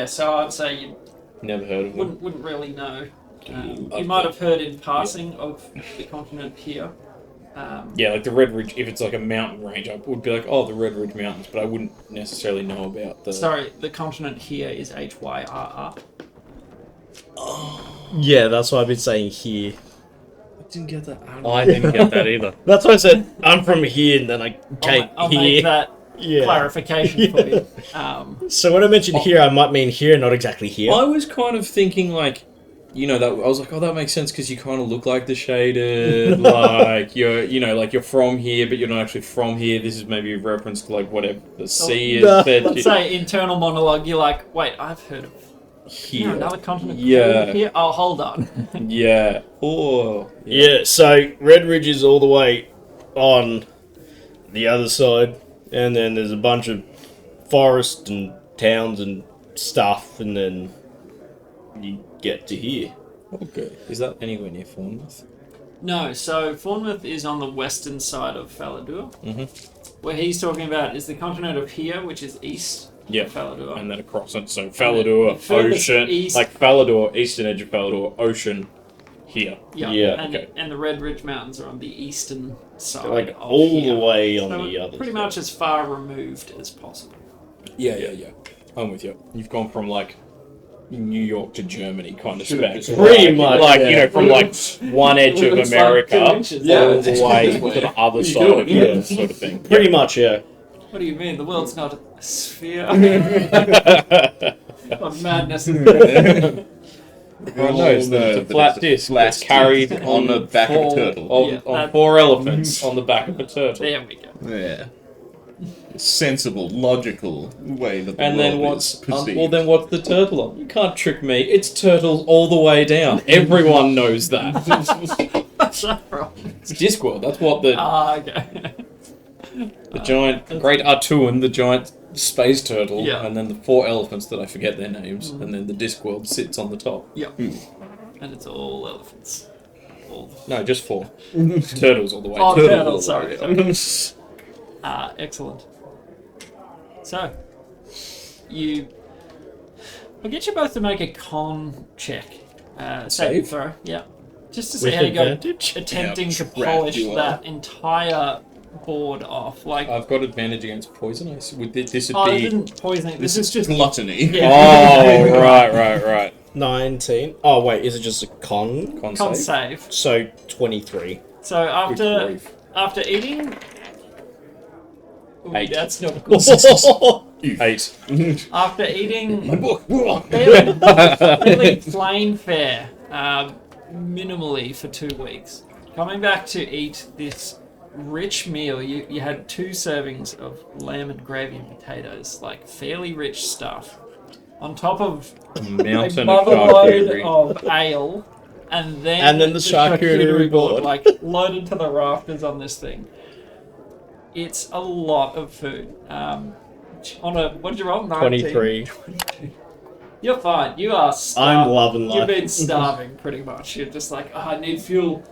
so I'd say you never heard of them. wouldn't really know. You Okay. might have heard in passing of the continent here. Yeah, like the Red Ridge. If it's like a mountain range, I would be like, oh, the Red Ridge Mountains, but I wouldn't necessarily know about the. Sorry, the continent here is HYRR. Yeah, that's what I've been saying here. I didn't get that. I didn't get that either. That's why I said I'm from here, and then I came I'll here. make that Yeah. clarification for you. So when I mentioned here, I might mean here, not exactly here. I was kind of thinking like, you know, that I was like, oh, that makes sense because you kind of look like the shaded, like you're, you know, like you're from here, but you're not actually from here. This is maybe a reference to like whatever the sea is. Nah. Fed Let's say internal monologue. You're like, wait, I've heard of here. Another continent. Yeah. Here. Oh, hold on. Yeah. Oh. Yeah, so Red Ridge is all the way on the other side, and then there's a bunch of forest and towns and stuff, and then you get to here. Okay. Is that anywhere near Bournemouth? No, so Bournemouth is on the western side of Falador. Mm-hmm. Where he's talking about is the continent of here, which is east Yeah. of Falador. And then across it. So Falador, furthest ocean. east- Like Falador, eastern edge of Falador, ocean, here. Yeah, Yeah, and, okay. and the Red Ridge Mountains are on the eastern side. Like of all here. the way on So the other pretty side. much as far removed as possible. Yeah. I'm with you. You've gone from like New York to Germany kind of Should've spec. just- Pretty much, Like, yeah. you know, from like one edge of Looks like America 2 inches. all the way to the other side of Yeah. Europe, sort of thing. Pretty much, yeah. What do you mean? The world's not a sphere Yeah. of madness. Oh, no, it's a flat disc that's carried on the back of a turtle. On 4 elephants on the back of a turtle. There we go. Yeah. Sensible, logical way that the And then world what's is perceived. well? Then what's the turtle on? You can't trick me. It's turtles all the way down. Everyone knows that. What's that from? It's Discworld. That's what the Okay. giant Great Artuan, the giant space turtle, Yeah. and then the 4 elephants that I forget their names, and then the Discworld sits on the top. Yeah. And it's all elephants. All No, just 4 turtles all the way. Oh, Turtles turtles, all the sorry. way down. Excellent. So, I'll get you both to make a con check. Save throw, yeah. Just to see With how you go advantage? attempting to trap polish you that entire board off. Like, I've got advantage against poison. This would this be. isn't poisoning. This is just Gluttony. Yeah. Oh, right. 19. Oh, wait, is it just a con? Con con save. save. So, 23. So after grief. eating. Ooh, 8. that's not good. 8. After eating My book. fairly plain fare, minimally for 2 weeks. Coming back to eat this rich meal, you had 2 servings of lamb and gravy and potatoes, like fairly rich stuff. On top of a Mountain of mother load charcuterie. of ale, and then the charcuterie board. like loaded to the rafters on this thing. It's a lot of food. On a what did you roll? 19? 23. You're fine. You are. I'm loving You've life. been starving pretty much. You're just like, I need fuel,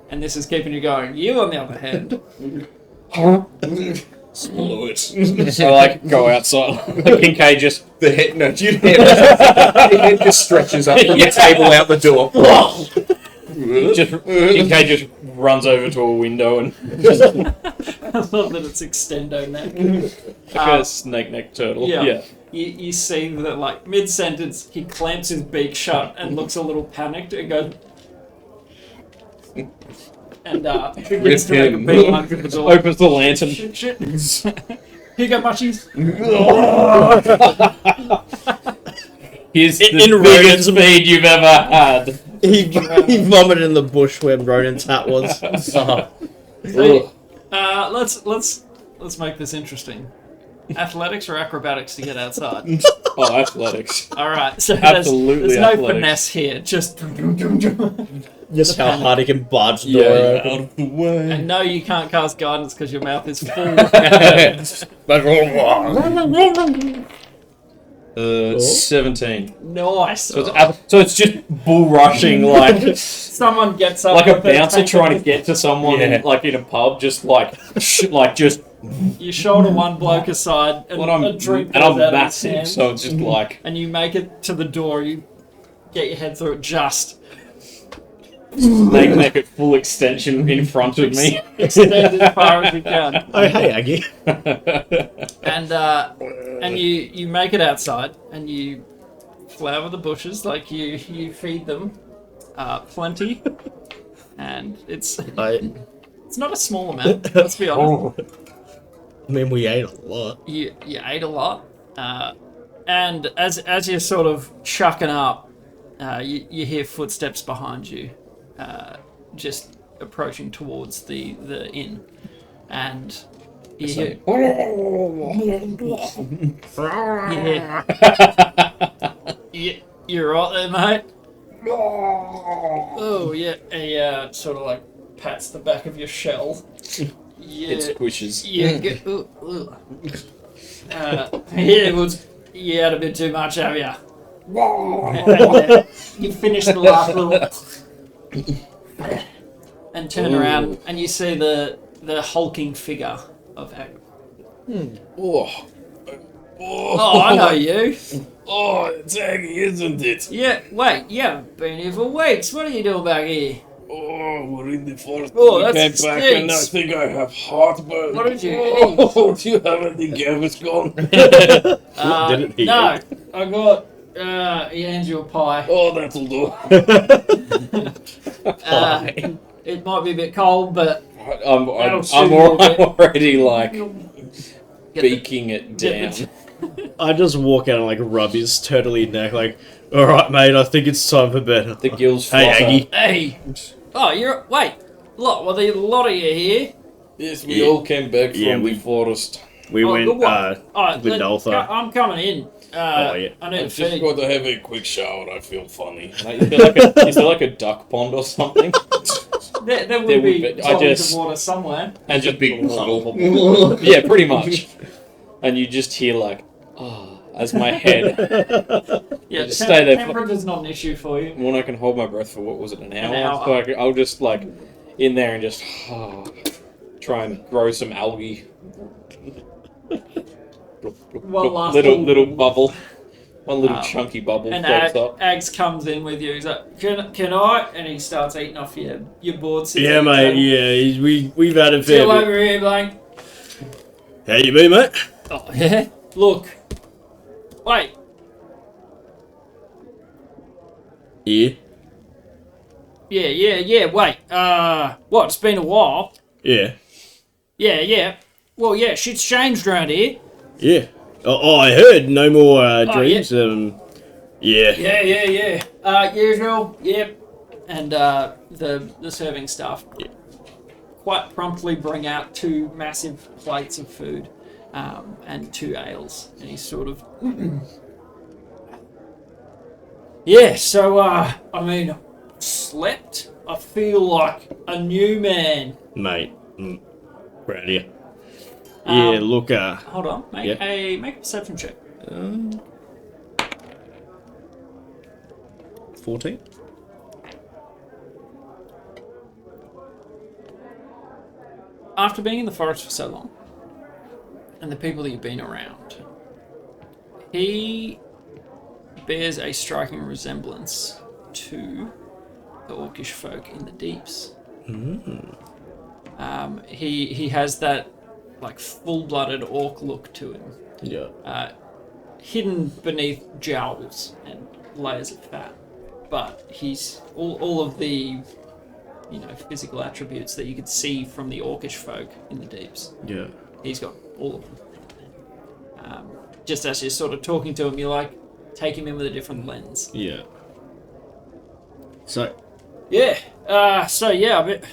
and this is keeping you going. You, on the other hand, Swallow it. So like go outside. Like Kincaid just The head, no, your head just stretches up from the table out the door. Kincaid just runs over to a window and I love that it's extendo neck. like a snake neck turtle. Yeah. You see that like mid sentence, he clamps his beak shut and looks a little panicked and goes. And begins to make a him. beeline for the door. Opens the lantern. Shit. Here you go, mushies. Here's the In biggest speed you've ever had. He vomited in the bush where Ronan's hat was. So, let's make this interesting. Athletics or acrobatics to get outside? Oh, athletics. All right, so Absolutely there's no athletics. finesse here. Just Just how hard he can barge the door Yeah. open. Out of the way. and no, you can't cast guidance because your mouth is full. 17. Nice. So it's just bull rushing like Someone gets up like a with their bouncer tank trying to of- get to someone Yeah. like in a pub, just like just. You shoulder one bloke aside, and Well, I'm a drink and goes I'm out of his massive, hand, so it's just like and you make it to the door. You get your head through it just. make it full extension in front of me. Extend as far as you can. Oh, hey, Aggie. And you make it outside, and you flower the bushes, like you feed them plenty, and it's not a small amount. Let's be honest. I mean, we ate a lot. You ate a lot, and as you're sort of chucking up, you hear footsteps behind you, just approaching towards the inn, and you hear. You're right there, mate. Oh, yeah. He sort of like pats the back of your shell. Yeah. It squishes. Yeah. Yeah, you had a bit too much, have you? You finish the last little... and turn around, and you see the hulking figure of Agri. Oh, Oh, I know you. oh, it's Aggie, isn't it? Yeah, wait, you haven't been here for weeks. What are you doing back here? Oh, we're in the forest. Oh, We that came back and I stinks. think I have heartburn. What did you Oh, do you have any Gaviscon? Didn't he? No, I got. He hands you a pie. Oh, that'll do. It might be a bit cold, but I'm That'll suit you a bit. already like get beaking it dip down. I just walk out and like rub his turtly neck, like, all right, mate, I think it's time for bed. The gills Hey, flop Aggie. Hey! Oh, you're. Wait! Look, well, there's a lot of you here. Yes, we Yeah. all came back from Yeah, the forest. We Oh, went good one. with Daltha. I'm coming in. Yeah. I need I'm to just feed. going to have a quick shower. I feel funny. Mate, is there like a duck pond or something? There would There be would be. I bodies just- of water somewhere. And just big puddle. yeah, pretty much. And you just hear like, oh, as my head. Yeah, Just stay there for- temperature's not an issue for you. When I can hold my breath for what was it, an hour? hour. So I'll just like in there and just try and grow some algae. One last little bubble. One little Um, chunky bubble And floats up. Ags comes in with you. He's like, "Can I?" And he starts eating off your board. sits Yeah, at your mate. table. Yeah, we've had a fair Still bit. over here, Blank. How you been, mate? Oh, yeah. Look. Wait. Yeah. Yeah. Wait. What? It's been a while. Yeah. Yeah. Well, yeah. Shit's changed around here. Yeah. Oh, I heard no more dreams. Yeah. Yeah. Usual. Yep. And the serving staff quite promptly bring out 2 massive plates of food, and 2 ales, and he's sort of. Yeah. So I mean, slept. I feel like a new man. Mate. Proud of you. Yeah, look, Hold on. Make Yeah. a perception check. 14? After being in the forest for so long, and the people that you've been around, he bears a striking resemblance to the orcish folk in the deeps. He has that like full-blooded orc look to him, Yeah. hidden beneath jowls and layers of fat, but he's all of the physical attributes that you could see from the orcish folk in the deeps. Yeah. He's got all of them. Just as you're sort of talking to him, you like take him in with a different lens. Yeah. So, Yeah. I bet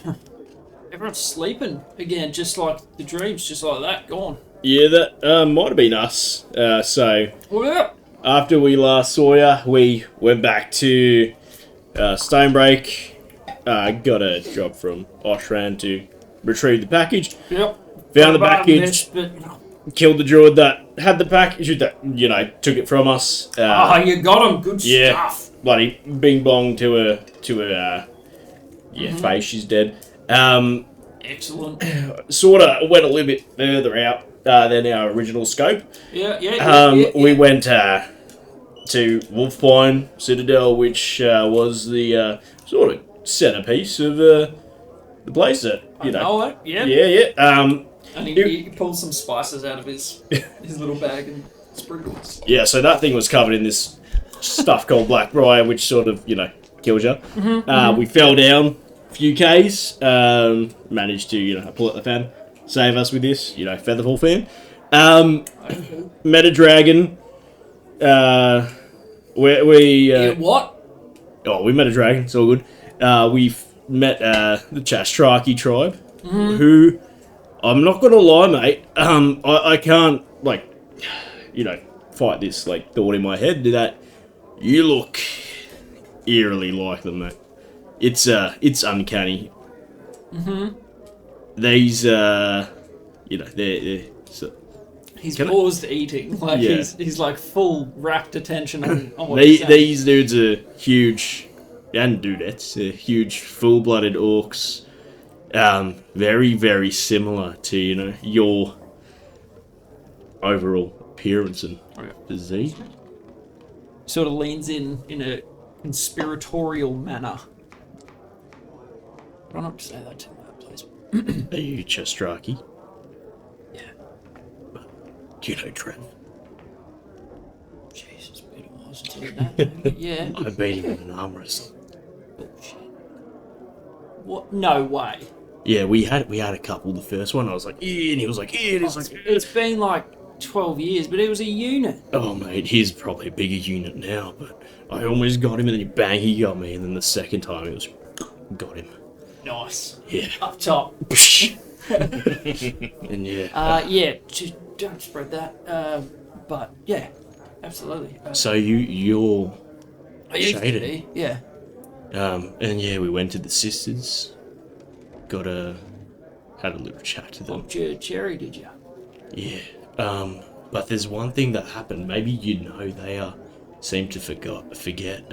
everyone's sleeping again, just like the dreams, just like that, gone. yeah, that might have been us. So, Well, yeah. after we last saw ya, we went back to Stonebreak, got a job from Oshran to retrieve the package, Yep. found the Bad package, bitch, but killed the druid that had the package, that, took it from us. you got him. Good yeah. stuff. Bloody bing bong to her face, she's dead. Excellent. Sort of went a little bit further out than our original scope. Yeah. We went to Wolfpine Citadel, which was the sort of centerpiece of the place that, I know it. Yeah. Yeah. And he pulls some spices out of his little bag and sprinkles. Yeah, so that thing was covered in this stuff called Blackbriar, which sort of, kills you. We fell down a few Ks, managed to, pull out the fan, save us with this, Featherfall fan. Met a dragon. What? We met a dragon, it's all good. We've met the Chastraki tribe, who, I'm not gonna lie, mate, I can't, fight this, thought in my head that, You look eerily like them, mate. It's uncanny. Mm-hmm. These, they're so, He's Can I- paused eating. Like Yeah. he's like full rapt attention on what he's saying. these dudes are huge, and dudettes, huge, full-blooded orcs. Very, very similar to, your overall appearance and physique. Sort of leans in a conspiratorial manner. Try not to say that too loud, please. Are you Chestraki? Yeah. Do you know Trev? Jesus, it's been a while since I did that. But yeah. I beat him in an arm wrestle. Bullshit. What? No way. Yeah, we had a couple. The first one, I was like, yeah, and he was like, yeah, and he was like, It's been like 12 years, but it was a unit. oh mate, he's probably a bigger unit now, but I almost got him, and then bang, he got me, and then the second time it was, got him. Nice. Yeah. Up top. And yeah. Yeah, just don't spread that. But yeah, absolutely. So you're I used to shaded. be, yeah. And yeah, we went to the sisters. Had a little chat to them. Popped your cherry, did you? Yeah. But there's one thing that happened. Maybe they seem to forget.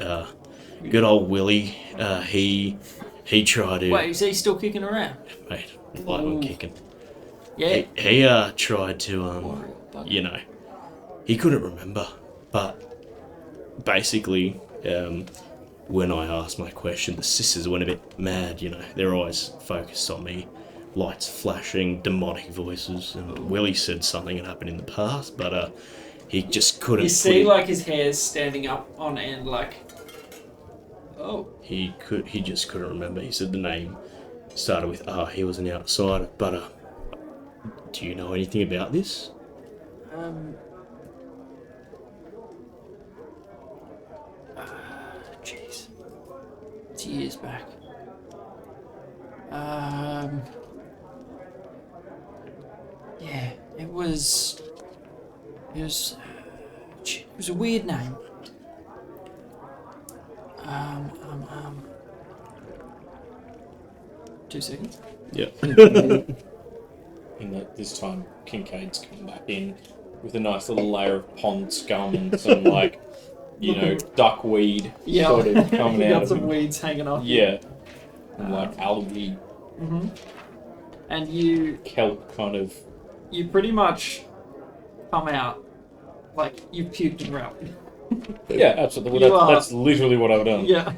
Good old Willie. He tried to. Wait, is he still kicking around? Mate, light one Ooh. kicking. Yeah. He tried to he couldn't remember, but basically when I asked my question, the sisters went a bit mad. They're always focused on me, lights flashing, demonic voices, and Willie said something had happened in the past, but he just couldn't. You see, like, his hair's standing up on end, like, oh. He just couldn't remember. He said the name started with R. He was an outsider, but do you know anything about this? Jeez. It's years back. Yeah, it was a weird name. 2 seconds. Yeah. And this time, Kincaid's come back in with a nice little layer of pond scum and some, like, duckweed sort of coming You out got of some him. weeds hanging off. Yeah. And, like, algae, And you kelp kind of. pretty much come out like you puked and ralphed. Yeah, absolutely. You are- That's literally what I've done. Yeah.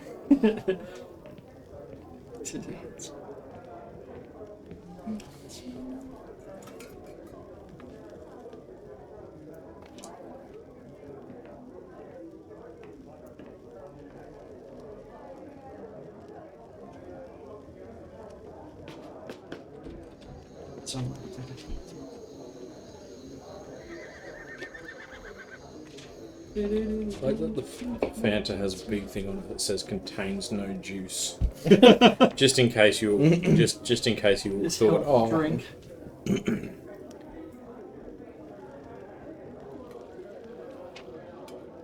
Like the Fanta has a big thing on it that says contains no juice. just in case you just in case you Just thought, help drink.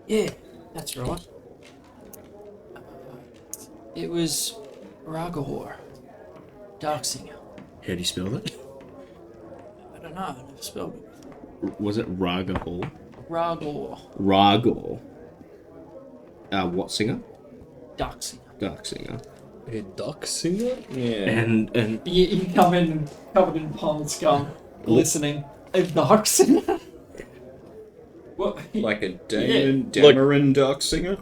Yeah, that's right. It was Ragahor, Darksinger. How do you spell that? I don't know, I never spelled it. Was it Ragahor? Ragor, Ragor. What singer? Darksinger. Dark singer. a duck singer? Yeah. And You come in covered in pond scum, listening. A Darksinger? What? Like a Like- Dameron Dark Singer?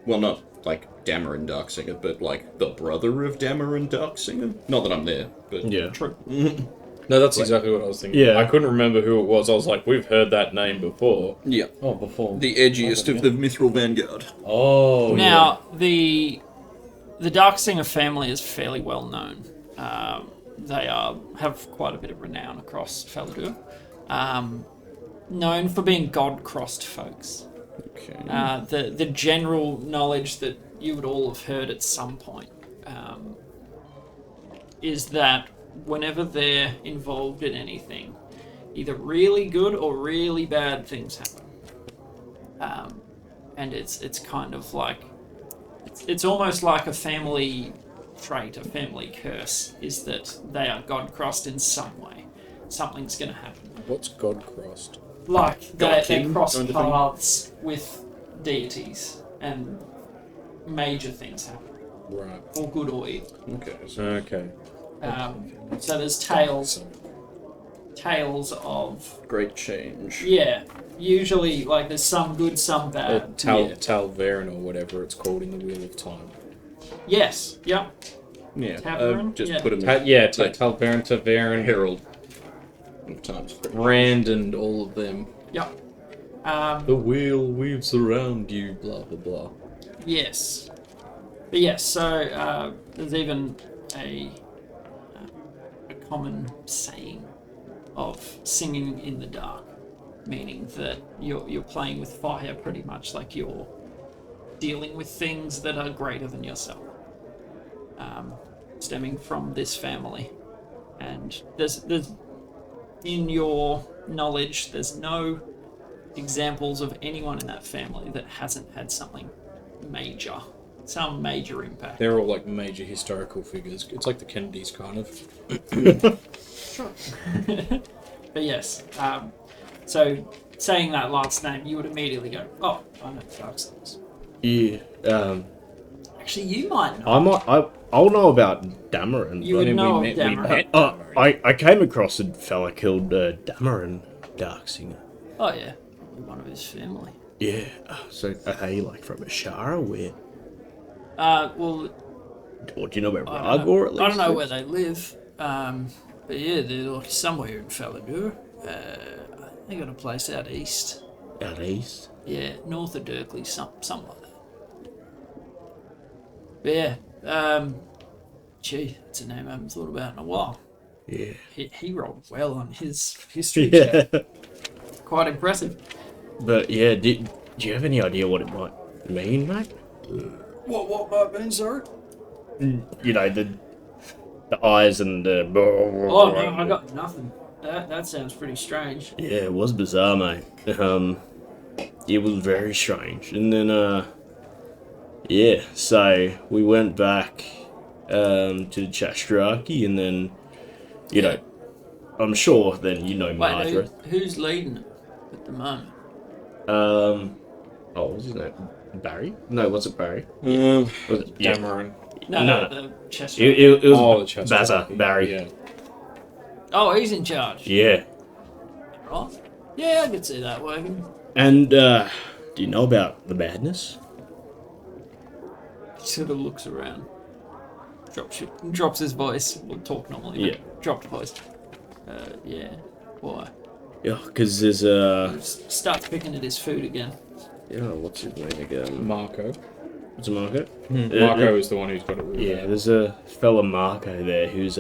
Well, not like Dameron Dark Singer, but like the brother of Dameron Dark Singer? Not that I'm there, but... yeah. True. No, that's exactly what I was thinking. Yeah. I couldn't remember who it was. I was like, we've heard that name before. Yeah. Oh, before. The edgiest of the Mithril Vanguard. Oh, Now, the Darksinger family is fairly well known. They have quite a bit of renown across Falador. Known for being god-crossed folks. Okay. The general knowledge that you would all have heard at some point is that whenever they're involved in anything, either really good or really bad things happen. and it's kind of like it's almost like a family trait, a family curse, is that they are God crossed in some way. Something's going to happen. What's God crossed? Like they king cross kind of thing? paths with deities, and major things happen, Right. or good or evil. Okay. So there's tales of Great change. usually like there's some good, some bad. Talverin or whatever it's called in the Wheel of Time. Yes. Yep. Yeah. Tavern? Just Yeah. put him Talverin, Taverin, Herald of times. Rand and all of them. Yep. The wheel weaves around you, blah blah blah. Yes. But yes, so there's even a common saying of singing in the dark, meaning that you're playing with fire pretty much, like you're dealing with things that are greater than yourself, stemming from this family. And there's in your knowledge, there's no examples of anyone in that family that hasn't had something major, some major impact. They're all like major historical figures. It's like the Kennedys, kind of. Sure. But yes, so saying that last name, you would immediately go, "Oh, I know Dark Souls." Yeah. Actually, you might know. I'll know about Dameron. You would know of Dameron. I came across a fella called Dameron Darksinger. Oh yeah, one of his family. Yeah. So are you like from Ashara? Where? Well, Or do you know where I don't Ragor at least? know, I don't know lives? where they live. But yeah, they're like somewhere in Faladur. They got a place out east. Out east. Yeah, north of Dirkley, something like that. But yeah, gee, that's a name I haven't thought about in a while. Yeah. He rolled well on his history Yeah. check. Quite impressive. But yeah, do you have any idea what it might mean, mate? What might mean, sorry? You know, the eyes and the. Oh no, I got nothing. That sounds pretty strange. Yeah, it was bizarre, mate. It was very strange. And then, yeah, so we went back to the Chastraki, and then, you know, I'm sure then you know Wait, Margaret. who's leading it at the moment? What's his name? Barry? No, was it Barry? Um, Was it? Yeah. Dameron. No. The Chester. It was Oh, the Chester. Bazza, Barry. Yeah. Oh, he's in charge. Yeah. Right. Yeah, I could see that working. And, do you know about the madness? He sort of looks around. Drops his voice. We'll talk normally. Yeah. But dropped voice. Yeah. Why? Yeah, because there's Starts picking at his food again. yeah, what's his name again? Marco. What's a Marco? Marco is the one who's got it really Yeah, bad. there's a fella Marco there who's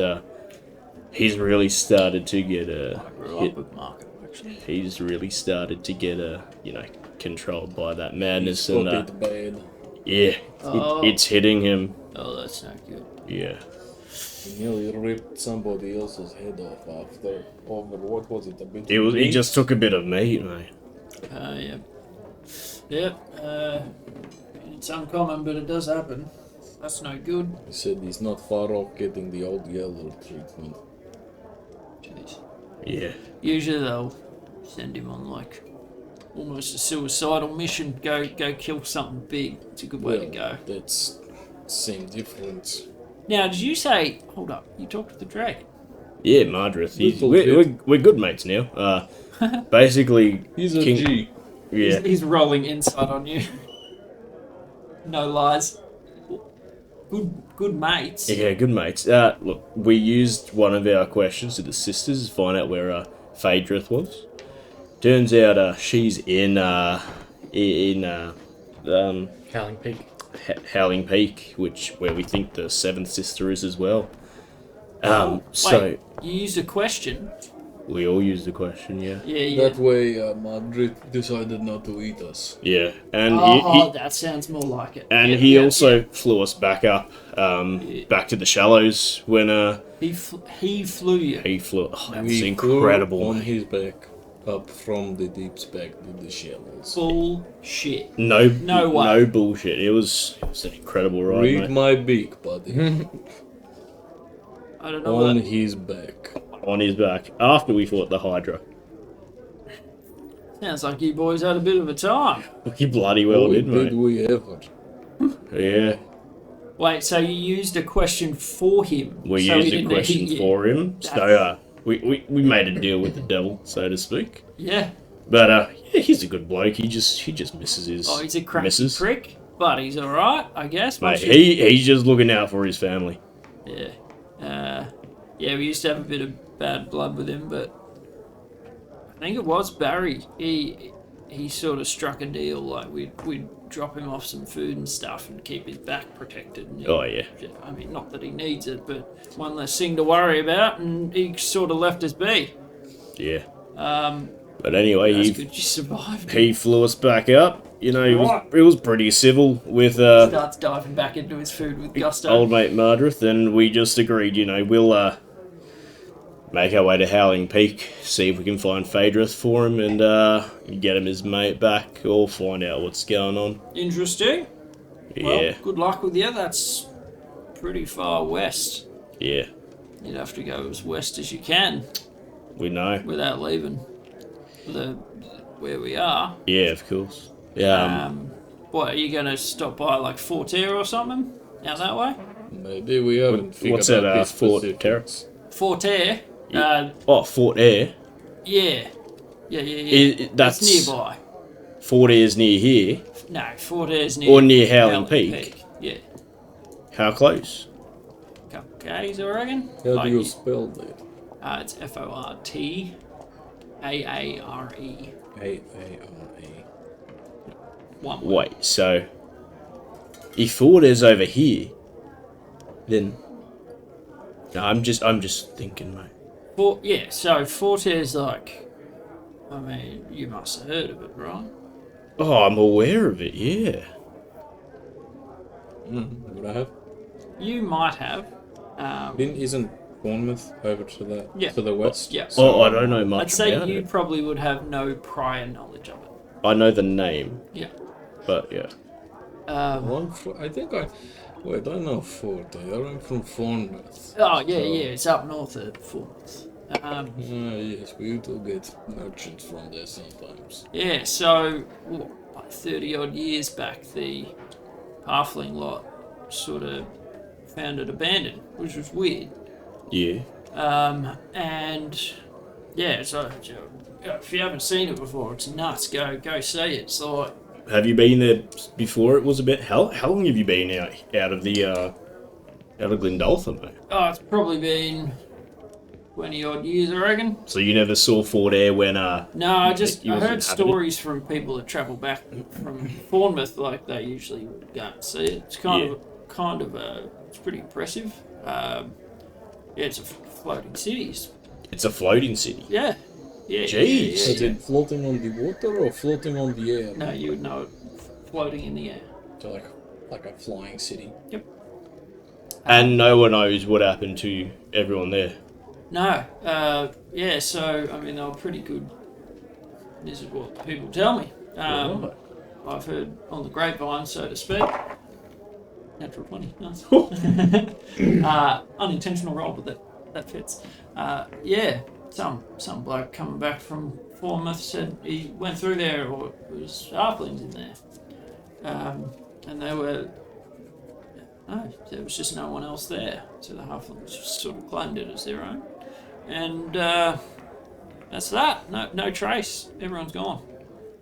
he's really started to get I grew up with Marco, actually. he's really started to get controlled by that madness, Got and it bad. yeah, Oh. it's hitting him. Oh, that's not good. Yeah. He nearly ripped somebody else's head off after over what was it? A bit. He just took a bit of meat, mate. Yeah. Yep. It's uncommon, but it does happen. That's no good. He said he's not far off getting the old yellow treatment. Jeez. Yeah. Usually they'll send him on like almost a suicidal mission. Go kill something big. It's a good way to go. That's same difference. Now, did you say? Hold up. You talked to the dragon. Yeah, Mardrith. Little We're good mates now. Basically, He's a King- G. yeah. He's rolling insight on you. No lies. Good mates. Yeah, good mates. Look, we used one of our questions to the sisters to find out where Phaedrith was. Turns out she's in Howling Peak. Howling Peak, where we think the seventh sister is as well. So Wait, you used a question. we all used the question, yeah. Yeah. That way, Madrid decided not to eat us. Yeah, and That sounds more like it. he also flew us back up, back to the shallows when he flew you. he flew. Oh, that was We flew incredible. on mate. his back. Up from the deeps back to the shallows. Bullshit. No, No way. no bullshit. It was an incredible ride, Read mate. my beak, buddy. I don't know what On that... his back. On his back after we fought the Hydra. Sounds like you boys had a bit of a time. You bloody well Boy, did, mate. did we ever. Yeah, Wait, so you used a question for him? we so he used a didn't question hit you? for him. So we made a deal with the devil, so to speak. Yeah. But yeah, he's a good bloke. He just misses his Oh, he's a crazy misses. prick, but he's alright, I guess. Mate, Once you- he's just looking out for his family. Yeah. Yeah, we used to have a bit of bad blood with him, but I think it was Barry. He sort of struck a deal, like we'd drop him off some food and stuff and keep his back protected. And Oh yeah. I mean, not that he needs it, but one less thing to worry about, and he sort of left us be. Yeah. But anyway, That's he good you survived. he flew us back up. You know, Right. he was pretty civil with Starts diving back into his food with gusto. old mate Mardrith, and we just agreed, you know, we'll make our way to Howling Peak, see if we can find Phaedrith for him, and get him his mate back, or find out what's going on. Interesting. Yeah, Well, good luck with you. That's pretty far west. yeah, You'd have to go as west as you can we know. without leaving where we are. Yeah, of course. Yeah, What, are you going to stop by like Fort Air or something? Out that way? Maybe we haven't figured what's that, out the Fort specifics. Terrace? Fort Air? Fort Air. Yeah. Yeah. That's It's nearby. Fort Air's near here. No, Fort Air's near... Or near Howling Peak. Yeah. How close? Couple K's, I reckon. How Like, do you spell that? it's Fortaare. A-A-R-E. One. Wait, so if Fort Air's over here, then no, I'm just thinking, mate. So Fort Air's like... I mean, you must have heard of it, right? Oh, I'm aware of it. Yeah. Would I have? You might have. Isn't Bournemouth over to the Yeah. to the west? Yeah. Oh, I don't know much I'd say about you it. probably would have no prior knowledge of it. I know the name, Yeah. but yeah. Wait, I know Fort Air. I'm from Bournemouth. Oh, yeah, it's up north of Falmouth. Yes, we do get merchants from there sometimes. Yeah, so, like 30 odd years back, the halfling lot sort of found it abandoned, which was weird. Yeah. And, yeah, so if you haven't seen it before, it's nuts. Go see it. It's like, Have you been there before? It was a bit. How long have you been out of Glendolphin, mate? oh, it's probably been 20 odd years, I reckon. So you never saw Fort Air when No, I you heard was inhabited? stories from people that travel back from Bournemouth, like they usually would go and see it. It's it's pretty impressive. Yeah, it's a floating city. It's a floating city. Yeah. Jeez. Yeah. Is it floating on the water or floating on the air? No, you would know it floating in the air. So like a flying city. Yep. And no one knows what happened to everyone there. No. Yeah, so, I mean, they were pretty good. This is what people tell me. Right. I've heard on the grapevine, so to speak. Natural 20, nice. Unintentional roll, but that fits. Yeah, some bloke coming back from Bournemouth said he went through there, or it was halflings in there. And they were... No, there was just no one else there. So the halflings just sort of claimed it as their own. And that's that. No trace. Everyone's gone.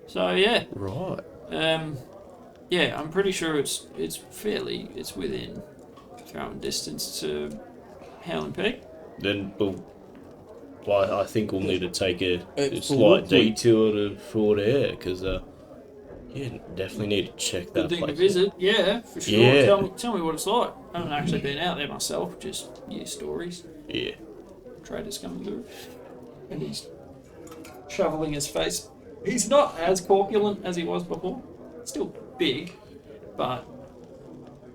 So yeah. Right. Yeah, I'm pretty sure it's within throwing distance to Howling Peak. Then I think we'll need to take a For slight what we- detour to Fort Air because definitely need to check that Good thing to place. visit, yeah, for sure. Yeah. Tell me what it's like. I haven't actually been out there myself, just hear stories. Yeah. Traders coming through. And he's shoveling his face. He's not as corpulent as he was before. Still big, but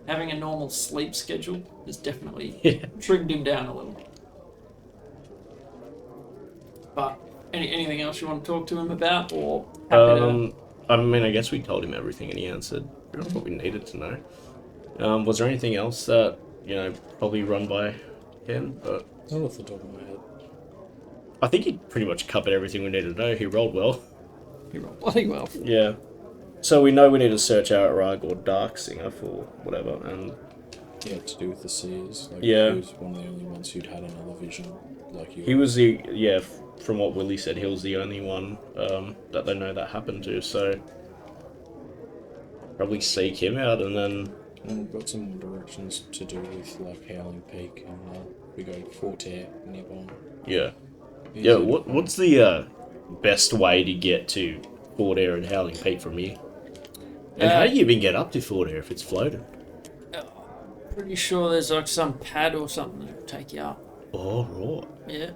having a normal sleep schedule has definitely trimmed him down a little. But anything else you want to talk to him about, or happy to... I mean, I guess we told him everything, and he answered what we needed to know. Was there anything else that probably run by him? But Not off the top of my head. I think he pretty much covered everything we needed to know. He rolled well. He rolled bloody well. Yeah. So we know we need to search out Rug or Dark Singer for whatever, and Yeah, to do with the seers. Like, Yeah. He was one of the only ones who'd had another vision. Like you. he was from what Willie said, he was the only one that they know that happened to. So probably seek him out, and then And we've got some more directions to do with like Howling Peak, and we go Fort Air nearby. yeah. Easy Yeah, to what's the best way to get to Fort Air and Howling Peak from here? And how do you even get up to Fort Air if it's floated? Pretty sure there's like some pad or something that'll take you up. Oh, right. Yeah.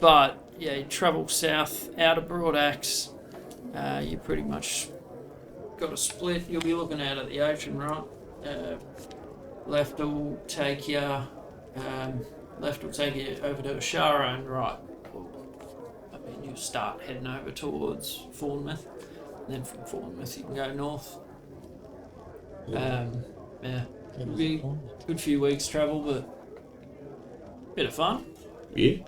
But yeah, you travel south out of Broadaxe. You pretty much got a split. You'll be looking out at the ocean, right? Left will take you. Left will take you over to Ashara, and right. I mean, you start heading over towards Bournemouth, and then from Bournemouth you can go north. Yeah, it'll be a good few weeks travel, but bit of fun. Yeah.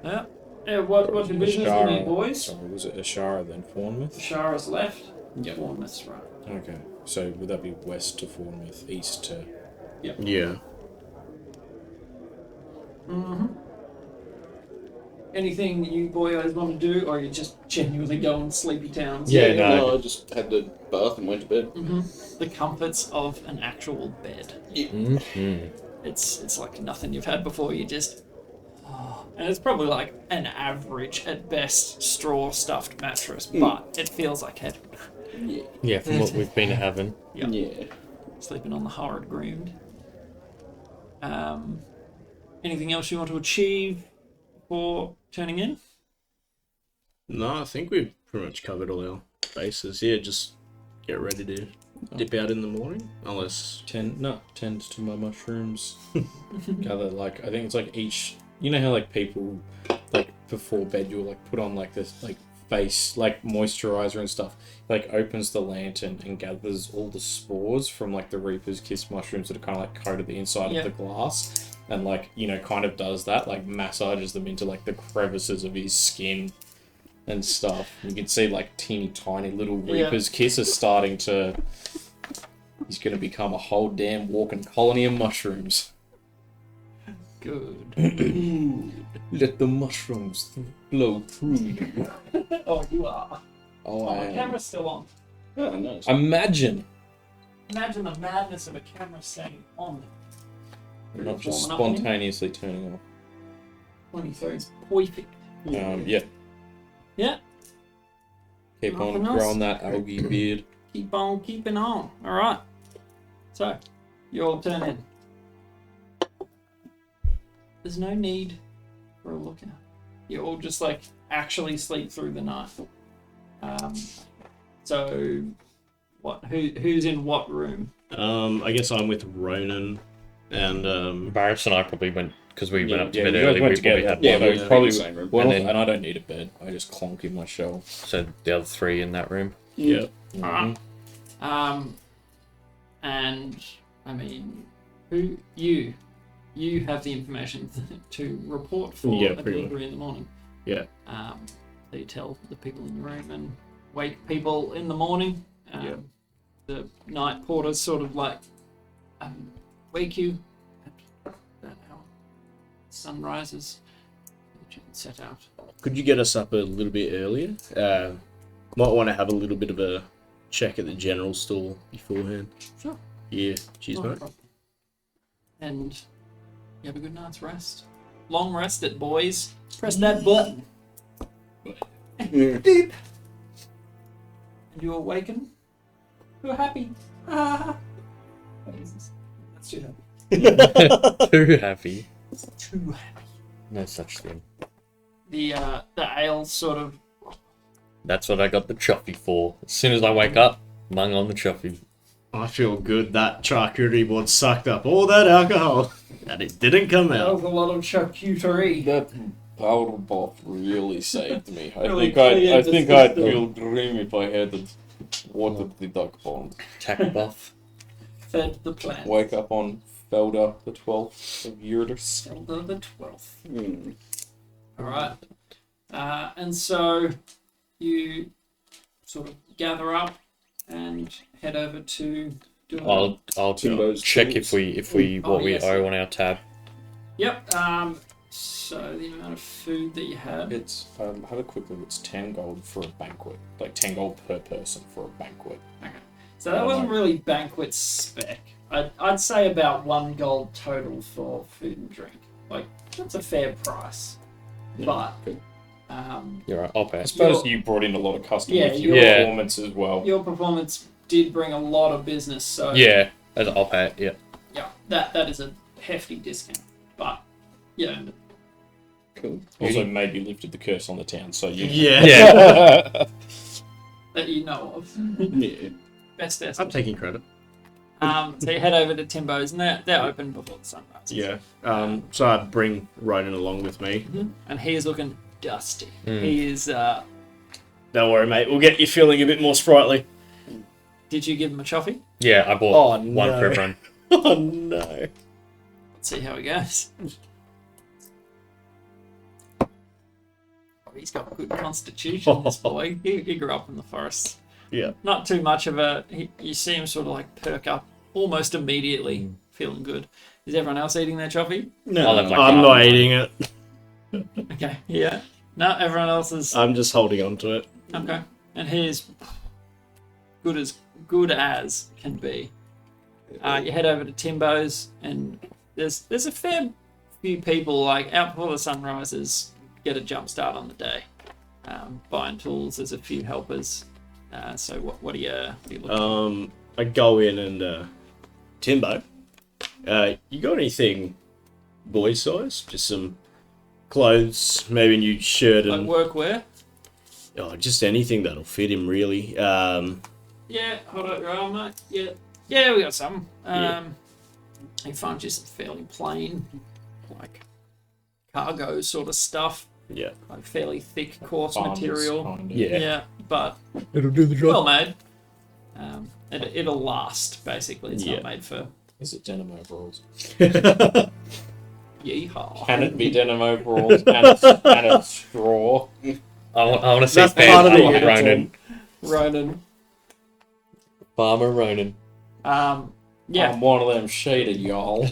Yeah. Yeah. What's your business in there, boys? Sorry, was it Ashara then Bournemouth? Ashara's left. Yep. Bournemouth's right. Okay, so would that be west to Bournemouth, east to? Yeah. Mm-hmm. Anything you boys want to do, or you just genuinely go on sleepy towns? Yeah, no. No, I just had the bath and went to bed. Mm-hmm. The comforts of an actual bed. Mm-hmm. It's like nothing you've had before. You just, and it's probably like an average at best straw stuffed mattress, but it feels like heaven. Yeah, from what we've been having. Yep. Yeah. Sleeping on the horrid ground. Anything else you want to achieve before turning in? No, I think we've pretty much covered all our bases. Yeah, just get ready to dip out in the morning, unless Tend to my mushrooms. Gather like I think it's like each. You know how like people like before bed you'll like put on like this like face like moisturizer and stuff. Like opens the lantern and gathers all the spores from like the Reaper's Kiss mushrooms that are kind of like coated the inside of the glass, and like kind of does that, like massages them into like the crevices of his skin and stuff. You can see like teeny tiny little Reaper's Kiss is starting to. He's going to become a whole damn walking colony of mushrooms. Good. Let the mushrooms flow through you. Oh, you are. Oh, Oh, I the am. camera's still on. Oh, nice. Imagine. Imagine the madness of a camera staying on. Not just Warming up in. spontaneously turning off. 23 is perfect. Yeah. Yeah. Keep on Nothing else? growing that algae beard. Keep on keeping on. Alright. So, you all turn in. There's no need for a lookout. You all just like actually sleep through the night. So what who's in what room? I guess I'm with Ronan, and Barris and I probably went, because we went up to bed you guys early, went we probably together. had Yeah, one. we it's were probably in the same room. well, And then- and I don't need a bed. I just clonk in my shell. So the other three in that room. yeah. Alright. And I mean, you have the information to report for Yeah, a pretty delivery in the morning. Yeah. So you tell the people in your room and wake people in the morning. Yeah. The night porters sort of like wake you at that hour. Sun rises. You can set out. Could you get us up a little bit earlier? Might want to have a little bit of a check at the general store beforehand. Sure. Yeah. Cheers, Not a mate. problem. And you have a good night's rest. Long rest it, boys. Press that button. Beep. And you awaken. You're happy. Ah. What is this? That's too happy. Too happy. Too happy. No such thing. The ale sort of. That's what I got the chuffy for. As soon as I wake up, mung on the chuffy. I feel good. That charcuterie board sucked up all that alcohol, and it didn't come That out. was a lot of charcuterie. That Power buff really saved me. I Really think cleared I'd the feel grim if I hadn't watered the duck pond. Attack buff. Fed the plant. Wake up on Felder the 12th of Uranus. Zelda the 12th. Hmm. Alright. And so you sort of gather up and head over to doing I'll Timbo's check tools. if we Oh, what we yes. owe on our tab. Yep. So the amount of food that you had. It's, have a quick look, it's 10 gold for a banquet. Like 10 gold per person for a banquet. Okay. So that wasn't really banquet spec. I'd say about 1 gold total for food and drink. Like, that's a fair price. But, good. You're right. I'll pay. I suppose Your- you brought in a lot of custom Yeah, with your your- performance as well. your performance did bring a lot of business, so Yeah, I'll pay it. Yeah. yeah, that is a hefty discount. But, yeah, Cool. Also maybe lifted the curse on the town, so you Yeah. that you know of. Yeah. Best I'm estimate. taking credit. So you head over to Timbo's, and they're open before the sun rises. Yeah. So I bring Ronan along with me. And he is looking dusty. Mm. He is, Don't worry, mate. We'll get you feeling a bit more sprightly. did you give him a choffee? Yeah, I bought Oh, one no. for everyone. Oh no. Let's see how he goes. Oh, he's got good constitution, this boy. He grew up in the forest. Yeah. Not too much of a... you see him sort of like perk up almost immediately, feeling good. Is everyone else eating their choffee? No, I'll have my I'm card. not eating it. Okay, yeah. No, everyone else is... I'm just holding on to it. Okay. And he is good as can be. You head over to Timbo's, and there's a fair few people like out before the sun rises, get a jump start on the day. Buying tools. There's a few helpers. So what are you looking? I go in and Timbo, you got anything boy size? Just some clothes, maybe a new shirt Like and workwear? just anything that'll fit him really. Yeah, hold up your arm, mate. Yeah, we got some. Yeah. You find just fairly plain, like cargo sort of stuff, Yeah. like fairly thick, coarse Farmers, material. kind of. Yeah, but It'll do the well made. It'll last, basically. It's not Yeah. made for Is it denim overalls? yeehaw. Can it be denim overalls and a straw? I want to see That's part of the Farmer Ronan. Ronan. Farmer Ronan. Yeah, I'm one of them shaded y'all.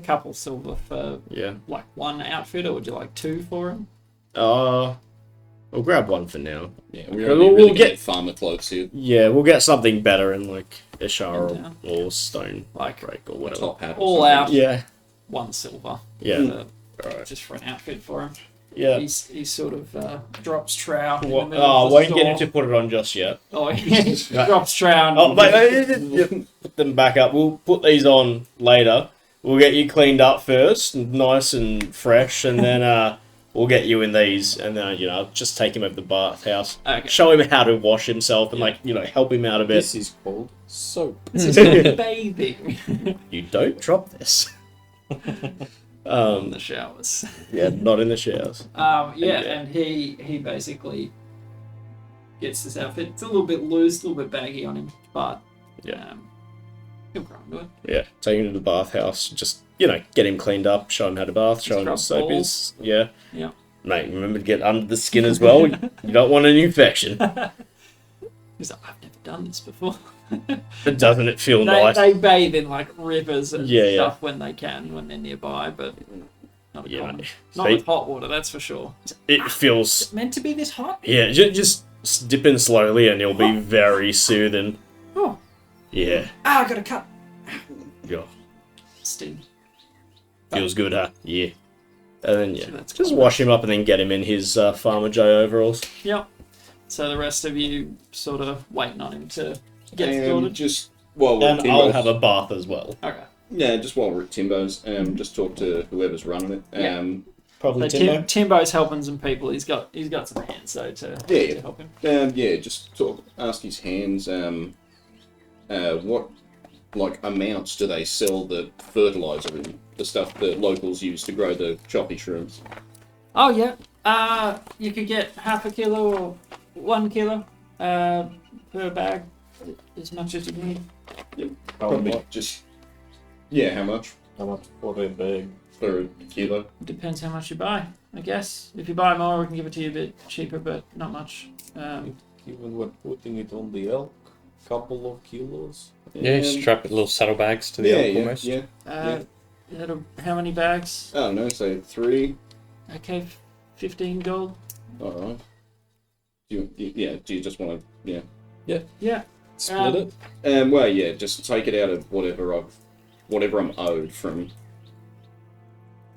couple silver for Yeah. like one outfit, or would you like 2 for him? We'll grab one for now. Yeah, We'll- we're really we'll good get- at farmer clothes here. Yeah, we'll get something better in like Ishar Yeah. or Stone Like Break or whatever. Top hat. or all something. out, Yeah. 1 silver. Yeah. for- Alright. just for an outfit for him. Yeah. He sort of drops trow. In the What, middle of the won't get store. him to put it on just yet. Oh, he drops trow. And Oh, wait, put them back up. We'll put these on later. We'll get you cleaned up first, nice and fresh, and then we'll get you in these, and then just take him over to the bathhouse, Okay. show him how to wash himself, and help him out a bit. This is called soap. This is bathing You don't drop this. in the showers. Yeah, not in the showers. And he basically gets this outfit. It's a little bit loose, a little bit baggy on him, but Yeah. he'll grow into it. Yeah, take him to the bathhouse. Just get him cleaned up, show him how to bath, show him what Scrub soap balls. is. Yeah, Yeah. mate. Remember to get under the skin as well. You don't want an infection. He's like, I've never done this before. But doesn't it feel They, nice? they bathe in like rivers and Yeah, yeah. stuff when they can, when they're nearby, but not a Yeah, common. mate. Not with hot water, that's for sure. It feels. It's meant to be this hot? Yeah, just dip in slowly, and it'll be very soothing. Oh, Yeah, I got a cut. yeah. Steam. Feels good, huh? Yeah. And then That's just cool. wash him up, and then get him in his Farmer Joe overalls. Yep. So the rest of you sort of waiting on him to get And sorted. just while we're at And I'll Timbo's, have a bath as well. Okay. yeah, just while we're at Timbo's, just talk to whoever's running it. Yeah. Probably So Timbo. Timbo's helping some people. He's got some hands though to Yeah. help him. Just ask his hands. What amounts do they sell the fertilizer in? The stuff that locals use to grow the choppy shrooms. Oh yeah. You could get half a kilo or 1 kilo per bag, as much as you need. Probably just. Yeah, how much? How much for a bag? For a kilo? Depends how much you buy, I guess. If you buy more, we can give it to you a bit cheaper, but not much. Given we're putting it on the elk, couple of kilos. Yeah, strap little saddlebags to the elk almost. Yeah. How many bags? I don't know, say 3. Okay, 15 gold. Alright. Do you just want to, Yeah. Split it. well, yeah, just take it out of whatever I'm owed from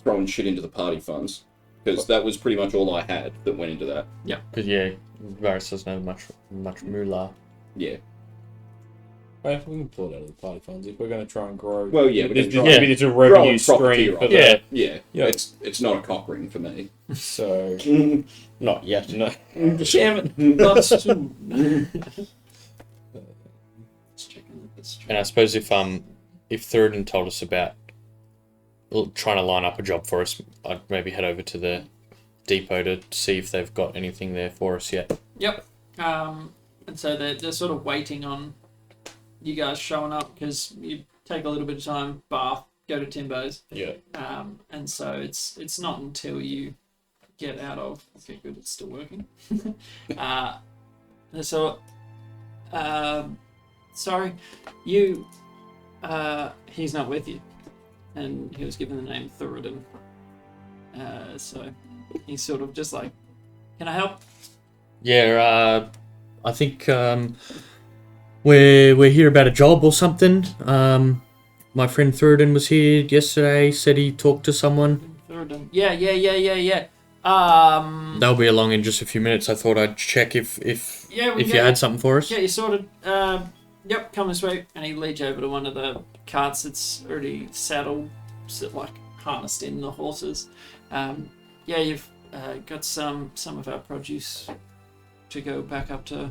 throwing shit into the party funds. Because that was pretty much all I had that went into that. Because Varys doesn't have much moolah. Yeah. Well, we can pull it out of the party funds if we're going to try and grow. Well, yeah, it's try a revenue growing stream. property, For right? that. Yeah. Yeah. It's not a cock ring for me. So, Not yet. no. Damn it. Lots too. And I suppose if Thurden told us about trying to line up a job for us, I'd maybe head over to the depot to see if they've got anything there for us yet. Yep. And so they're sort of waiting on you guys showing up because you take a little bit of time, bath, go to Timbo's. Yeah. And so it's not until you get out of. Okay, good. It's still working. Sorry, you. He's not with you, and he was given the name Thurden. So he's sort of just like, "Can I help?" Yeah, I think we're here about a job or something. My friend Thurden was here yesterday. Said he talked to someone. Thurden. Yeah. They'll be along in just a few minutes. I thought I'd check if you had something for us. Yeah, you sorted. Yep, come this way. And he leads you over to one of the carts that's already saddled, like harnessed in the horses. You've got some of our produce to go back up to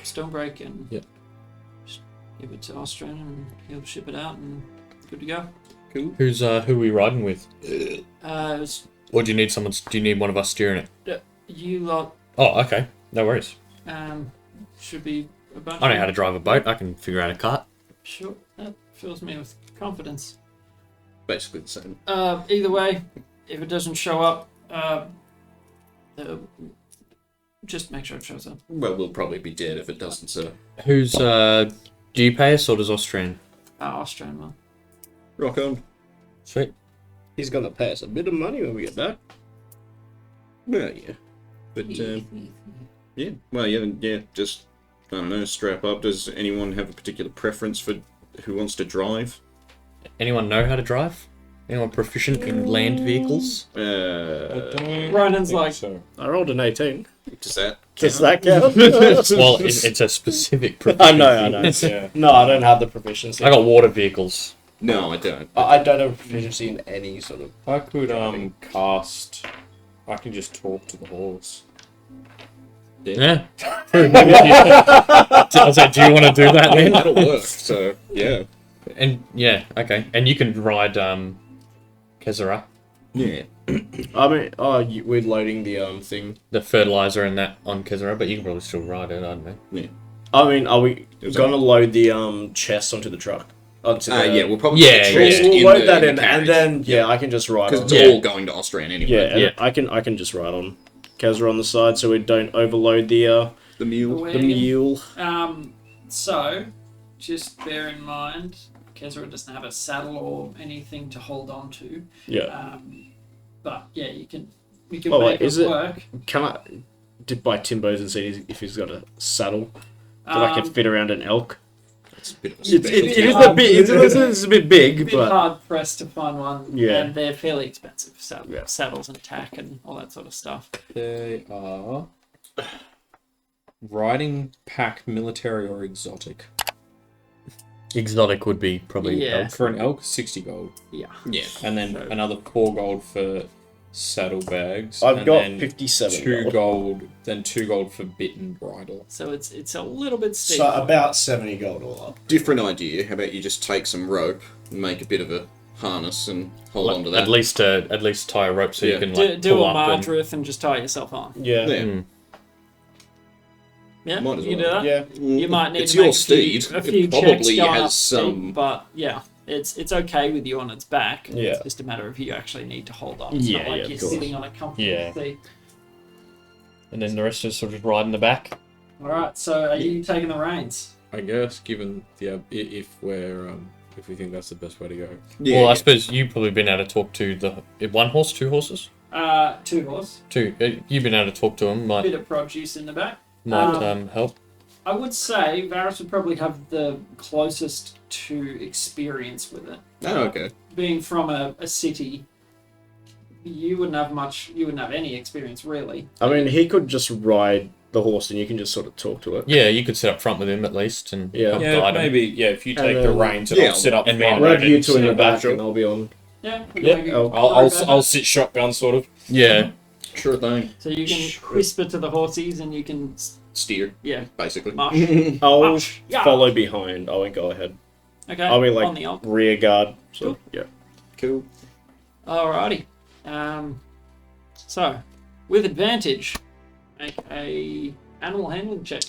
Stonebreak and just give it to Austrian and he'll ship it out and good to go. Cool. Who are we riding with? Or do you need one of us steering it? You lot Oh, okay. No worries. should be a bunch. I know how to drive a boat. I can figure out a cart. Sure, that fills me with confidence. Basically the same. Either way, if it doesn't show up, just make sure it shows up. Well, we'll probably be dead if it doesn't, so. Who's do you pay us or does Austrian? Austrian one. Rock on. Sweet. He's gonna pay us a bit of money when we get back. Well, yeah. But, yeah. Well, yeah, just, I don't know, strap up. Does anyone have a particular preference for who wants to drive? Anyone know how to drive? Anyone proficient in land vehicles? Ronan's like, So. I rolled an 18. Does that Does that count? Well, it's a specific proficiency. I know. Yeah. No, I don't have the proficiency. I got water vehicles. No, I don't. I don't have proficiency in any sort of. I could cast. I can just talk to the horse. Yeah. I was like, do you want to do that then? That'll work, so, yeah. And yeah, okay. And you can ride Kezara, Yeah. I mean, we're loading the thing. the fertilizer and that on Kezara, but you can probably still ride it, I don't know. Yeah. I mean, are we gonna load the chest onto the truck? Onto the, Yeah, we'll probably Yeah, put the chest we'll in load the, that in the and carriage. then I can just ride Because on. it's Yeah. all going to Austrian anyway. Yeah, Yeah. I can just ride on Kazra on the side, so we don't overload the The mule. mule. So, just bear in mind, Kezra doesn't have a saddle or anything to hold on to. Yeah. But yeah, you can Oh, make wait, is it it- work. Can I did buy Timbo's and see if he's got a saddle that I can fit around an elk? It's a bit of a It specialty. is a bit. It's a bit big, A bit but hard pressed to find one, Yeah. and they're fairly expensive. Yeah. Saddles and tack and all that sort of stuff. They are riding pack, military or exotic. Exotic would be probably Yeah. elk. For an elk, 60 gold, Yeah. and then So- another 4 gold for saddlebags. I've and got then 57 2 gold. gold, then 2 gold for bit and bridle. So it's a little bit steep. So about 70 gold all up. Different idea. How about you just take some rope and make a bit of a harness and hold on to that. At least tie a rope so Yeah. you can like Do pull a up and- Mardrith and just tie yourself on. Yeah. Yeah. Mm. Yeah, Might as you can do well. that. Yeah. You might need It's to make your steed. a few It checks probably going has up some. steep, but yeah, it's okay with you on its back. Yeah. It's just a matter of you actually need to hold on. It's Yeah, not like yeah, of you're course. sitting on a comfortable Yeah. seat. And then the rest is sort of riding the back. All right, so are you taking the reins? I guess, given if we think that's the best way to go. Yeah, Well, I yeah. suppose you've probably been able to talk to the one horse, two horses, 2 horse, two. You've been able to talk to him. bit Might of produce in the back. help. I would say Varus would probably have the closest to experience with it. Oh, okay. Being from a city, you wouldn't have much. You wouldn't have any experience really. I mean, he could just ride the horse and you can just sort of talk to it. Yeah, you could sit up front with him at least and Yeah. help Yeah, guide him. maybe. Yeah, if you take And the then- reins and Yeah, I'll sit up and front. man, Grab you two in sit the in back back. and I'll be on. Yeah. Yeah, I'll sit shotgun sort of. Yeah, Sure thing. So you can whisper to the horses and you can Steer, yeah basically. march. I'll March. Yeah. follow behind. I won't go ahead. Okay. I'll be like on the op. rear guard. So, yeah. Cool. Alrighty. So with advantage, make a animal handling check.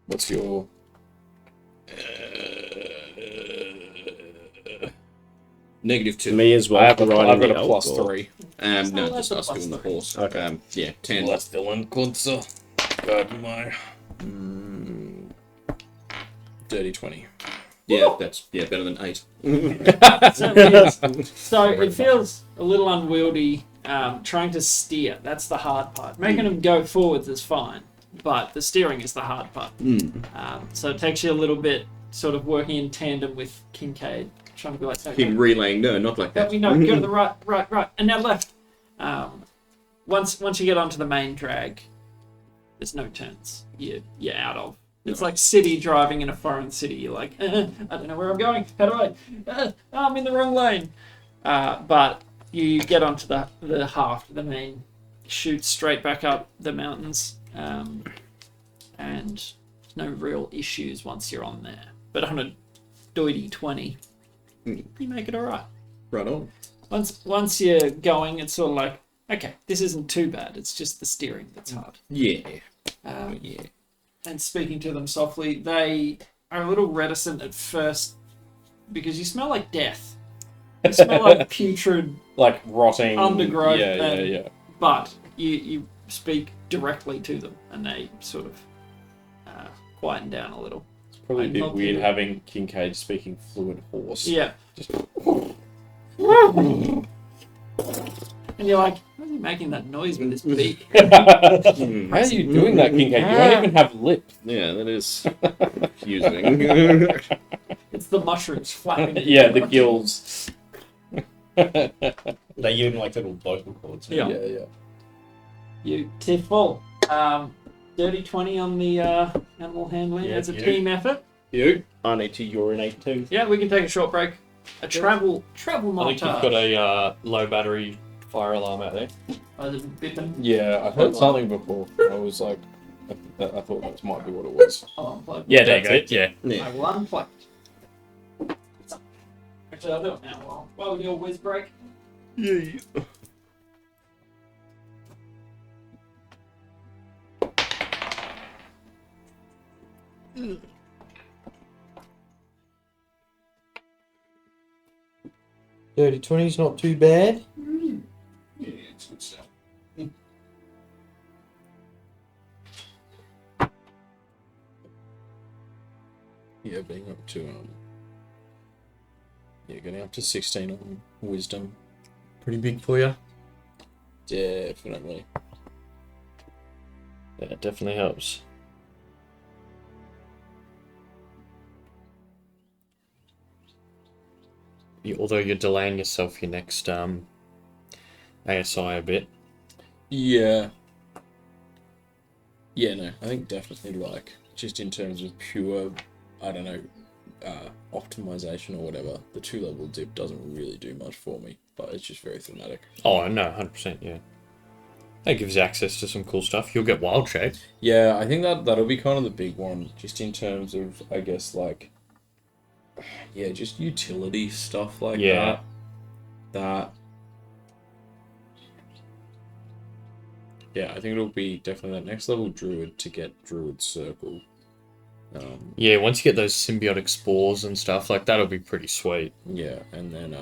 What's your? -2. Me as well. I've got riding a the plus elk, or- 3. No, Oh, just that's a us plus doing the three. horse. Okay. Yeah, 10. That's Dylan Kunzer. God, my dirty 20. Yeah, that's better than 8. So it feels a little unwieldy trying to steer. That's the hard part. Making them go forwards is fine, but the steering is the hard part. So it takes you a little bit sort of working in tandem with Kincaid, trying to be like, okay, Him relaying, no, not like that that. we know, go to the right, and now left. Once you get onto the main drag, there's no turns. You're out of. It's like city driving in a foreign city. You're like, I don't know where I'm going. How do I? I'm in the wrong lane. But you get onto the haft, the main, shoot straight back up the mountains, and there's no real issues once you're on there. But on a doity 20, you make it all right. Right on. Once you're going, it's sort of like, okay, this isn't too bad. It's just the steering that's hard. Yeah. Yeah. And speaking to them softly, they are a little reticent at first because you smell like death. You smell like putrid, Like rotting Undergrowth Yeah, and- yeah. but you speak directly to them and they sort of quieten down a little. It's probably a I'm bit not weird good. having Kincaid speaking fluent horse. Yeah. Just- And you're like, why is he making that noise with his beak? How are you doing that, Kincaid? You don't even have lips. Yeah, that is confusing. It's the mushrooms flapping. Yeah, the gills. They give him like little vocal cords. Yeah. yeah. You tiffle. Dirty 20 on the animal handling. Yeah, It's a you. team effort. You? I need to urinate too. Yeah, we can take a short break. A travel I think you've montage. got a low battery fire alarm out there. Oh, there's a bipping. Yeah, I heard something before. I was like, I thought that might be what it was. I'll unplug. Yeah, there you go. Yeah. Yeah. I will unplug it. Actually, I'll do it now while we do a whiz break. Yeah. Dirty 20's not too bad. Yeah, it's good stuff. Yeah, being up to getting up to 16 on wisdom. Pretty big for you. Definitely. Yeah, it definitely helps. Although you're delaying yourself your next ASI a bit. Yeah. Yeah, no, I think definitely like just in terms of pure, I don't know, optimization or whatever, the 2-level dip doesn't really do much for me, but it's just very thematic. Oh no, 100%, yeah. That gives you access to some cool stuff. You'll get wild shape. Yeah, I think that'll be kind of the big one, just in terms of, I guess, like, Yeah, just utility stuff like Yeah. that. Yeah, I think it'll be definitely that next level druid to get druid circle. Yeah, once you get those symbiotic spores and stuff, like that'll be pretty sweet. Yeah, and then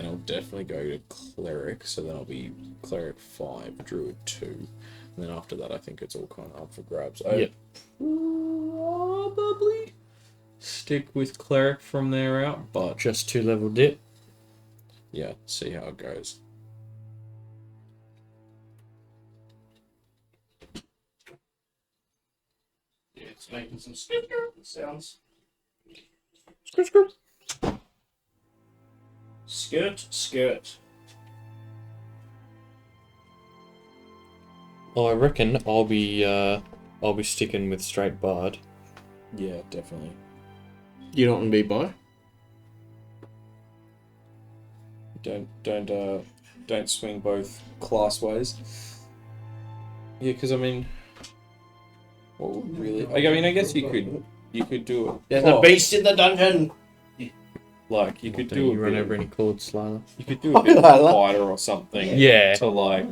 I'll definitely go to cleric, so then I'll be cleric 5, druid 2, and then after that I think it's all kind of up for grabs. Yep. Probably stick with cleric from there out, but Just 2-level dip. yeah, see how it goes. Yeah, it's making some sounds. Skirt. Oh, I reckon I'll be sticking with straight bard. Yeah, definitely. You don't want to be by? Don't swing both class ways. Yeah, because I mean, what would really? I guess you could do it. There's a beast in the dungeon. Like you could Don't do you a run bit. over any chords, Lila? You could do a bit of a fighter or something. Yeah. To like.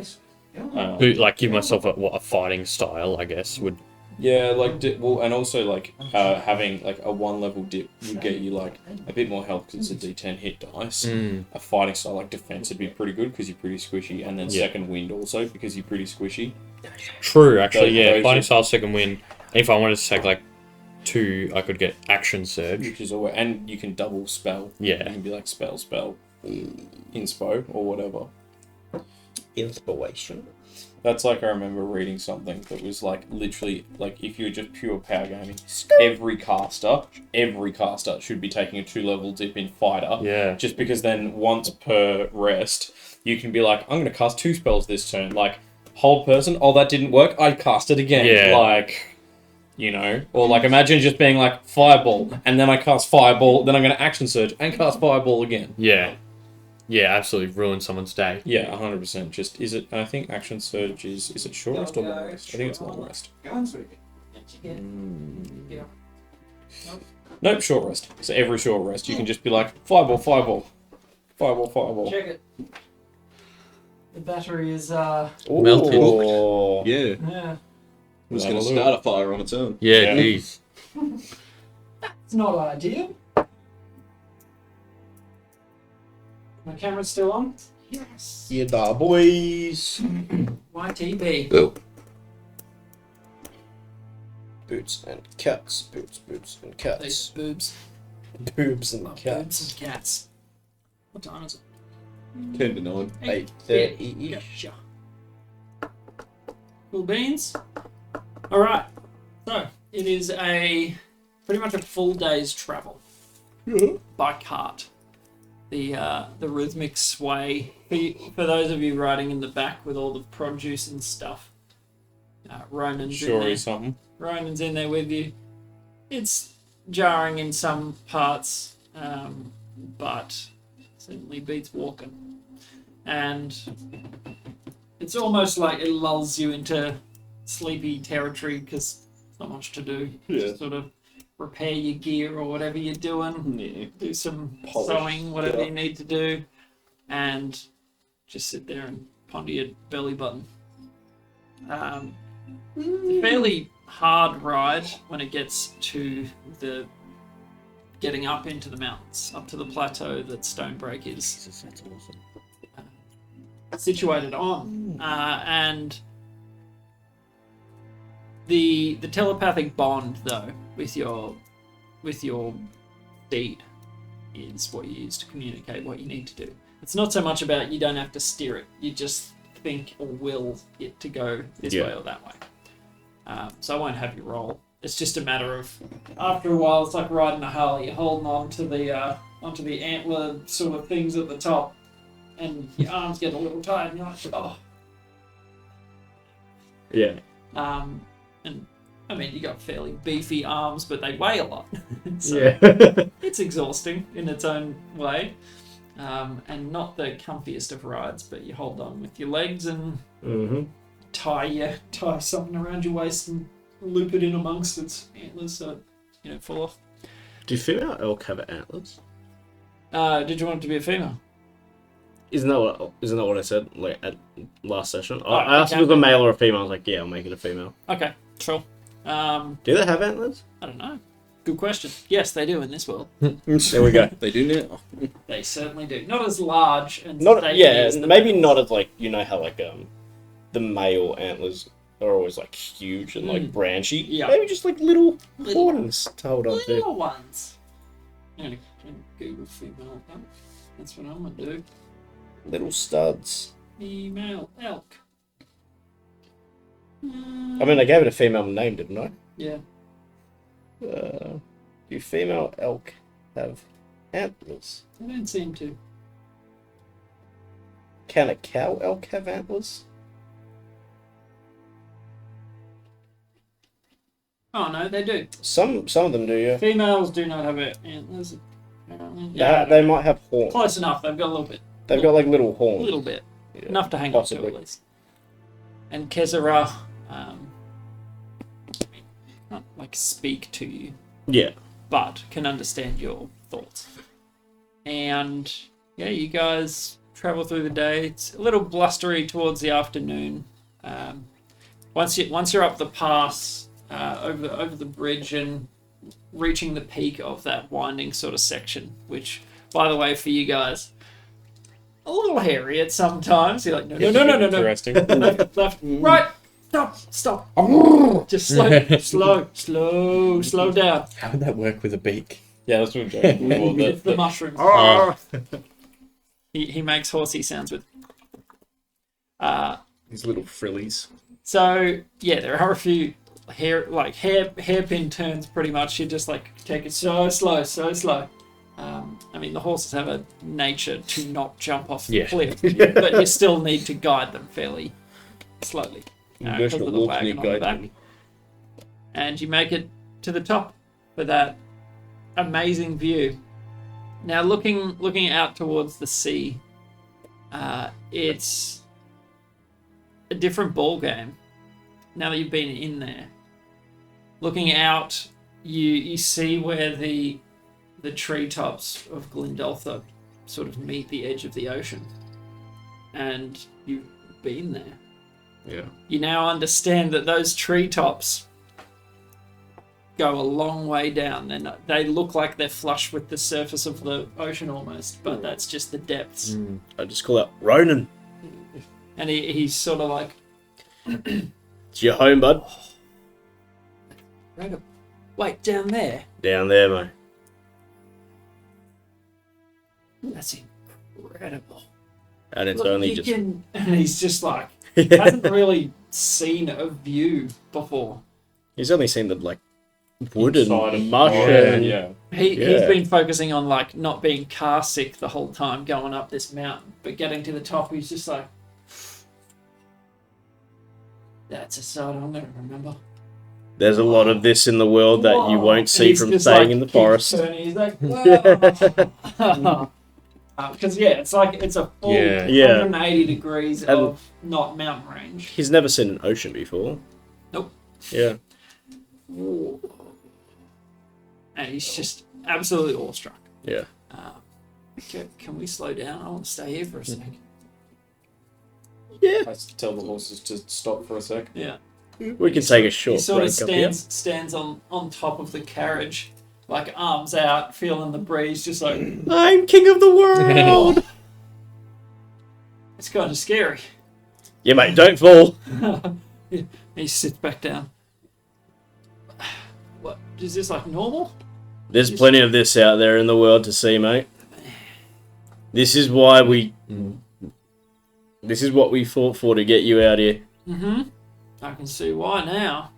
Give myself a fighting style, I guess would. Yeah, like and also like having like a 1-level dip would get you like a bit more health because it's a D10 hit dice. A fighting style like defense would be pretty good because you're pretty squishy, and then second wind also because you're pretty squishy. True, actually, Those fighting are- style second win. If I wanted to take like 2, I could get action surge. Which is always, and you can double spell. Yeah. You can be like spell, inspo or whatever. Inspiration. That's like I remember reading something that was like literally like if you're just pure power gaming, every caster should be taking a 2-level dip in fighter. Yeah. Just because then once per rest, you can be like, I'm gonna cast 2 spells this turn. Like hold person, oh that didn't work, I cast it again. Yeah. Like or like imagine just being like fireball, and then I cast fireball, then I'm gonna action surge and cast fireball again. Yeah. Yeah, absolutely ruin someone's day. Yeah, 100%. Just I think action surge is it short rest or long rest? I think it's long rest. Nope, short rest. So every short rest you can just be like fireball. Check it. The battery is Melted. Yeah. yeah. It was going to start a fire on its own. Yeah, geez. It's not ideal. My camera's still on? Yes. Yeah, da boys. YTB. Boots and cats. Boots and These cats. boobs. Boobs and Boobs cats. and cats. What time is it? 10 to 9. 8:30 ish. Gotcha. Cool beans. Alright. So, it is pretty much a full day's travel. By cart. The rhythmic sway. For those of you riding in the back with all the produce and stuff, Ronan's in there. Something. Ronan's in there with you. It's jarring in some parts, but certainly beats walking. And it's almost like it lulls you into sleepy territory because there's not much to do. Yeah. Just sort of repair your gear or whatever you're doing. Yeah. Do some Polish sewing, whatever stuff. you need to do, and just sit there and ponder your belly button. It's a fairly hard ride when it gets to the getting up into the mountains, up to the plateau that Stonebreak is That's awesome. situated on, and the telepathic bond though with your steed is what you use to communicate what you need to do. It's not so much about you don't have to steer it; you just think or will it to go this way or that way. So I won't have you roll. It's just a matter of after a while, it's like riding a Harley. You're holding on to the antler sort of things at the top, and your arms get a little tired, and you're like, oh. Yeah. And I mean, you got fairly beefy arms, but they weigh a lot. So Yeah. it's exhausting in its own way, and not the comfiest of rides. But you hold on with your legs and tie something around your waist and loop it in amongst its antlers so it, fall off. Do female elk have antlers? Did you want it to be a female? Isn't that what I said like at last session? Oh, I asked if it was a male or a female. I was like, yeah, I'll make it a female. Okay, sure. Do they have antlers? I don't know. Good question. Yes, they do in this world. There we go. They do now. They certainly do. Not as large and Not stately yeah, as the maybe males. not as like how like the male antlers are always like huge and like branchy. Yeah. Maybe just like little Little horns to hold on to. little ones. I'm gonna Google female elk. That's what I'm gonna do. Little studs. Female elk. I mean, I gave it a female name, didn't I? Yeah. Do female elk have antlers? I don't seem to. Can a cow elk have antlers? Oh no, they do. Some of them do, yeah. Females do not have antlers. Apparently. They might have horns. Close enough. They've got a little bit. They've got like little A horns. little bit. Yeah, Enough to hang on to possibly. at least. And Kezara, can't like speak to you, Yeah. but can understand your thoughts. And yeah, you guys travel through the day. It's a little blustery towards the afternoon. Once you're up the pass, over the bridge and reaching the peak of that winding sort of section, which, by the way, for you guys, a little hairy at some times. You're like, no. Interesting. Left, right, stop. Just slow down. How would that work with a beak? Yeah, that's what I'm joking. Well, It's the mushrooms. Oh. He makes horsey sounds with. These little frillies. So yeah, there are a few hairpin turns. Pretty much, you just like take it so slow. I mean, the horses have a nature to not jump off the Yeah. cliff, but you still need to guide them fairly slowly because of the Wolf wagon need on the back. guiding. And you make it to the top for that amazing view. Now, looking out towards the sea, it's a different ball game. Now that you've been in there, looking out, you see where the treetops of Glendoltha sort of meet the edge of the ocean, and you've been there. Yeah. You now understand that those treetops go a long way down, and they look like they're flush with the surface of the ocean almost, but that's just the depths. I just call out Ronan. And he's sort of like, It's your home, bud. right up, wait, down there? Down there, mate. That's incredible. And it's Look, only you just. can, and he's just like, hasn't really seen a view before. He's only seen the like wood Inside and of- mush Oh, and yeah. He's Yeah. been focusing on like not being car sick the whole time going up this mountain, but getting to the top, he's just like, that's a sight I'm gonna remember. There's a lot of this in the world that you Whoa. won't And see he's from just, staying like, in the keeps forest. turning, he's like, whoa. Because it's a full Yeah. 180 degrees And- of not mountain range. He's never seen an ocean before. Nope. Yeah. And he's just absolutely awestruck. Yeah. Can we slow down? I want to stay here for a sec. Yeah. I tell the horses to stop for a sec. Yeah. We can take a He short sort of break up here. stands on top of the carriage, like arms out, feeling the breeze, just like I'm king of the world. it's kind of scary. Yeah, mate. Don't fall. He sits back down. What is this like normal? There's plenty of this out there in the world to see, mate. This is why we. This is what we fought for to get you out here. Mm-hmm. I can see why now.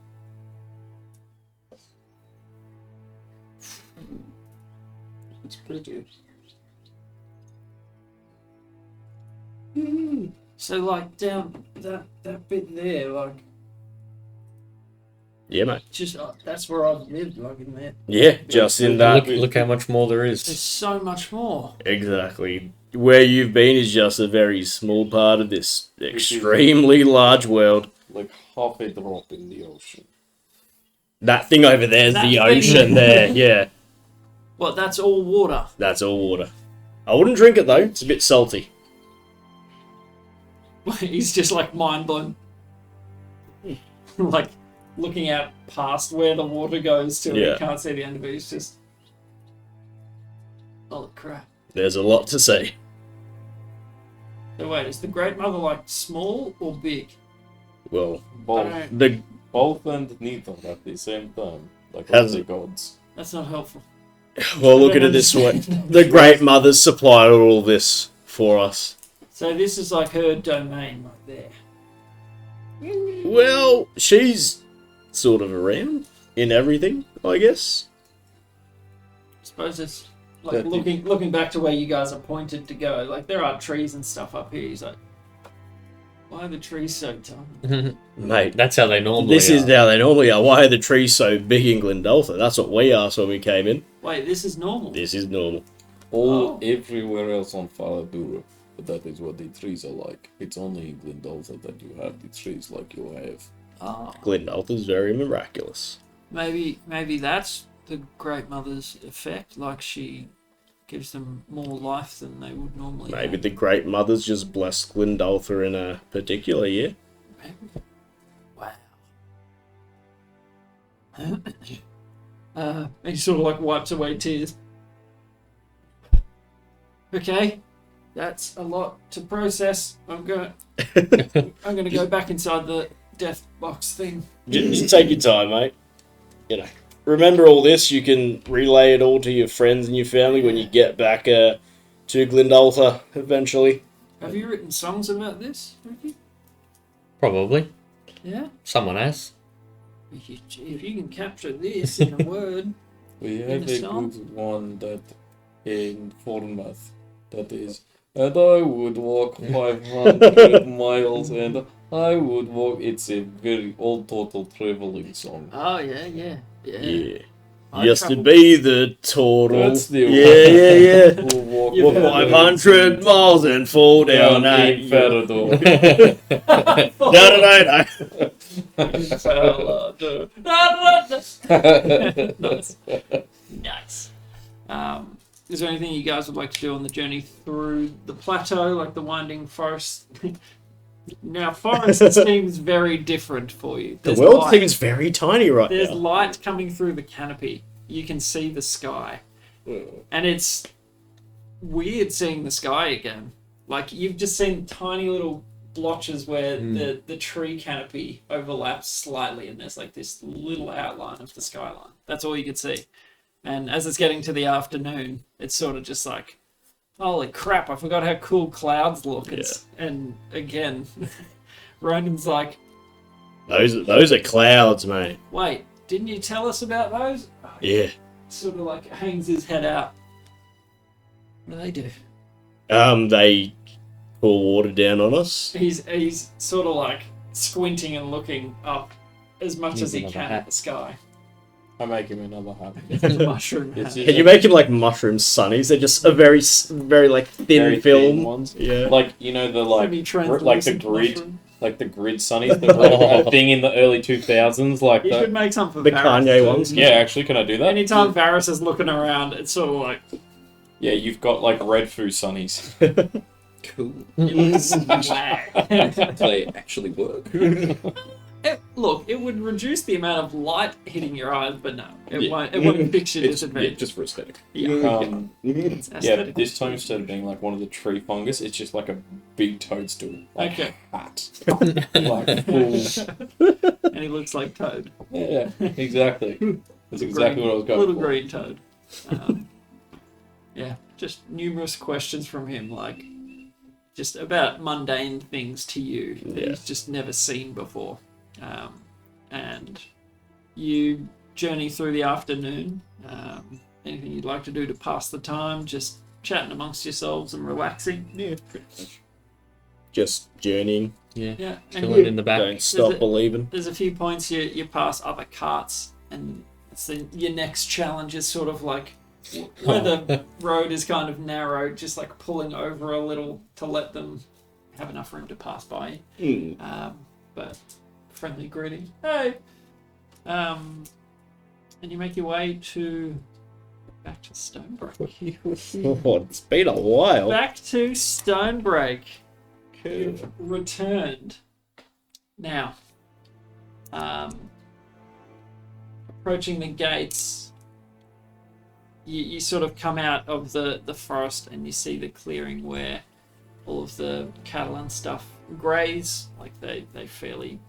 It's pretty. So like down that bit there, like Yeah, mate. just that's where I've lived, like in there. Yeah, just in that. Look how much more there There's is. so much more. Exactly. Where you've been is just a very small part of this extremely large world. Like half a drop in the ocean. That thing over there is That the thing- ocean there, yeah. What? That's all water. That's all water. I wouldn't drink it though. It's a bit salty. He's just like mind blown. Like looking out past where the water goes to, and Yeah. he can't see the end of it. He's just, holy crap. There's a lot to see. So wait, is the Great Mother like small or big? Well, Both, the both and neither at the same time, like Has- all the gods. That's not helpful. look at it this way: the Great Mother's supplied all this for us. So this is like her domain right there. Well, she's sort of around in everything, I guess. I suppose it's like looking back to where you guys are pointed to go. Like there are trees and stuff up here. He's like, why are the trees so tiny? Mate, That's how they normally this is are. how they normally are. Why are the trees so big in Glendolphin? That's what we asked when we came in. Wait, this is normal. This is normal. All Oh. everywhere else on Faladura, but that is what the trees are like. It's only in Glendolphin that you have the trees like you have. Oh, Glendolphin's very miraculous. maybe that's the Great Mother's effect. Like she gives them more life than they would normally. Maybe have. the Great Mother's just blessed Glendolphin in a particular year. Wow. He sort of like wipes away tears. Okay, that's a lot to process. I'm gonna go back inside the death box thing. Just take your time, mate. You know, remember all this. You can relay it all to your friends and your family when you get back to Glendolphin eventually. Have you written songs about this, Ricky? Probably. Yeah. Someone has. If you can capture this in a word, We In have the a song? good one that in Formath that is, and I would walk 500 miles and I would walk. It's a very old total traveling song. oh yeah. Yeah. I Used to travel- be the total. That's the Yeah. We'll walk You've Well, had 500 miles and fall down in that. Farador. No. Nice. Is there anything you guys would like to do on the journey through the plateau, like the winding forest? Now, forest seems very different for you. The There's world light. seems very tiny right There's now. light coming through the canopy. You can see the sky. And it's weird seeing the sky again. Like, you've just seen tiny little blotches where the tree canopy overlaps slightly, and there's like this little outline of the skyline. That's all you could see. And as it's getting to the afternoon, it's sort of just like, holy crap, I forgot how cool clouds look. And again, Ronan's like, Those are clouds, mate. wait, didn't you tell us about those? Yeah. Sort of like hangs his head out. What do they do? They pour water down on us. He's sort of like squinting and looking up as much Needs as he another can hat. at the sky. I make him another hat. The mushroom It's hat. Can you make him like mushroom sunnies? They're just a very like thin Very film. thin ones. Yeah. Like, you know, the like like the Semi-translucent grid, mushroom. like the grid sunnies, the a thing in the early 2000s, like You should the. make some for The Varys Kanye too. ones? Yeah, actually, can I do that? Anytime Varys is looking around, it's sort of like, Yeah, you've got like red foo sunnies. Cool. it looks wag. They actually work. Look, it would reduce the amount of light hitting your eyes, but no, it Yeah. won't. It won't fix your It's disadvantage. just for aesthetic. Um, It's yeah, aesthetic. this time instead of being like one of the tree fungus, it's just like a big toadstool. Like Okay. hat. Like full. And he looks like Toad. Yeah, exactly. That's exactly what I was going Little for. green Toad. Yeah, just numerous questions from him, like just about mundane things to you that Yeah. he's just never seen before. And you journey through the afternoon. Anything you'd like to do to pass the time? Just chatting amongst yourselves and relaxing. Yeah. Just journeying. Yeah. Yeah, and Chilling in the back. Don't stop it- believing. there's a few points you pass other carts, and it's your next challenge is sort of like where the road is kind of narrow, just like pulling over a little to let them have enough room to pass by. But friendly greeting, hey, and you make your way to Back to Stonebreak. Oh, it's been a while. Back to Stonebreak. You've returned. Now, approaching the gates, you sort of come out of the forest and you see the clearing where all of the cattle and stuff graze. Like they fairly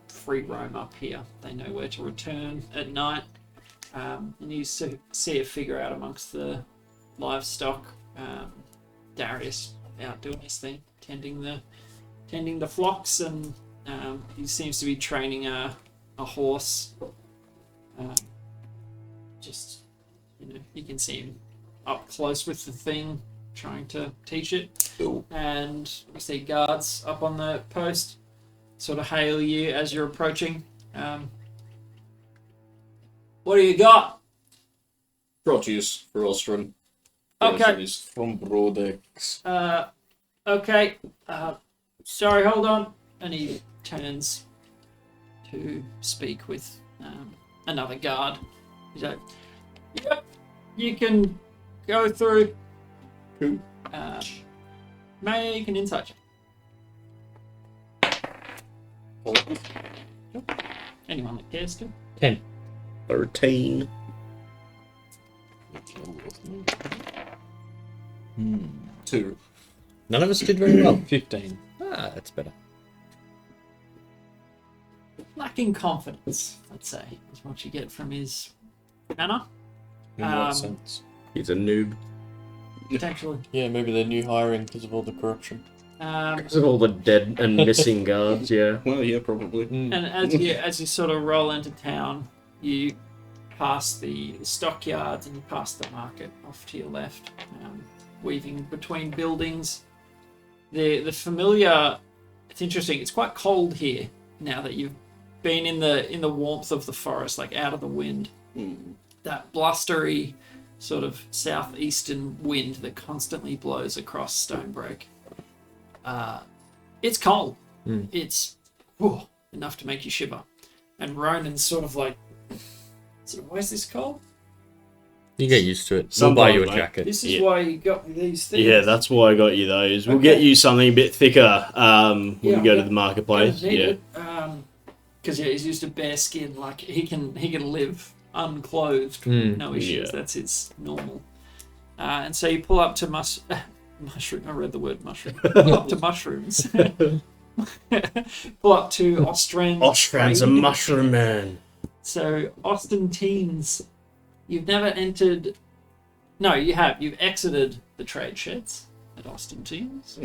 free roam up here. They know where to return at night. And you see a figure out amongst the livestock. Darius out doing his thing, tending the flocks, and he seems to be training a horse. Just, you can see him up close with the thing, trying to teach it. Cool. And we see guards up on the post, sort of hail you as you're approaching. What do you got? Proteus for Ostron. Okay. From Broadaxe. Okay. Sorry, hold on. And he turns to speak with another guard. He's like, yep, you can go through. Cool. Make an insight check. Anyone that cares to. 13. Two. None of us did very well. 15. Ah, that's better. Lacking confidence, let's say, is what you get from his manner. In what sense? He's a noob. Potentially. Yeah, maybe they're new hiring because of all the corruption. Because of all the dead and missing guards, yeah. Well, yeah, probably. And as you sort of roll into town, you pass the stockyards and you pass the market off to your left, weaving between buildings. The familiar. It's interesting. It's quite cold here now that you've been in the warmth of the forest, like out of the wind. That blustery sort of southeastern wind that constantly blows across Stonebreak. It's cold. It's enough to make you shiver. And Ronan's sort of like, why is this cold? You get used to it. We'll Some buy you a mate. jacket. This is why you got me these things. Yeah, that's why I got you those. We'll Okay. get you something a bit thicker when we go to the marketplace. Yeah. Because he's used to bare skin. Like he can live unclothed, no issues. Yeah. That's his normal. And so you pull up to mushroom. I read the word mushroom. Pull up to mushrooms. Pull up to Ostran's. Ostran's a trade. mushroom man. So Austin Teens, you've never entered. No, you have. You've exited the trade sheds at Austin Teens.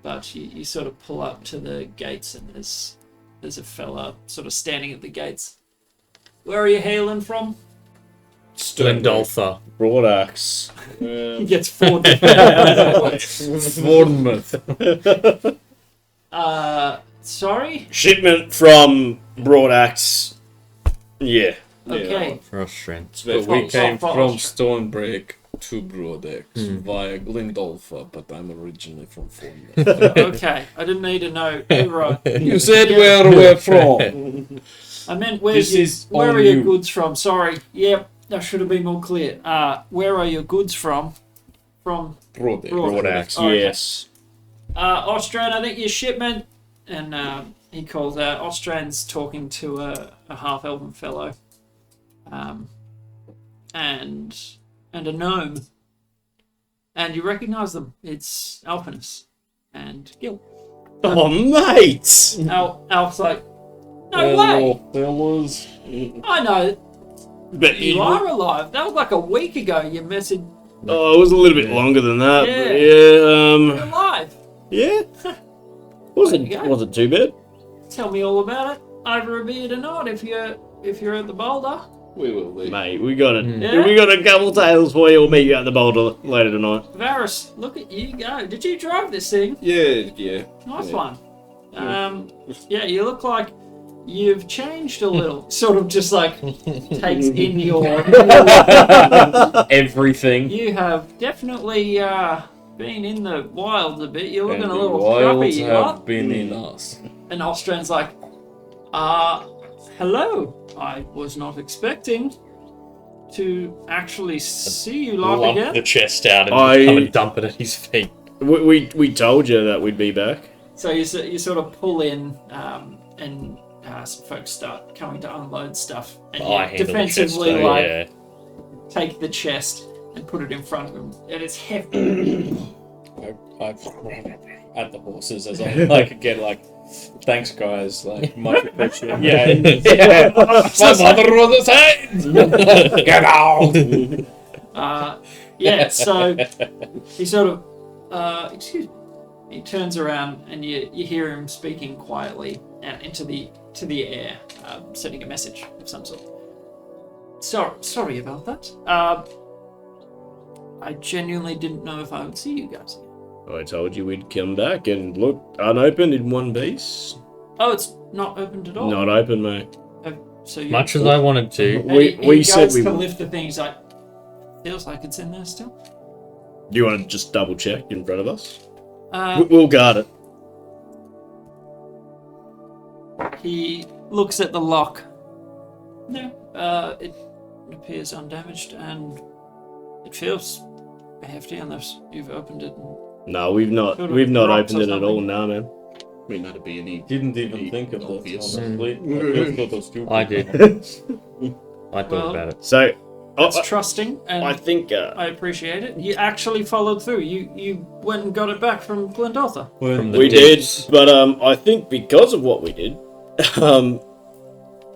But you sort of pull up to the gates, and there's a fella sort of standing at the gates. Where are you hailing from? Glendolfa. Broadaxe. He gets 4 different. Bournemouth. Sorry? Shipment from Broadaxe. Yeah. Okay. For us strengths. But From- we came from from Austria. Stonebreak to Broadaxe via Glendolfa, but I'm originally from Bournemouth. Okay. I didn't need to know. Right. You said where we're from. I meant This is where on are your you. goods from? Sorry. Yep. I should have been more clear. Where are your goods from? From Broadaxe. Broadaxe, Okay. yes. Ostran, I think your shipment. And he calls out. Ostran's talking to a half-elven fellow. And a gnome. And you recognise them. It's Alpinus and Gil. Oh, mate! Alf's like, no way! fellas. I know. But You are alive. That was like a week ago. You messaged Oh, it was a little bit longer than that. Yeah. But you're alive. yeah. There Wasn't you go. wasn't too bad. Tell me all about it. Over a beer tonight if you're at the boulder. We will be. Mate, we got it. Yeah. We got a couple tails for you. We'll meet you at the boulder later tonight. Varus, look at you go. Did you drive this thing? Yeah. Nice Yeah. one. Yeah, you look like you've changed a little. Sort of just like takes in your. Everything. You have definitely been in the wilds a bit. You're looking And a the little scruffy, wilds you have are. been in us. And Ostran's like, hello. I was not expecting. to actually see you lot Lump again. the chest out and I- come and dump it at his feet. We told you that we'd be back. So you sort of pull in, and some folks start coming to unload stuff, and I you handle the chest, defensively though, like yeah. take the chest and put it in front of him, and it's heavy. I at the horses as I like get like, thanks guys, like much appreciated. Yeah. My mother was the same. Get out. Yeah, so he sort of, excuse me, he turns around and you hear him speaking quietly out into the air, sending a message of some sort. Sorry about that. I genuinely didn't know if I would see you guys. I told you we'd come back and look unopened in one piece. Oh, it's not opened at all. Not open, mate. So you, Much as I wanted to. and We he said goes we to would. lift the thing. He's like, feels like it's in there still. Do you want to just double check in front of us? Uh, We'll guard it. He looks at the lock. No, it appears undamaged and it feels hefty unless you've opened it. No, we've not. Sort of We've not rocks opened or it at all. something. No, man. I mean, that'd be any. Didn't even think of Obvious. this, honestly. I just thought it was stupid. I did. I thought Well, about it. So, It's trusting, and I think. I appreciate it. You actually followed through. You went and got it back from Glendotha. From the We did, deeps. but I think because of what we did,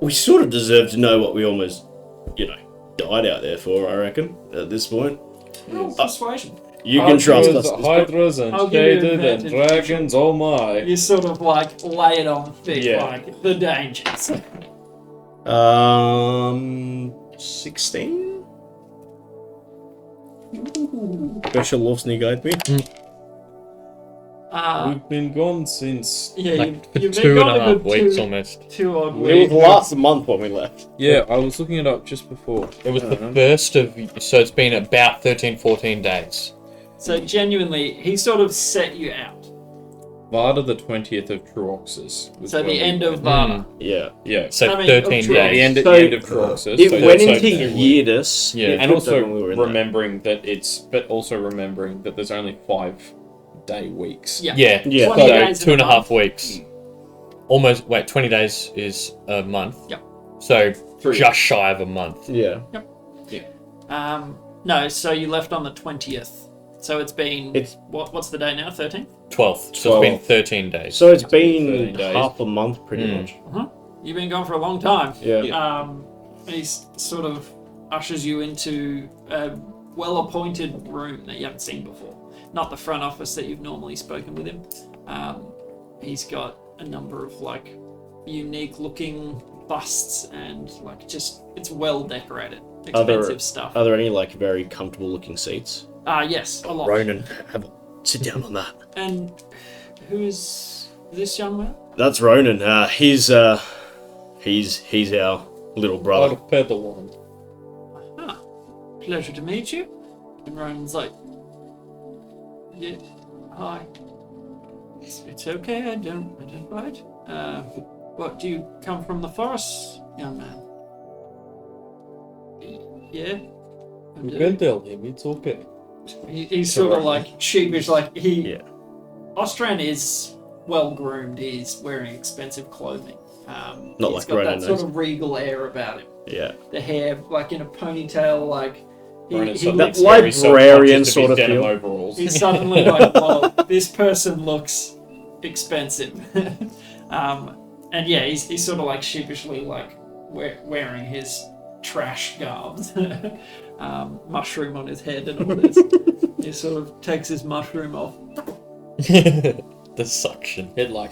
we sort of deserve to know what we almost, died out there for. I reckon at this point, Oh, persuasion. you can trust us. Hydras and I'll give you shaded and advantage. dragons, oh my. You sort of like lay it on thick, Yeah. like the dangers. 16. Special Lovsny guide me. We've been gone since. Yeah, Like for you've 2.5 weeks almost. 2 odd It was weeks. last month when we left. Yeah, I was looking it up just before. It was the first of, so it's been about 13, 14 days. So genuinely, he sort of set you out. Varda the 20th of Truoxus. was So when the we end of went. Yeah. Yeah. So I mean, 13 true. The days. end, So, the end of Truoxus. It so went that's into like 2 weeks. Yeardus. Yeah. And also when we were in there. remembering that but also remembering that there's only 5-day weeks. Yeah. Yeah. Yeah. 20 So days in a 2.5 month. weeks. Almost, 20 days is a month. Yep. So 3. just shy of a month. Yeah. No, so you left on the 20th. So it's been It's- what's the day now? 13th? 12th. So it's been 12. 13 days. So it's been 13 days. half a month, pretty much. You've been gone for a long time. Yeah. And he sort of ushers you into a well-appointed room that you haven't seen before. Not the front office that you've normally spoken with him. He's got a number of like unique-looking busts and like just it's well decorated, expensive stuff. Are there any like very comfortable looking seats? Yes, a lot. Ronan, sit down on that. And who is this young man? That's Ronan. He's our little brother. Our Padawan. Pleasure to meet you. And Ronan's like, yeah, hi. It's okay, I don't bite. What, do you come from the forest, young man? Yeah? I You do. can tell him, it's okay. He's sort of like sheepish, like Yeah. Ostran is well groomed. He's wearing expensive clothing. Not He's like got Ronan that sort knows. of regal air about him. Yeah. The hair like in a ponytail, like Ronan's he sort of looks That very librarian self-conscious sort his of denim feel. overalls. he's suddenly like, well, this person looks expensive. And yeah, he's sort of like sheepishly like wearing his trash garbs. Mushroom on his head and all this. He sort of takes his mushroom off. The suction. It like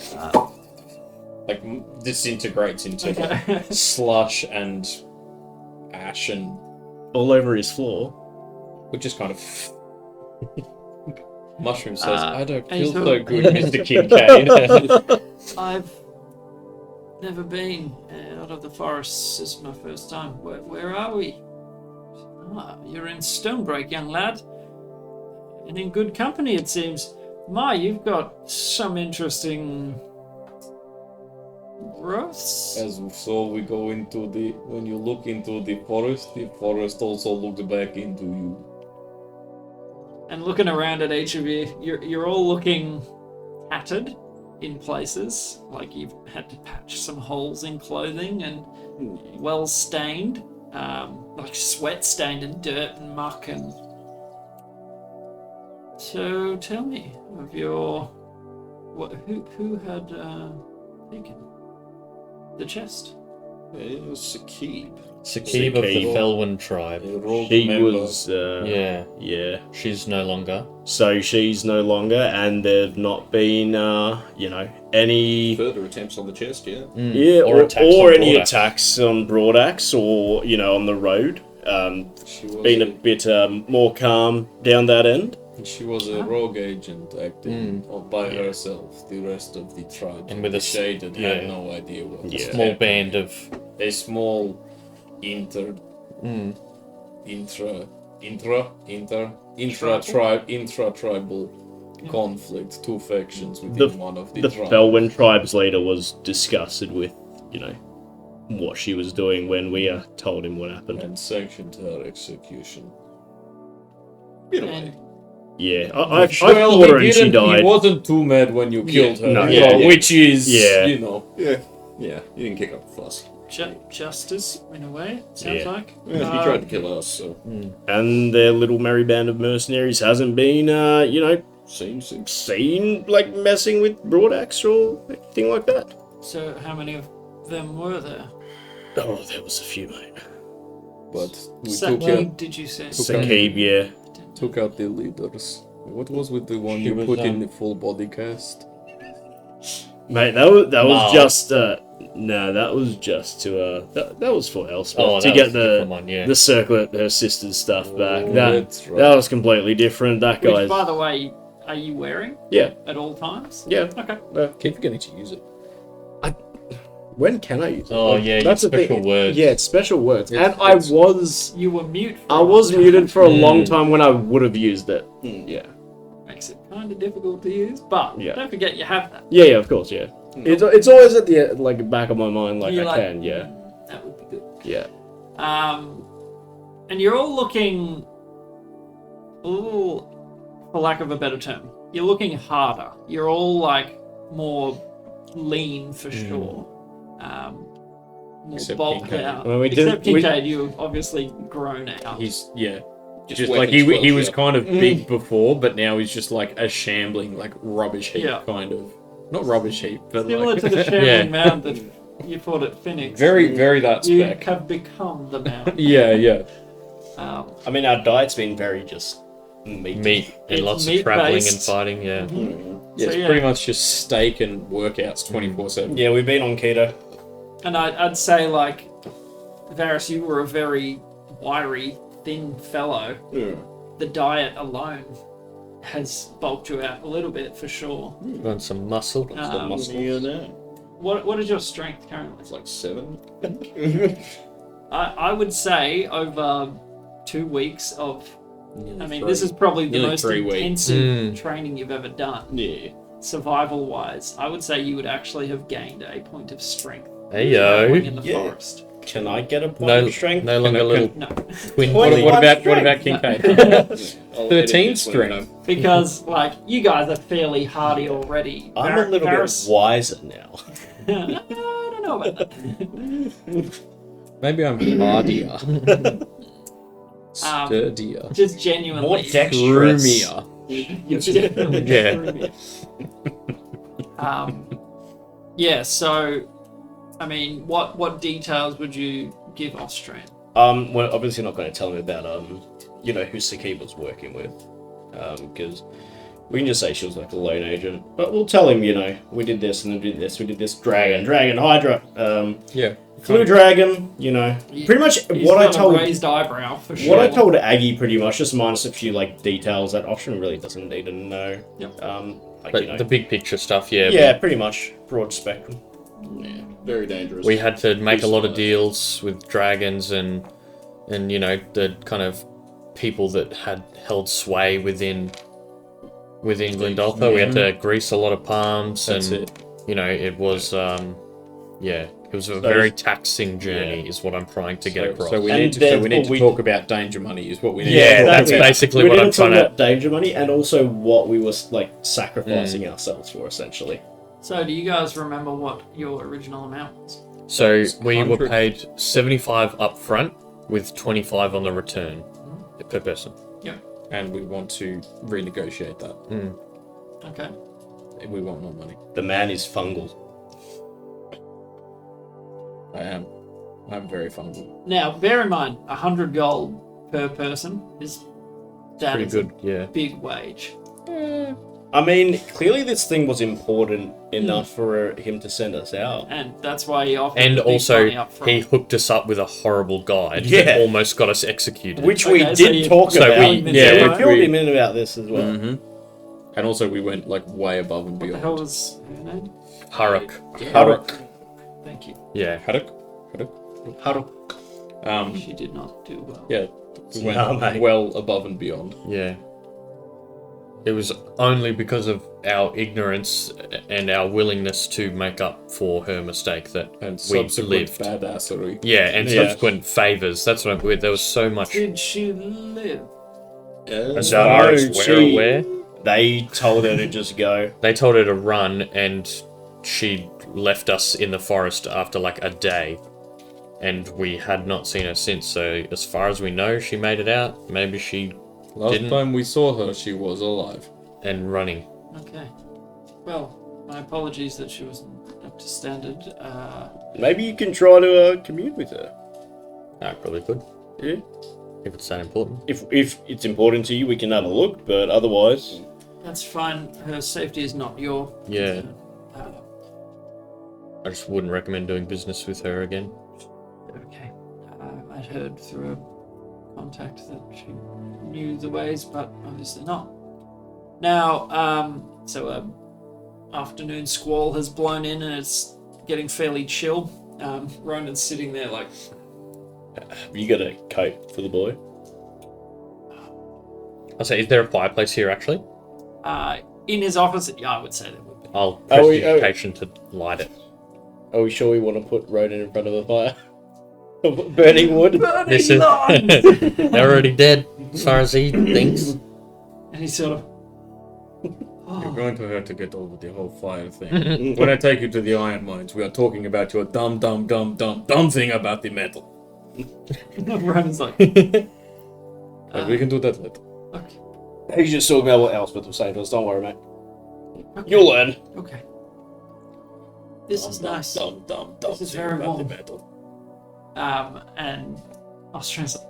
disintegrates into Okay. slush and ash and All over his floor. which is kind of Mushroom says, I don't and feel so- so good, Mr. Kincaid. I've never been out of the forests. This is my first time. Where are we? You're in Stonebreak, young lad. And in good company, it seems. You've got some interesting Gross. As so we go into the when you look into the forest also looks back into you. And looking around at each of you, you're all looking tattered in places, like you've had to patch some holes in clothing and well stained, like sweat stained and dirt and muck. And so, tell me of your who had taken the chest? It was Sakib. Sakib of the Sakib. Felwyn tribe. She was, Yeah, yeah. she's no longer. So she's no longer, and there've not been, any, Further attempts on the chest, yeah. yeah, Or attacks or on any Broadaxe. attacks on Broadaxe, or on the road. She was Been a bit more calm down that end. She was a rogue agent acting by herself. The rest of the tribe And with a shaded yeah. had no idea what was Yeah. Small happening. band of. A small intra tribal conflict, two factions within one of the The tribes. Felwyn tribe's leader was disgusted with, what she was doing when we told him what happened. And sanctioned her execution. In a way. And Yeah, I fought her and she He died. wasn't too mad when you killed her. no, Yeah, yeah. which is, Yeah. Yeah, you didn't kick up a fuss. justice, in a way, it sounds Yeah. like. Yeah, he tried to kill us, so. And their little merry band of mercenaries hasn't been, Seems. seen, like, messing with Broadaxe or anything like that. So, how many of them were there? Oh, there was a few, mate. But we Sakib, did you say? Sakib, yeah. took out the leaders. What was with the one She you was, put in the full body cast? Mate, that was No. just, no, that was just to, that was for Elspeth, Oh, to that get was a different the, one, yeah. the circlet, her sister's stuff back. Oh, That, that's right. that was completely different. That Which, guy's, by the way, are you wearing yeah, at all times? yeah. Okay. Keep forgetting to use it. When can I use it? Oh, yeah, that's your the thing. special words. Yeah, it's special words. It's- And I was You were mute. For I a was long time. muted for a long time when I would have used it. Yeah. Makes it kind of difficult to use, but Yeah. don't forget you have that. Yeah, of course, yeah. It's always at the back of my mind, like You're I can, yeah. That would be good. Yeah. And you're all looking, for lack of a better term, you're looking harder. You're all like more lean for sure. More Except bulked Kincaid. out. I mean, we Except didn't- we- Kincaid, you've obviously grown out. He's just Just like weapons he well, was yeah. kind of big before, but now he's just like a shambling like rubbish heap Yeah. kind of. Not rubbish heap, but Similar like to the shambling Yeah. mound that you fought at Phoenix. very that You spec. have become the mound. Yeah. I mean, our diet's been very just meat. Meat and It's lots of traveling and meat-based. fighting, yeah. Yeah, it's So, yeah. pretty much just steak and workouts 24/7. Yeah, we've been on keto. And I'd say, like, Varys, you were a very wiry, thin fellow. Yeah. The diet alone has bulked you out a little bit for sure. Got some muscle. What is your strength currently? It's like 7. I would say over 2 weeks of. I mean, Three. this is probably the Nearly most 3 weeks. intensive training you've ever done, Yeah. survival wise. I would say you would actually have gained a point of strength. Hey traveling yo. in the Yeah. forest. Can I get a point No, of strength? no longer little No, twin. What Only about one Kincaid? I'll 13 edit this when strength. because like you guys are fairly hardy already. I'm a little Varys- bit wiser now. I don't know about that. Maybe I'm hardier. Sturdier. Just genuinely. More dexterous. Roomier. You're definitely Yeah. roomier. Yeah, so, I mean, what details would you give Austrian? We're obviously not going to tell him about, who Sakib was working with. Because we can just say she was like a lone agent. But we'll tell him, we did this and then we did this. Dragon, Hydra. Yeah. Blue Dragon, Pretty much He's what I got a told raised eyebrow for sure. what I told Aggie pretty much, just minus a few like details that Austrian really doesn't need to know. Yep. But the big picture stuff, yeah. Yeah, pretty much broad spectrum. Yeah, very dangerous. We had to make a lot of deals with dragons and the kind of people that had held sway within Glendolfo. We had to grease a lot of palms That's and it. it was Yeah, it was a very taxing journey, is what I'm trying to get across. So we And need to therefore talk about danger money. Is what we need. Yeah, to talk that's about. basically we what I'm didn't talk trying to. about danger money and also what we were like sacrificing ourselves for, essentially. So, do you guys remember what your original amount was? So we were 100. paid 75 up front with 25 on the return per person. And we want to renegotiate that. Okay. We want more money. The man is fungal. I am. I'm very fungal. Now, bear in mind, 100 gold per person is Pretty good, yeah. a big wage. I mean, clearly this thing was important enough for him to send us out. And that's why he offered And the big also, money up front. he hooked us up with a horrible guide Yeah. that almost got us executed. Which Okay, we so did you- talk So about. we- yeah, yeah, we filled we- him in about this as well. And also, we went like way above and What the beyond. hell was her name? Haruk. Haruk. Thank you. Yeah. Haddock? Haruk. She did not do well. Yeah, we went No, mate. well above and beyond. Yeah. It was only because of our ignorance and our willingness to make up for her mistake that And we subsequent lived. badassery. Yeah, and Yeah. subsequent favours. That's what there was so much. Did she live? As far as we're aware, They told her to just go. they told her to run, and she left us in the forest after like a day, and we had not seen her since. So as far as we know, she made it out. Maybe she Last Didn't- time we saw her, she was alive. and running. Okay. Well, my apologies that she wasn't up to standard. Maybe you can try to commune with her. I probably could, Yeah. if it's that important. If it's important to you, we can have a look. But otherwise, That's fine. Her safety is not your Yeah. concern. I just wouldn't recommend doing business with her again. Okay. I'd heard through a contact that she knew the ways, but obviously not. Now, so afternoon squall has blown in and it's getting fairly chill. Ronan's sitting there like, have you got a coat for the boy? I'll say, is there a fireplace here actually? in his office. Yeah, I would say there would be. I'll press education to light it. Are we sure we want to put Ronan in front of a fire? Burning wood? This is they're already dead, as far as he thinks. And he sort of. You're going to have to get over the whole fire thing. When I take you to the iron mines, we are talking about your dumb thing about the metal. Ronan's like, But we can do that later. okay, He's just talking about what Elspeth was saying to us. Don't worry, mate. You'll learn. okay. This is nice. Dumb This is thing very about the warm. metal. And Austrian's like,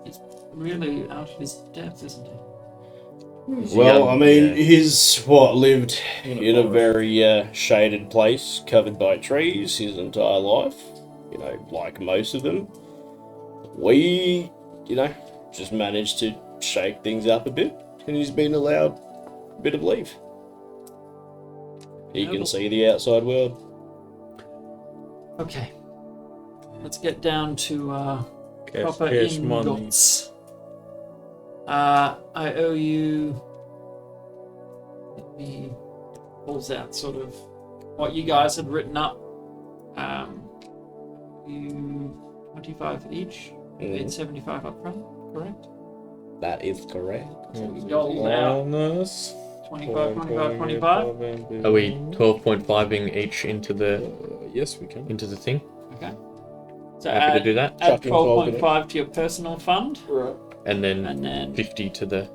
he's really out of his depth, isn't he? Well, I mean, Yeah. he's lived in a very shaded place, covered by trees, his entire life. You know, like most of them. We, just managed to shake things up a bit, and he's been allowed a bit of leave. He can see the outside world. Okay. Let's get down to Cash, proper cash money. ingots. I owe you. He pulls out sort of what you guys had written up. You 25 each. You paid 75 up front, correct? That is correct. So we doled out Bonus. 25, 25, 25. Are we 12.5ing each into the Yes, we can. thing? Okay. So Happy to do that. add Chucking 12 in it. 12.5 to your personal fund, And then and then 50 to the.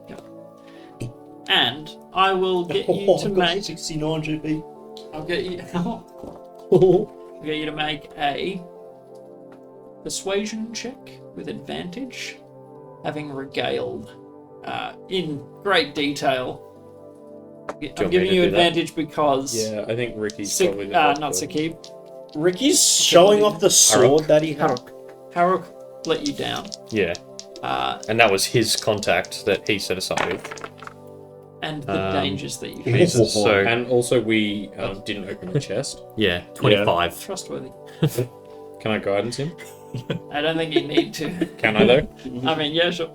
and I will get you to make. 69 GP. I'll get you. I'll get you to make a persuasion check with advantage, having regaled in great detail. I'm me giving to you do that? advantage because Yeah, I think Ricky's probably the best not person. Sakib. Ricky's showing off the sword that he had. Haruk let you down, Yeah. And that was his contact that he set us up with. and the dangers that you face. Jesus, so And also, we didn't open the chest. yeah, 25. Trustworthy. Can I guidance him? I don't think you need to. Can I though? I mean, yeah, sure.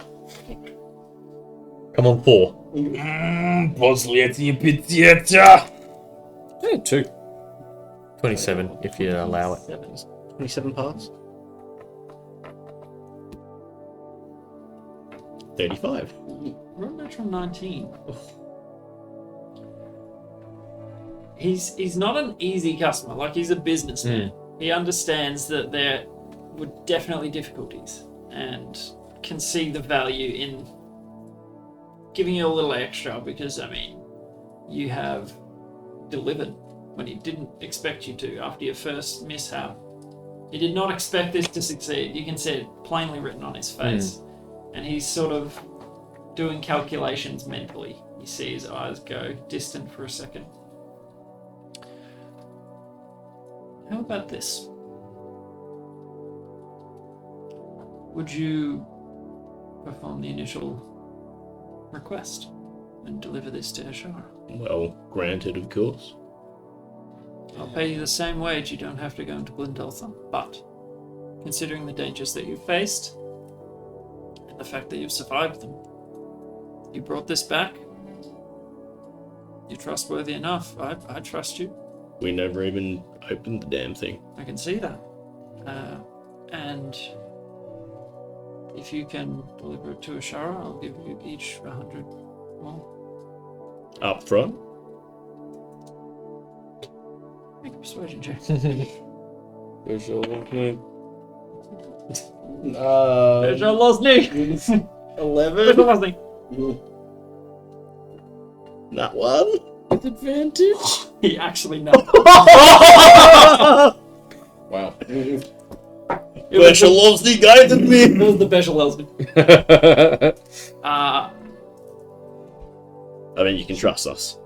Come on, 4. Yeah, 2. 27 if you allow it. 27 parts. 35. Roll natural 19. He's not an easy customer. Like, he's a businessman. He understands that there were definitely difficulties and can see the value in giving you a little extra because, I mean, you have delivered when he didn't expect you to after your first mishap. He did not expect this to succeed. You can see it plainly written on his face. And he's sort of doing calculations mentally. You see his eyes go distant for a second. How about this? Would you perform the initial request and deliver this to Ashara? Well, granted, of course. I'll pay you the same wage. You don't have to go into Glendaltha. But considering the dangers that you've faced and the fact that you've survived them, you brought this back. You're trustworthy enough. I trust you. We never even opened the damn thing. I can see that. And if you can deliver it to Ashara, I'll give you each 100 more. Up front? Make a persuasion check. Special movement. Special Losny! 11. Special Losny! That one? With advantage? He actually knows. Wow. Special Losny guided me! It was the Special Losny. I mean, you can trust us.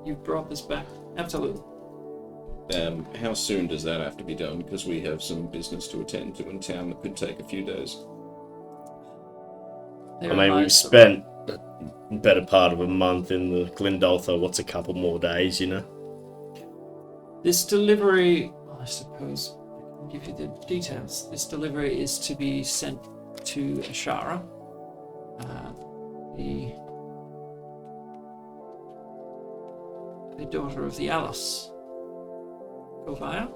You've brought this back. Absolutely. How soon does that have to be done? Because we have some business to attend to in town that could take a few days. I mean, we've spent the better part of a month in the Glendaltha. What's a couple more days, you know? This delivery, I suppose I can give you the details. This delivery is to be sent to Ashara. The daughter of the Alice. Kovaya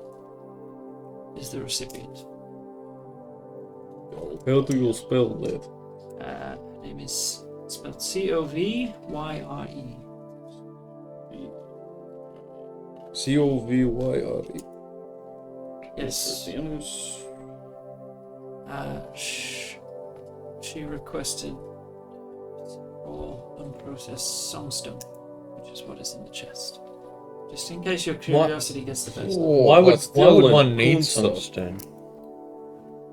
is the recipient. How do you spell that? Her name is spelled Covyre. Covyre. Yes. She requested all unprocessed songstone, which is what is in the chest. Just in case your curiosity gets the best of it. Why would one need sunstone?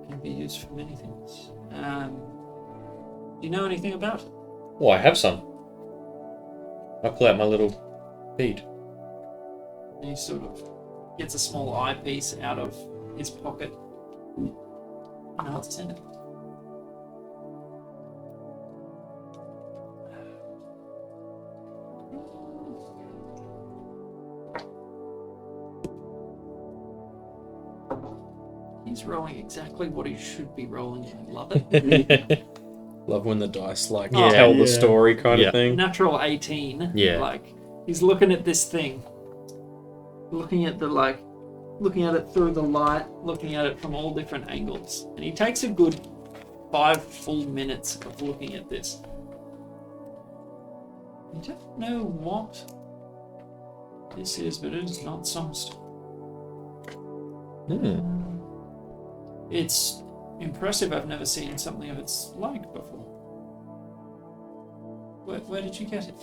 Can be used for many things. Do you know anything about it? Well, I have some. I pull out my little bead. And he sort of gets a small eyepiece out of his pocket and holds it in it. He's rolling exactly what he should be rolling. I love it. Love when the dice like Yeah. tell the Yeah. story kind Yeah. of thing. Natural 18. Yeah. Like, he's looking at this thing. Looking at it through the light, looking at it from all different angles. And he takes a good 5 full minutes of looking at this. I don't know what this is, but it is not songstone. It's impressive. I've never seen something of its like before. Where did you get it?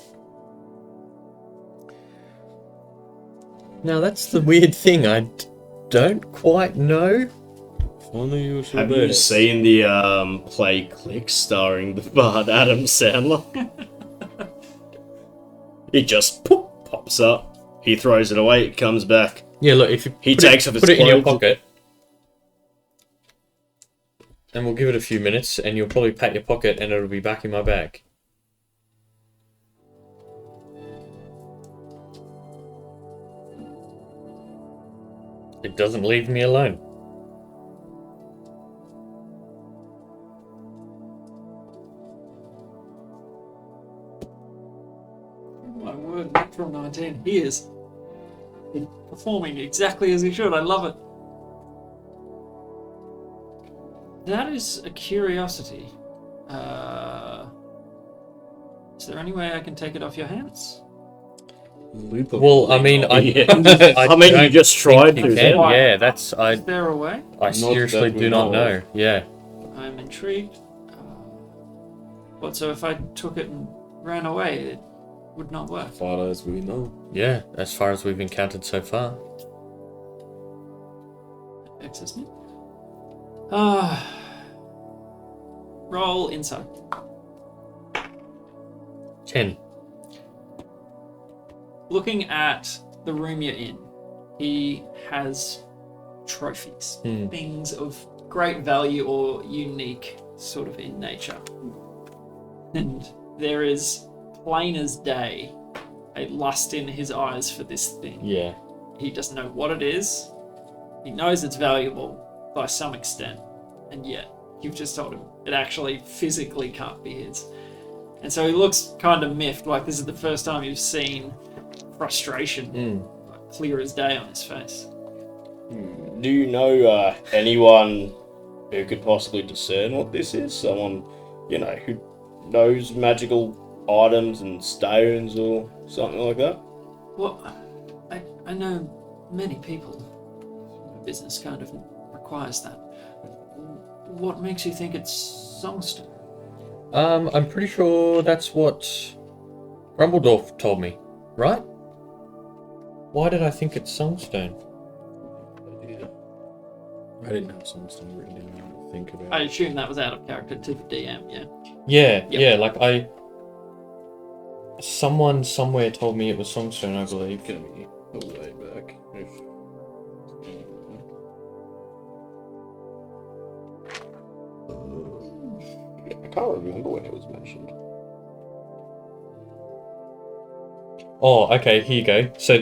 Now that's the weird thing. I don't quite know. Only you should Have you seen the play Click starring the bard Adam Sandler? He just pops up. He throws it away. It comes back. Yeah, look, if you He put takes it, off his put it in your clothes. pocket, and we'll give it a few minutes, and you'll probably pat your pocket, and it'll be back in my bag. It doesn't leave me alone. Oh my word, natural 19. He is performing exactly as he should. I love it. That is a curiosity. Is there any way I can take it off your hands? Well, I mean, I Yeah. I mean, you just tried you to. can. Then. Yeah, that's Is there a way? I seriously that we do not know know. Yeah. I'm intrigued. What, so if I took it and ran away, it would not work? As far as we know. Yeah, as far as we've encountered so far. Access me. Roll inside. 10. Looking at the room you're in, he has trophies, things of great value or unique sort of in nature. And there is plain as day a lust in his eyes for this thing. Yeah. He doesn't know what it is. He knows it's valuable by some extent, and yet you've just told him it actually physically can't be his. And so he looks kind of miffed, like this is the first time you've seen frustration clear as day on his face. Do you know anyone who could possibly discern what this is? Someone, who knows magical items and stones or something like that? Well, I know many people. Business kind of requires that. What makes you think it's Songstone? I'm pretty sure that's what Grumbledorf told me, right? Why did I think it's Songstone? I didn't have something written down to think about. I assume that was out of character to the DM, yeah. Yeah, Yep. yeah, like someone somewhere told me it was Songstone, I believe. Gonna be a way back. I can't remember when it was mentioned. Oh, okay, here you go. So,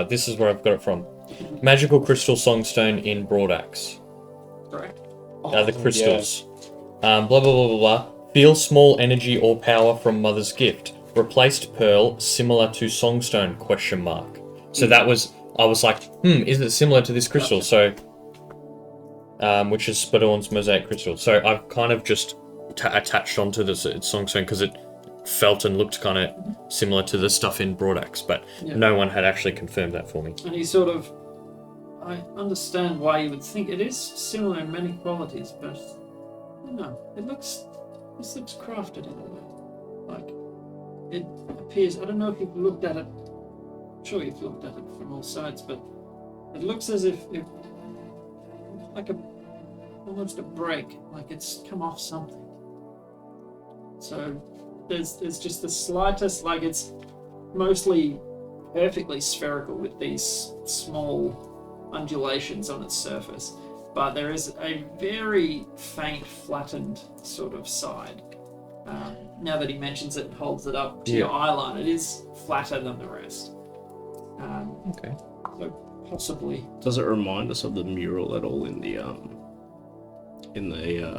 this is where I've got it from. Magical crystal songstone in Broadaxe. Correct. The crystals. Blah, blah, blah, blah, blah. Feel small energy or power from Mother's Gift. Replaced pearl similar to songstone, question mark. So that was, I was like, is it similar to this crystal? Gotcha. So, which is Spadorn's mosaic crystal. So I've kind of just attached onto this songstone because it felt and looked kind of similar to the stuff in Broadaxe, but Yeah. no one had actually confirmed that for me. And he sort of, I understand why you would think it is similar in many qualities, but no, this looks crafted in a way. Like, it appears, I don't know if you've looked at it, I'm sure you've looked at it from all sides, but it looks as if it, like almost a break, like it's come off something. So there's just the slightest, like it's mostly perfectly spherical with these small undulations on its surface, but there is a very faint flattened sort of side. Now that he mentions it and holds it up to your eye line, it is flatter than the rest. Okay. So possibly. Does it remind us of the mural at all in the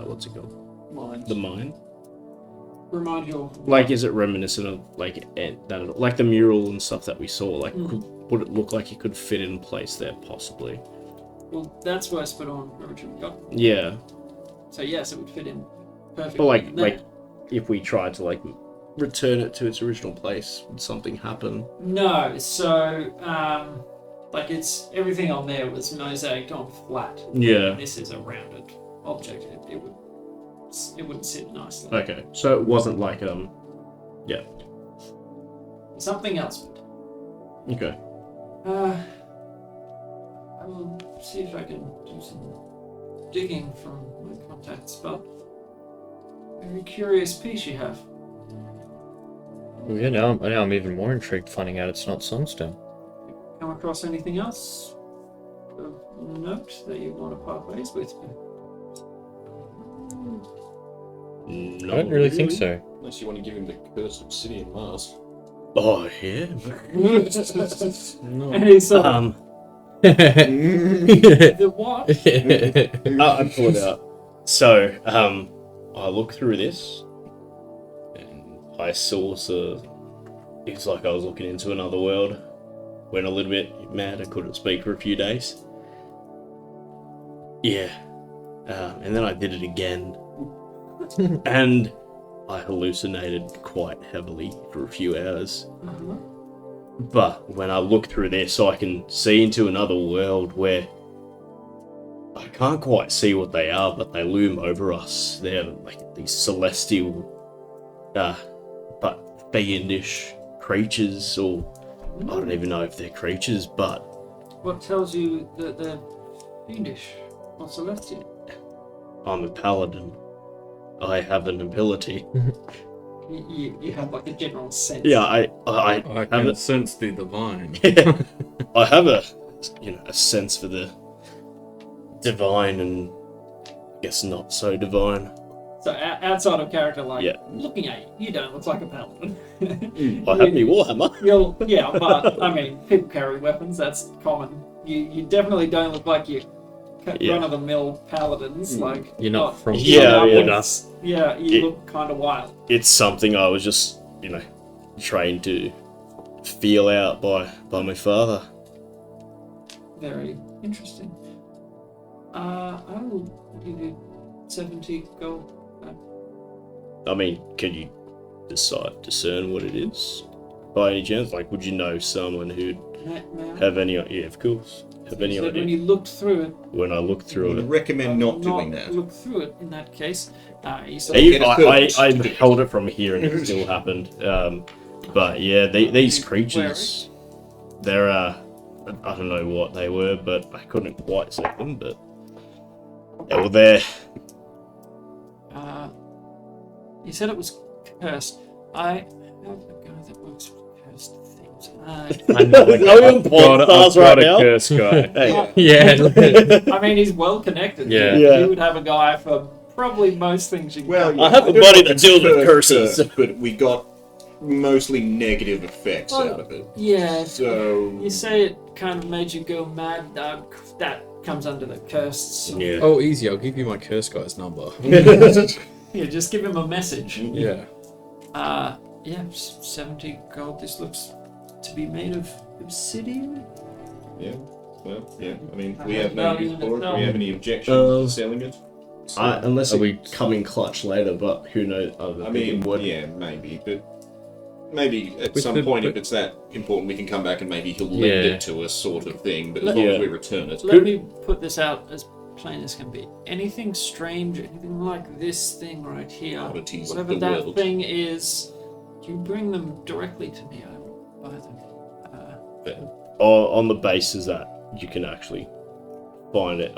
what's it called? Mind. The mine? Remind you of Like, is it reminiscent of like the mural and stuff that we saw? Like, would it look like it could fit in place there, possibly? well, that's where Spadon originally got. Yeah, So yes, it would fit in perfectly. but in there. like if we tried to return it to its original place, would something happen? No, so like it's everything on there was mosaic on flat. Yeah. This is a rounded object. It wouldn't sit nicely. Okay, so it wasn't like yeah. Something else. Okay. I will see if I can do some digging from my contacts, but very curious piece you have. Well, yeah, now I'm even more intrigued finding out it's not Songstone. Come across anything else of note that you want to part ways with? No, I don't really think so. Unless you want to give him the cursed obsidian mask. Oh yeah. No. And he's the what? I pull it out. So, I look through this, and I saw it's like I was looking into another world. went a little bit mad. I couldn't speak for a few days. Yeah. And then I did it again. And I hallucinated quite heavily for a few hours. But when I look through this, I can see into another world where I can't quite see what they are, but they loom over us. They're like these celestial, but fiendish creatures, or I don't even know if they're creatures, but What tells you that they're fiendish or celestial? I'm a paladin. I have an ability. You have like a general sense. Yeah, I I have can it. sense the divine. I have a sense for the divine and I guess not so divine. So outside of character, like Yeah. looking at you, you don't look like a paladin. I have me warhammer. Yeah, but I mean, people carry weapons. That's common. You definitely don't look like you Yeah. run of the mill paladins. Like You're not from- Yeah, yeah. Yeah, you It- look kind of wild. It's something I was just trained to feel out by my father. Very interesting. I will give you 70 gold. I mean, can you discern what it is by any chance? Like, would you know someone who'd May I? have any? Yeah, of course. Have any So when idea? you looked through it, When I look I through would it, recommend not doing that. Look through it in that case. You saw Get a purpose. I held it from here and it still happened. But yeah, these creatures, they're I don't know what they were, but I couldn't quite see them. But they were there. You said it was cursed. I have a guy that works with cursed things. I know. I've got I've got now. a curse guy. Hey. Yeah. I mean, he's well connected. Yeah. Yeah. You would have a guy for probably most things you can Well, come I up have a with. buddy that deals with curses. but we got mostly negative effects out of it. Yeah. So You say it kind of made you go mad. That comes under the cursed. Yeah. Oh, easy. I'll give you my curse guy's number. Yeah, just give him a message. Yeah. Yeah, 70 gold. This looks to be made of obsidian. yeah, well, yeah. I mean, we Uh, have no value use in for it. Do itself. we have any objections to selling it? Unless Are it we- come in clutch later, but who knows? I mean, yeah, maybe, but maybe at We some could point, put- if it's that important, we can come back and maybe he'll lend Yeah. it to us, sort of thing. But as Let- long as Yeah. we return it, Let me put this out as plain as can be. Anything strange, anything like this thing right here, Oddities of whatever the that world. thing is, you bring them directly to me. I will buy them. Or on the basis that you can actually find it,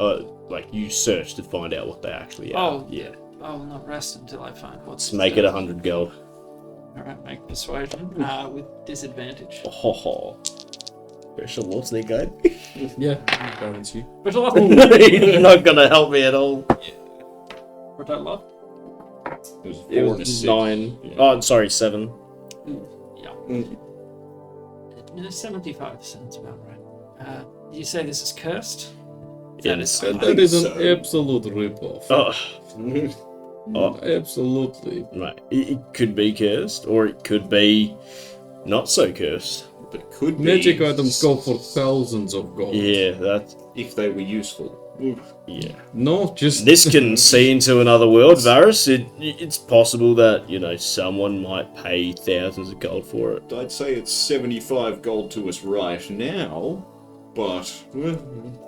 like you search to find out what they actually are. Oh, Yeah. I will not rest until I find what's. Let's make it 100 gold. Alright, make persuasion with disadvantage. Oh, special what's their guy? Yeah. Balance you. But a lot. He's not gonna help me at all. But a lot. it was 4 It and a was 6. 9. Yeah. Oh, sorry, 7. Yeah. Mm. No, 75 sounds about right. You say this is cursed? Yes. That is so. an absolute ripoff. Oh, Absolutely. right. It could be cursed, or it could be not so cursed. But it could be Magic items go for thousands of gold. Yeah, that's if they were useful. yeah. No, just This can see into another world, Varus. It's possible that someone might pay thousands of gold for it. I'd say it's 75 gold to us right now, but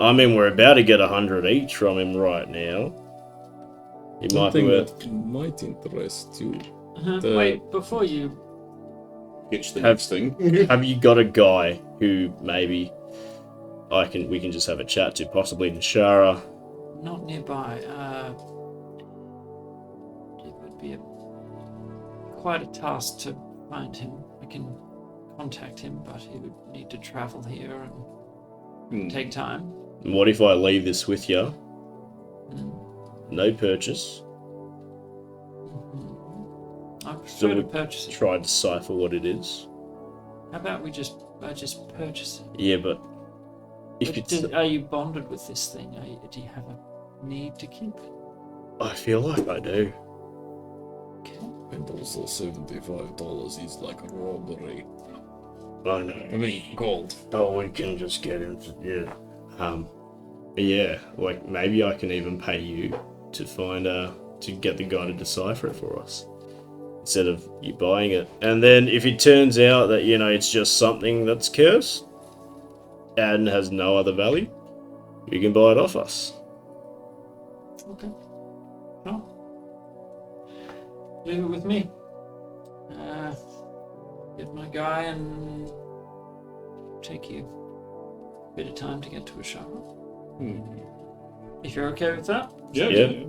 I mean, we're about to get 100 each from him right now. It might be something worth. that might interest you. The- Wait, before you. pitch the Have- next thing. Have you got a guy who maybe we can just have a chat to, possibly Nishara? Not nearby. It would be quite a task to find him. I can contact him, but he would need to travel here and Hmm. take time. And what if I leave this with you? Mm. No purchase. I prefer So to we purchase it. try to decipher what it is. How about I just purchase it? Yeah, but if But it's, are you bonded with this thing? Do you have a need to keep it? I feel like I do. Okay. And also $75 is like a robbery. I know. I mean, gold. Oh, we can just get into but yeah, like maybe I can even pay you to find to get the guy to decipher it for us instead of you buying it. And then if it turns out that it's just something that's cursed and has no other value, you can buy it off us. Okay. No. Leave it with me. Get my guy and take you a bit of time to get to a shop. If you're okay with that. Yeah.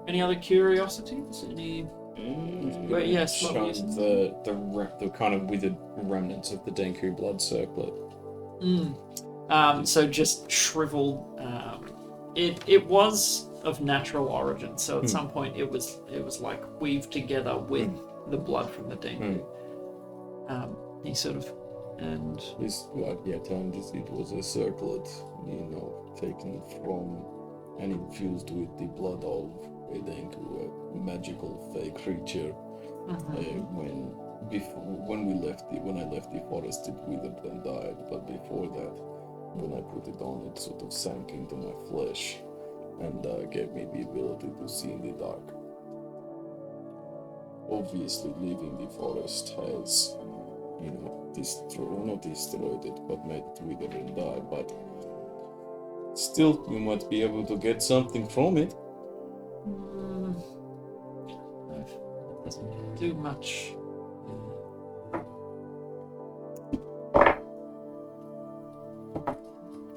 Any other curiosities? Any? Well, yes. What were you Shun saying? the kind of withered remnants of the Denku blood circlet. So just shriveled. It was of natural origin. So at some point it was like weaved together with the blood from the dengue. He sort of and This, turned this, it was a circlet, taken from and infused with the blood of a Denku, a magical fake creature. When I left the forest, it withered and died. But before that, when I put it on, it sort of sank into my flesh and gave me the ability to see in the dark. Obviously, leaving the forest has, not destroyed it, but made it wither and die. But still, you might be able to get something from it. it doesn't do much.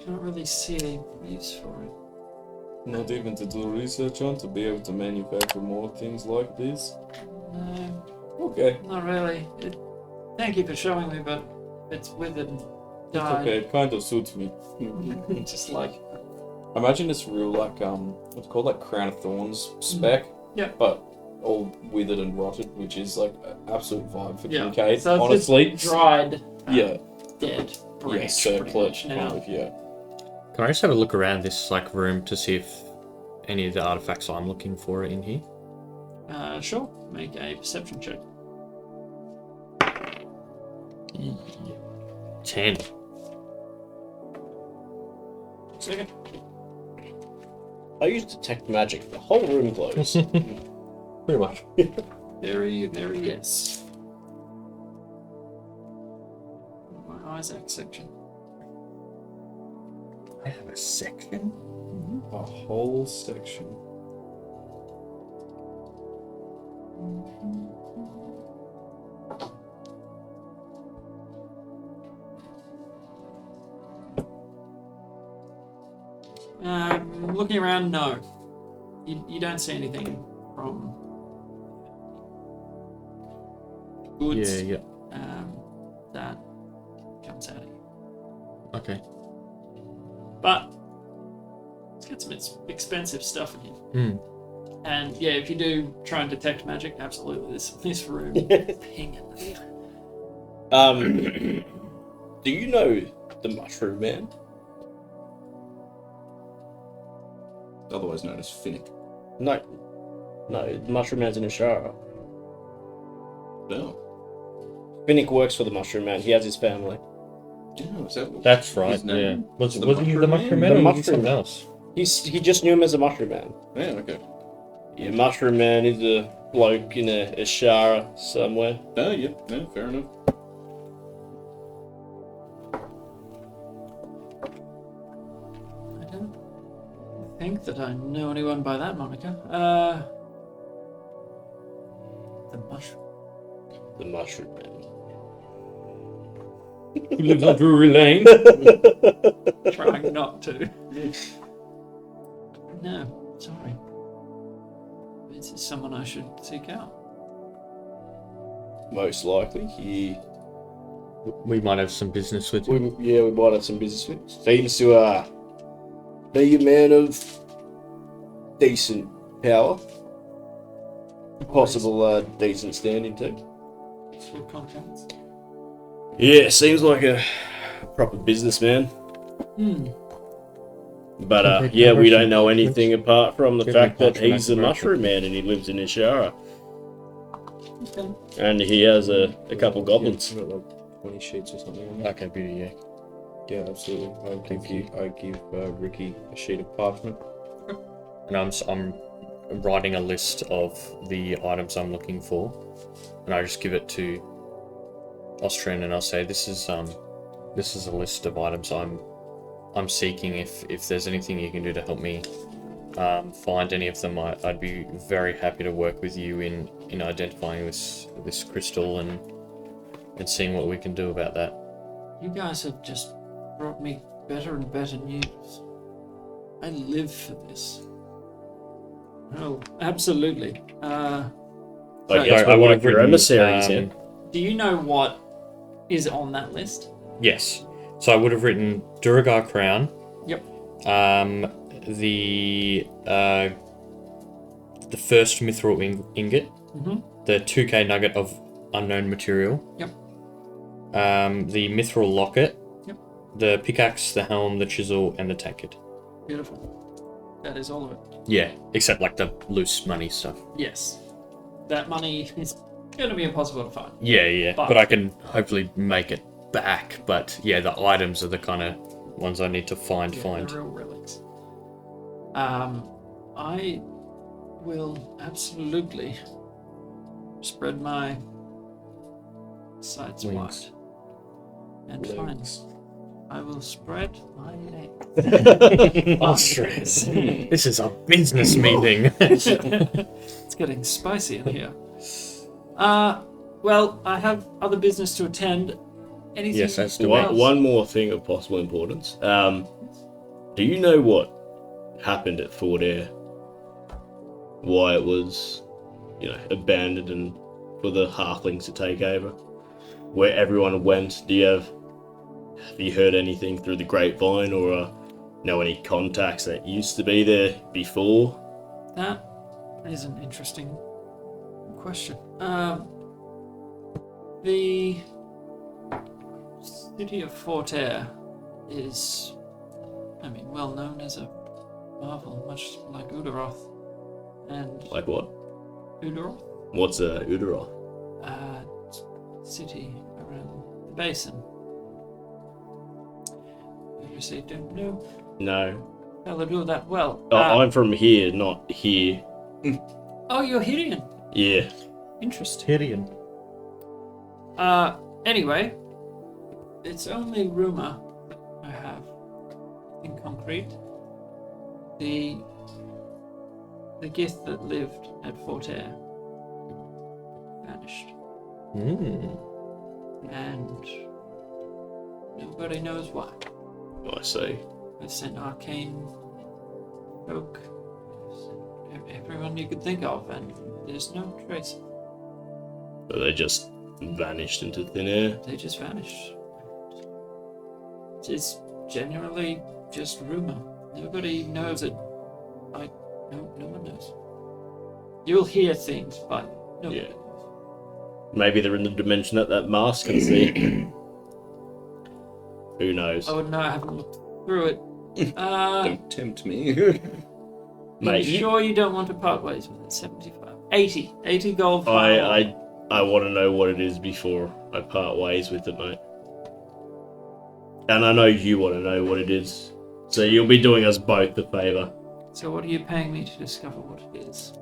Can't really see a use for it. Not even to do research on, to be able to manufacture more things like this? No, Okay. not really. Thank you for showing me, but it's withered and It's died. okay, it kind of suits me. Just like Imagine this real, what's called, crown of thorns spec. Yeah. But all withered and rotted, which is, an absolute vibe for Yeah. Kincaid, So it's honestly. just dried, Yeah. dead Yeah, branch pretty circlet, much now. yeah. Can I just have a look around this room to see if any of the artifacts I'm looking for are in here? Sure. Make a perception check. 10. Second. I used detect magic. The whole room glows. Pretty much. Very, very yes. My Isaac section. I have a section? A whole section. Looking around, no. You don't see anything from goods Yeah. that comes out of here. Okay. But let's get some expensive stuff in here. And yeah, if you do try and detect magic, absolutely, this room pinging. Do you know the Mushroom Man? Otherwise known as Finnick. No, the Mushroom Man's in Ashara. No. Finnick works for the Mushroom Man. He has his family. Yeah, is that That's right, his name? yeah. Was The he the Mushroom Mushroom Man? Man The or was he Mushroom something Man. else? He just knew him as a Mushroom Man. Yeah, okay. Yeah, Mushroom Man is a bloke in a Ashara somewhere. Oh, yeah, fair enough. I don't think that I know anyone by that moniker. The mushroom. The Mushroom Man. Who lives on Drury Lane? Trying not to. No, sorry. This is someone I should seek out. Most likely, he. We might have some business with him. We might have some business with. Seems to be a man of decent power, possible decent standing too. Full contents. Yeah, seems like a proper businessman. But yeah, we don't know anything apart from the Give fact me that he's a Mushroom Mushroom Man and he lives in Ishara. Okay. And he has a couple goblins. 20 sheets or something on that. Okay, beauty, yeah. Yeah, absolutely. I give Ricky a sheet of parchment. And I'm writing a list of the items I'm looking for, and I just give it to Austrian, and I'll say this is a list of items I'm seeking. If there's anything you can do to help me find any of them, I'd be very happy to work with you in identifying this crystal and seeing what we can do about that. You guys have just brought me better and better news. I live for this. Oh, absolutely. I So- guess I we're would like have your written, emissaries here. Do you know what is on that list? Yes. So I would have written Duragar crown. Yep. The first mithril ingot. Mhm. The 2k nugget of unknown material. Yep. The mithril locket. Yep. The pickaxe, the helm, the chisel, and the tankard. Beautiful. That is all of it. Yeah, except like the loose money stuff. Yes. That money is going to be impossible to find. Yeah. But- But I can hopefully make it back. But yeah, the items are the kind of ones I need to find. The real relics. I will absolutely spread my sights Wings. wide and find. I will spread my legs. Austrians. This is a business meeting. It's getting spicy in here. Well, I have other business to attend. Anything Yes, that's the else? One more thing of possible importance. Do you know what happened at Fort Air? Why it was, abandoned and for the halflings to take over? Where everyone went? Have you heard anything through the grapevine or know any contacts that used to be there before? That is an interesting question. The city of Fort Air is, well known as a marvel, much like Udaroth. And Like what? Udaroth? What's a Udaroth? City around the basin. You say don't know? No. Well, they do that well. I'm from here, not here. Oh, you're Hidean. Yeah. Interesting. Tyrion. Anyway, it's only rumor I have in concrete. The Gith that lived at Fort Air vanished, and nobody knows why. I see. They sent arcane folk, everyone you could think of, and there's no trace. But they just vanished into thin air. They just vanished. It's generally just rumor. Nobody knows it. No one knows. You'll hear things, but nobody Yeah. knows. Maybe they're in the dimension that mask can see. Who knows? I wouldn't know. I haven't looked through it. Don't tempt me. Mate, you sure you don't want to part ways with it? 75. 80 gold. I want to know what it is before I part ways with it, mate. And I know you want to know what it is. So you'll be doing us both the favour. So what are you paying me to discover what it is?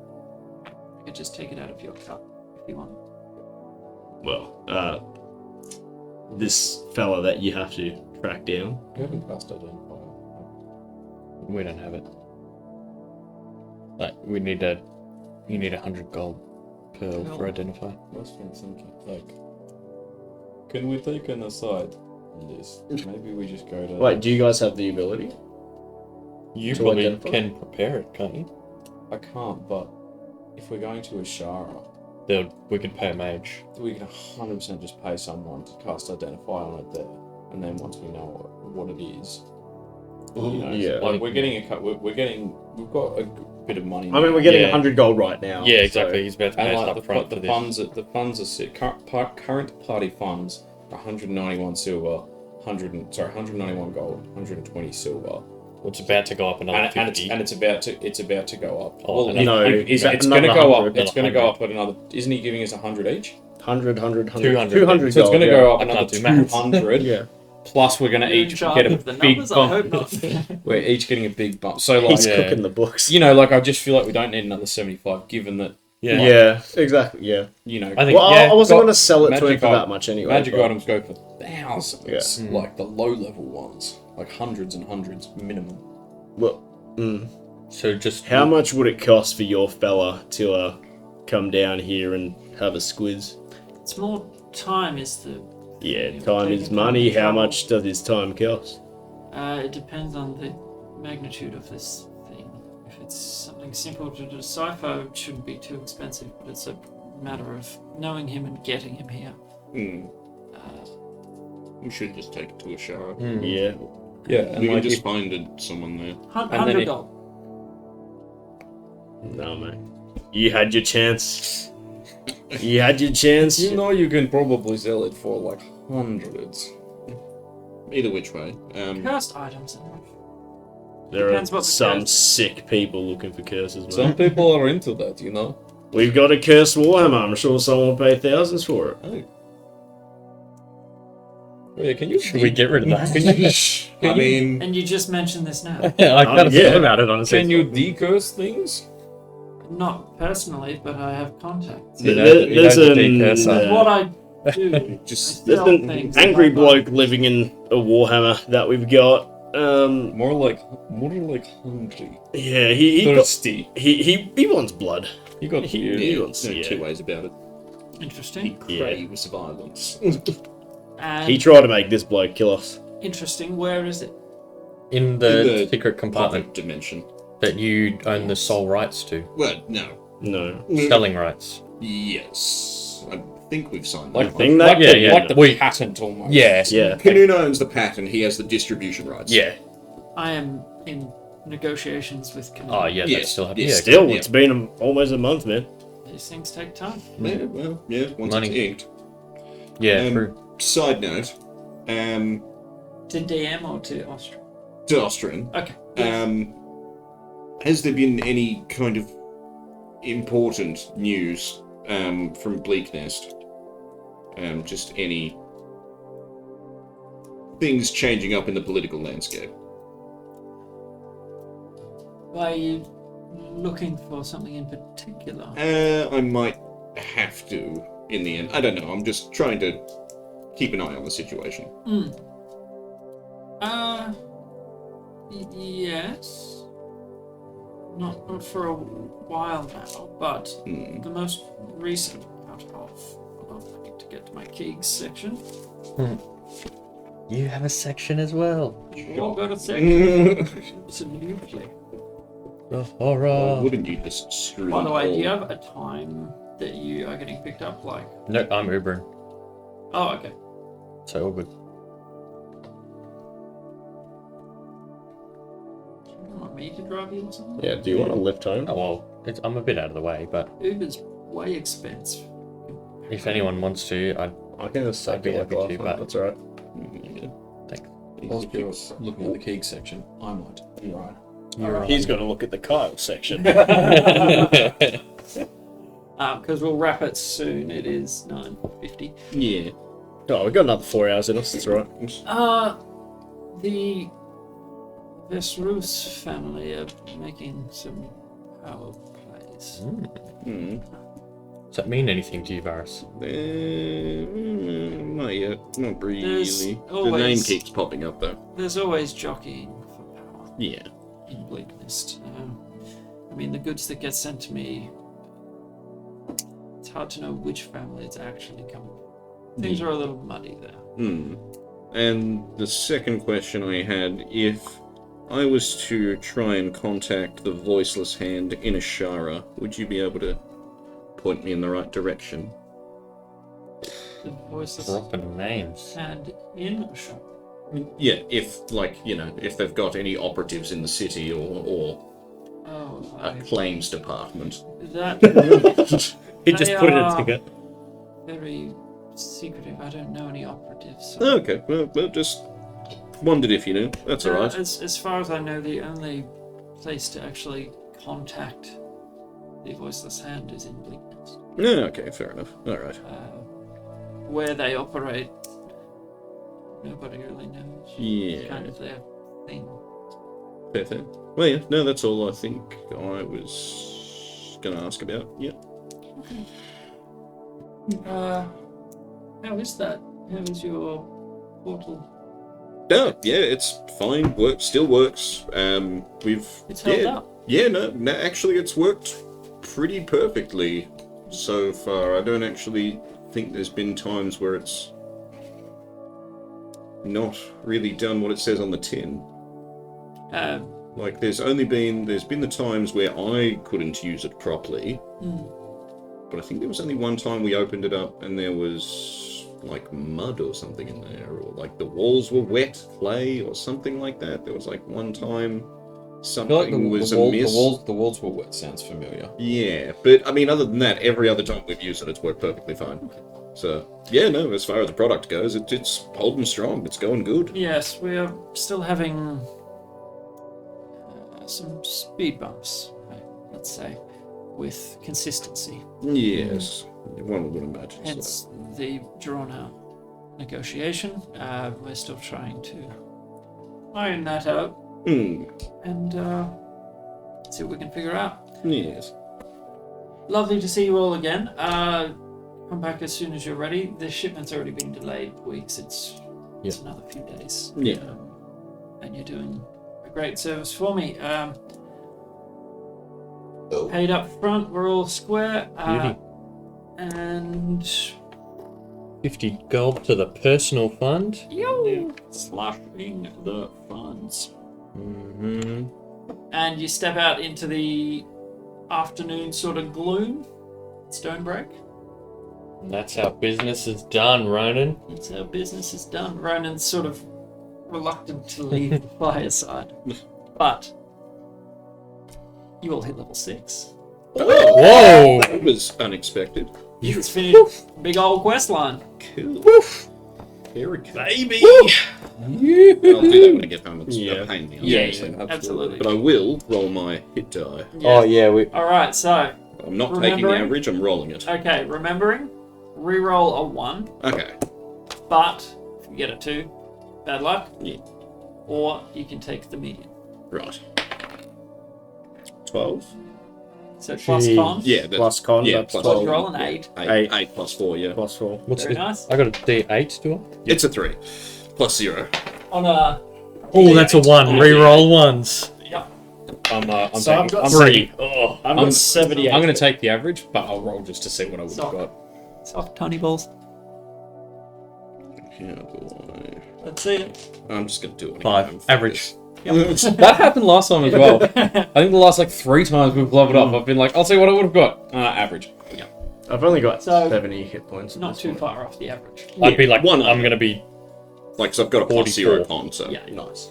I could just take it out of your cup if you want. Well, this fella that you have to track down. You haven't cast Identifier. We don't have it. Like, you need 100 gold pearl for identify. That's what I'm thinking. Like, can we take an aside on this? Maybe we just go to. Wait, do you guys have the ability? You To probably identify? can prepare it, can't you? I can't, but if we're going to Ashara, We can pay a mage. we can 100% just pay someone to cast Identify on it there, and then once we know what it is, Yeah. like we're getting we've got a bit of money. I mean, we're getting Yeah. 100 gold right now. Yeah, exactly. He's about to pay And us like up front for the this. funds are current party funds are 191 silver, 191 gold, 120 silver. Well, it's about to go up another 50. And it's about to go up. Oh, well, and no, it's is that going to another go up. 100? It's going to go up at another. Isn't he giving us 100 each? 100, 200. 200 So it's gold, going to yeah. go up I can't another do maths. 200. Yeah. Plus, we're going to You're in each charge get a of the big numbers? I bump. hope not. We're each getting a big bump. So, like, He's Yeah. cooking the books. you know, like I just feel like we don't need another 75, given that, Yeah. Yeah, exactly, yeah. you know, I think. Well, I wasn't got going to sell it to him magic for item- that much anyway. magic but- items go for thousands. Yeah. Like the low level ones, like hundreds and hundreds minimum. Well, So just how much would it cost for your fella to come down here and have a squiz? It's more time is the. Yeah, time is money. How much does his time cost? It depends on the magnitude of this thing. If it's something simple to decipher, it shouldn't be too expensive, but it's a matter of knowing him and getting him here. We should just take it to a shower. Yeah. Yeah, We and can like just if, find someone there. And then $100 it- gold. No, man. You had your chance. You had your chance. you know, you can probably sell it for like hundreds. Either which way. Cursed items. There are Depends what the some curse- sick people looking for curses, man. Some people are into that, you know. We've got a cursed Warhammer. I'm sure someone will pay thousands for it. Oh. Yeah, can you? should we get rid of that? I mean, And you just mentioned this now. I kind of yeah. thought about it honestly. Can you decurse things? Not personally, but I have contacts. You know, There- you there's know the an, decursor. What I do, just I There's sell an things angry that I buy. bloke living in a Warhammer that we've got. More like hungry, Yeah, he got, thirsty. he wants blood. You got He weird. wants, no yeah. two ways about it. He Interesting. craves violence. And He tried to make this bloke kill us. interesting. Where is it? In the secret compartment Public dimension. that you own the sole rights to, Well, no. No. selling rights. Yes. I think we've signed Like that. Thing like that, the, yeah, like the we- patent almost. Yeah, Yeah. Kanuna owns the patent. He has the distribution rights. yeah. I am in negotiations with Canadian. Oh yeah, Yes, that's still happening. yes. Yeah, Still, Yeah. it's been almost a month, man. These things take time. Yeah, well, yeah, once Money. it's inked. yeah. Um, True. Side note, To DM or to Austria? to Austrian, Okay. has there been any kind of important news from Bleak Nest? Just any things changing up in the political landscape? Why are you looking for something in particular? I might have to in the end. I don't know. I'm just trying to keep an eye on the situation. Yes. Not for a while now, but the most recent out of. I need to get to my Keegs section. You have a section as well. Sure, got a section. Absolutely. The Why horror. wouldn't you just screw By the them way, do all? you have a time that you are getting picked up? Like, No, I'm Ubering, oh, okay. so all good. Do you want me to drive you or something? Yeah, do you want to lift home? Oh well, I'm a bit out of the way, but Uber's way expensive. if anyone wants to, I can just I'd be take it like happy to, last but- time, that's alright. thanks. Whilst you're looking at the Keeg section, I might. Right. He's got to look at the Kyle section. Because we'll wrap it soon. It is 9:50. Yeah. Oh, we've got another 4 hours in us, that's alright. The Vesrus family are making some power plays. Does that mean anything to you, Varus? Not yet. Not really. There's The name always- keeps popping up though. There's always jockeying for power Yeah. in Bleak Mist. I mean, the goods that get sent to me, it's hard to know which family it's actually coming from. Things are a little muddy there. And the second question I had, if I was to try and contact the voiceless hand in Ashara, would you be able to point me in the right direction? The voiceless Dropping names. hand in a shop. Yeah, if, like, you know, if they've got any operatives in the city or Oh, a claims department. that He just They put it in a are- ticket. very secretive. I don't know any operatives. Okay, well, just wondered if you knew. That's alright. As far as I know, the only place to actually contact the voiceless hand is in Bleakness. Yeah, okay, fair enough. Alright. where they operate, nobody really knows. Yeah. Kind of their thing. Fair. Well, yeah, no, that's all I think I was going to ask about. Yeah. How is that? How is your portal? No, yeah, it's fine. Still works. We've It's held up. Yeah, no, actually, it's worked pretty perfectly so far. I don't actually think there's been times where it's not really done what it says on the tin. Like, there's been the times where I couldn't use it properly. But I think there was only one time we opened it up and there was like mud or something in there, or like the walls were wet clay or something like that. There was like one time I feel something like was amiss. the walls were wet. Sounds familiar. Yeah, but I mean, other than that, every other time we've used it, it's worked perfectly fine. So yeah, no, as far as the product goes, it's holding strong. It's going good. Yes, we are still having some speed bumps, let's say, with consistency. Yes, one would imagine. Hence the drawn-out negotiation. We're still trying to iron that out and see what we can figure out. Yes. Lovely to see you all again. Come back as soon as you're ready. The shipment's already been delayed weeks. It's another few days. Yeah. And you're doing a great service for me. Paid up front, we're all square. And 50 gold to the personal fund. slashing the funds. Mm-hmm. And you step out into the afternoon sort of gloom. Stonebreak. That's how business is done, Ronan. That's how business is done. Ronan's sort of reluctant to leave the fireside. But you all hit level 6. Whoa! That was unexpected. You just finished big old quest line. Cool. Very cool. Baby! I'll do that when I get home. It's a pain in the ass. Yeah, absolutely. But I will roll my hit die. Oh, yeah, we... Alright, so... I'm not taking the average, I'm rolling it. Okay, remembering, reroll a 1. Okay. But, if you get a 2, bad luck. Yeah. Or you can take the median. Right. 12. So plus con. Yeah, Plus con, yeah, that's plus So 12. roll an 8. 8 plus 4, yeah. Plus 4. What's Very it? nice. I got a D8, do I? It's a 3. Plus 0. On a... Oh, that's a 1. Reroll ones. Yep. I'm So I've taking. got 3. Oh. I've got 78. I'm going to take the average, but I'll roll just to see what I would have Stop. got. Soft tiny balls. Yeah, boy. Let's see it. I'm just going to do it. 5. Average. That happened last time as well. I think the last like 3 times we've leveled up, I've been like, I'll see what I would have got. Average. I've only got So, 70 hit points. Not too far off the average. I'd be like, one I'm going to be... Like, so I've got a plus 44. 0 con, so. Yeah. Nice.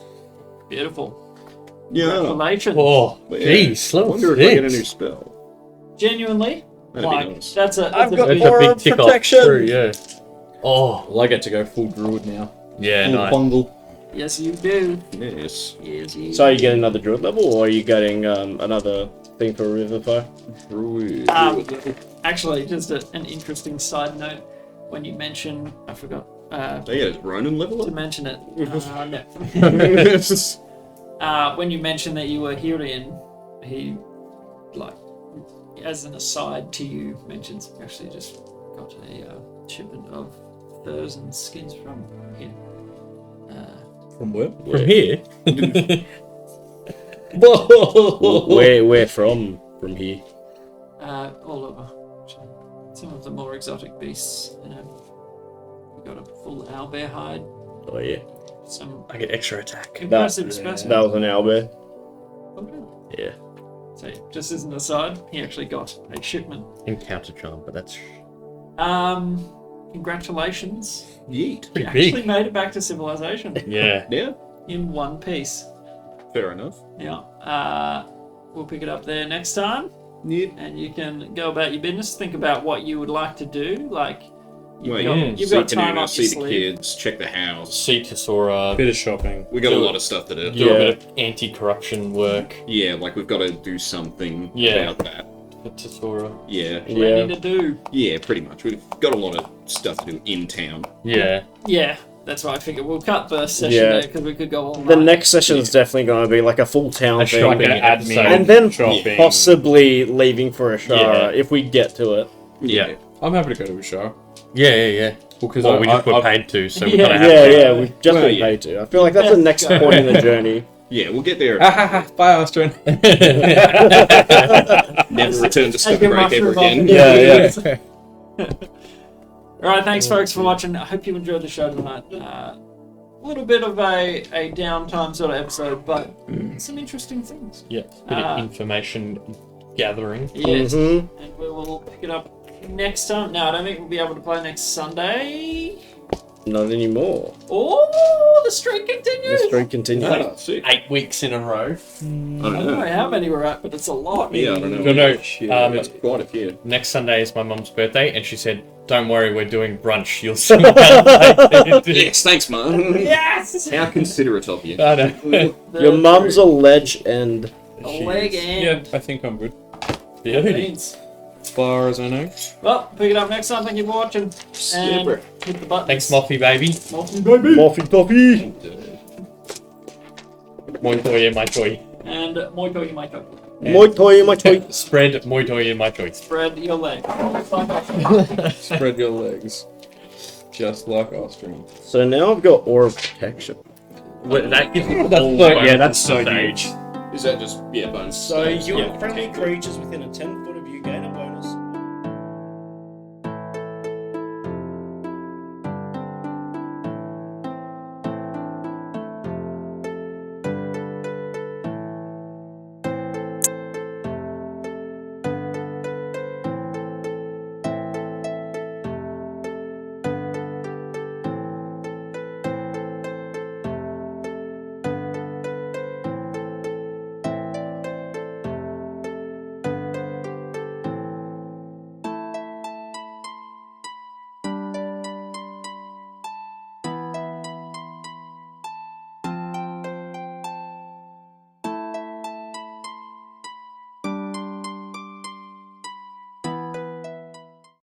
Beautiful. Yeah. Congratulations. Oh, But yeah, jeez, I level wonder if I get a new 6. spell. Genuinely, That'd be like, nice. that's a I've got That's more a big tick off protection. through, yeah. Oh, Well, I get to go full druid now. yeah, Full nice. bungle. Yes, you do. Yes. Yes, you So you get another druid level, or are you getting another thing for Rivify? Druid. Actually, just an interesting side note. When you mention, I forgot Oh, yeah, is Ronan level to up? mention it. When you mentioned that you were Hirian, he, like, as an aside to you, mentions actually just got a shipment of furs and skins from him. From where? From here? Where from here? All over. Some of the more exotic beasts. We got a full owlbear hide. Oh yeah, Some I get extra attack. impressive specimens. that was an owlbear. Oh, really? Yeah. So, just as an aside, he actually got a shipment. Encounter charm, but that's... Congratulations. Yeet. You Pretty actually big. made it back to civilization Yeah. Yeah, in one piece. fair enough. Yeah. We'll pick it up there next time, Yeah. and you can go about your business. Think about what you would like to do. Like, Well, you've got see time Canuna, up see your the sleeve. kids, check the house. See Tesora, Bit of shopping. We got a Do it. lot of stuff to do. do a bit of anti-corruption work. Yeah, like we've got to do something Yeah. about that. The Tesora. Yeah. Plenty to do. Yeah, pretty much. We've got a lot of stuff to do in town. Yeah. Yeah, that's why I figured we'll cut the session Yeah. there because we could go all The night. next session is definitely going to be like a full town A thing. shopping Like an admin, And then shopping. possibly leaving for Ashara Yeah. if we get to it. Yeah. I'm happy to go to a show. Yeah. Because Well, we just were I, paid to, so we Yeah. kind of have Yeah, to. yeah, we've just Well, been yeah. paid to. I feel like that's the next go. point in the journey. Yeah, we'll get there. Bye, Austrian. Never return to Take your Stonebreak ever mushroom off. again. Alright, thanks folks for watching. I hope you enjoyed the show tonight. A little bit of a downtime sort of episode, but some interesting things. Yeah. Bit of information gathering. Yes. Mhm. And we will pick it up next time. Now, I don't think we'll be able to play next Sunday. Not anymore. Oh, the streak continues. The streak continues. Ah, sick. 8 weeks in a row. I I don't don't know know. how many we're at, but it's a lot. Yeah, I don't know. No. It's quite a few. Next Sunday is my mum's birthday, and she said, "Don't worry, we're doing brunch. You'll see." I Yes, thanks, Mum. Yes! How considerate of you. know. Your mum's a legend. a leg and Yeah, I think I'm good. Beauty. beans. As far as I know. Well, pick it up next time. Thank you for watching. And Super. hit the button. Thanks, Moffy baby. Morphy Puppy! Moi toi in my toy. And moi toi, my toe. My toy, my toy. Spread moi toi in my toy. Spread your leg. Spread your legs. Just like Austrian. So now I've got Aura of Protection. That gives That's so yeah, that's so huge. Is that just, bonus? So you yeah. friendly creatures within a 10-foot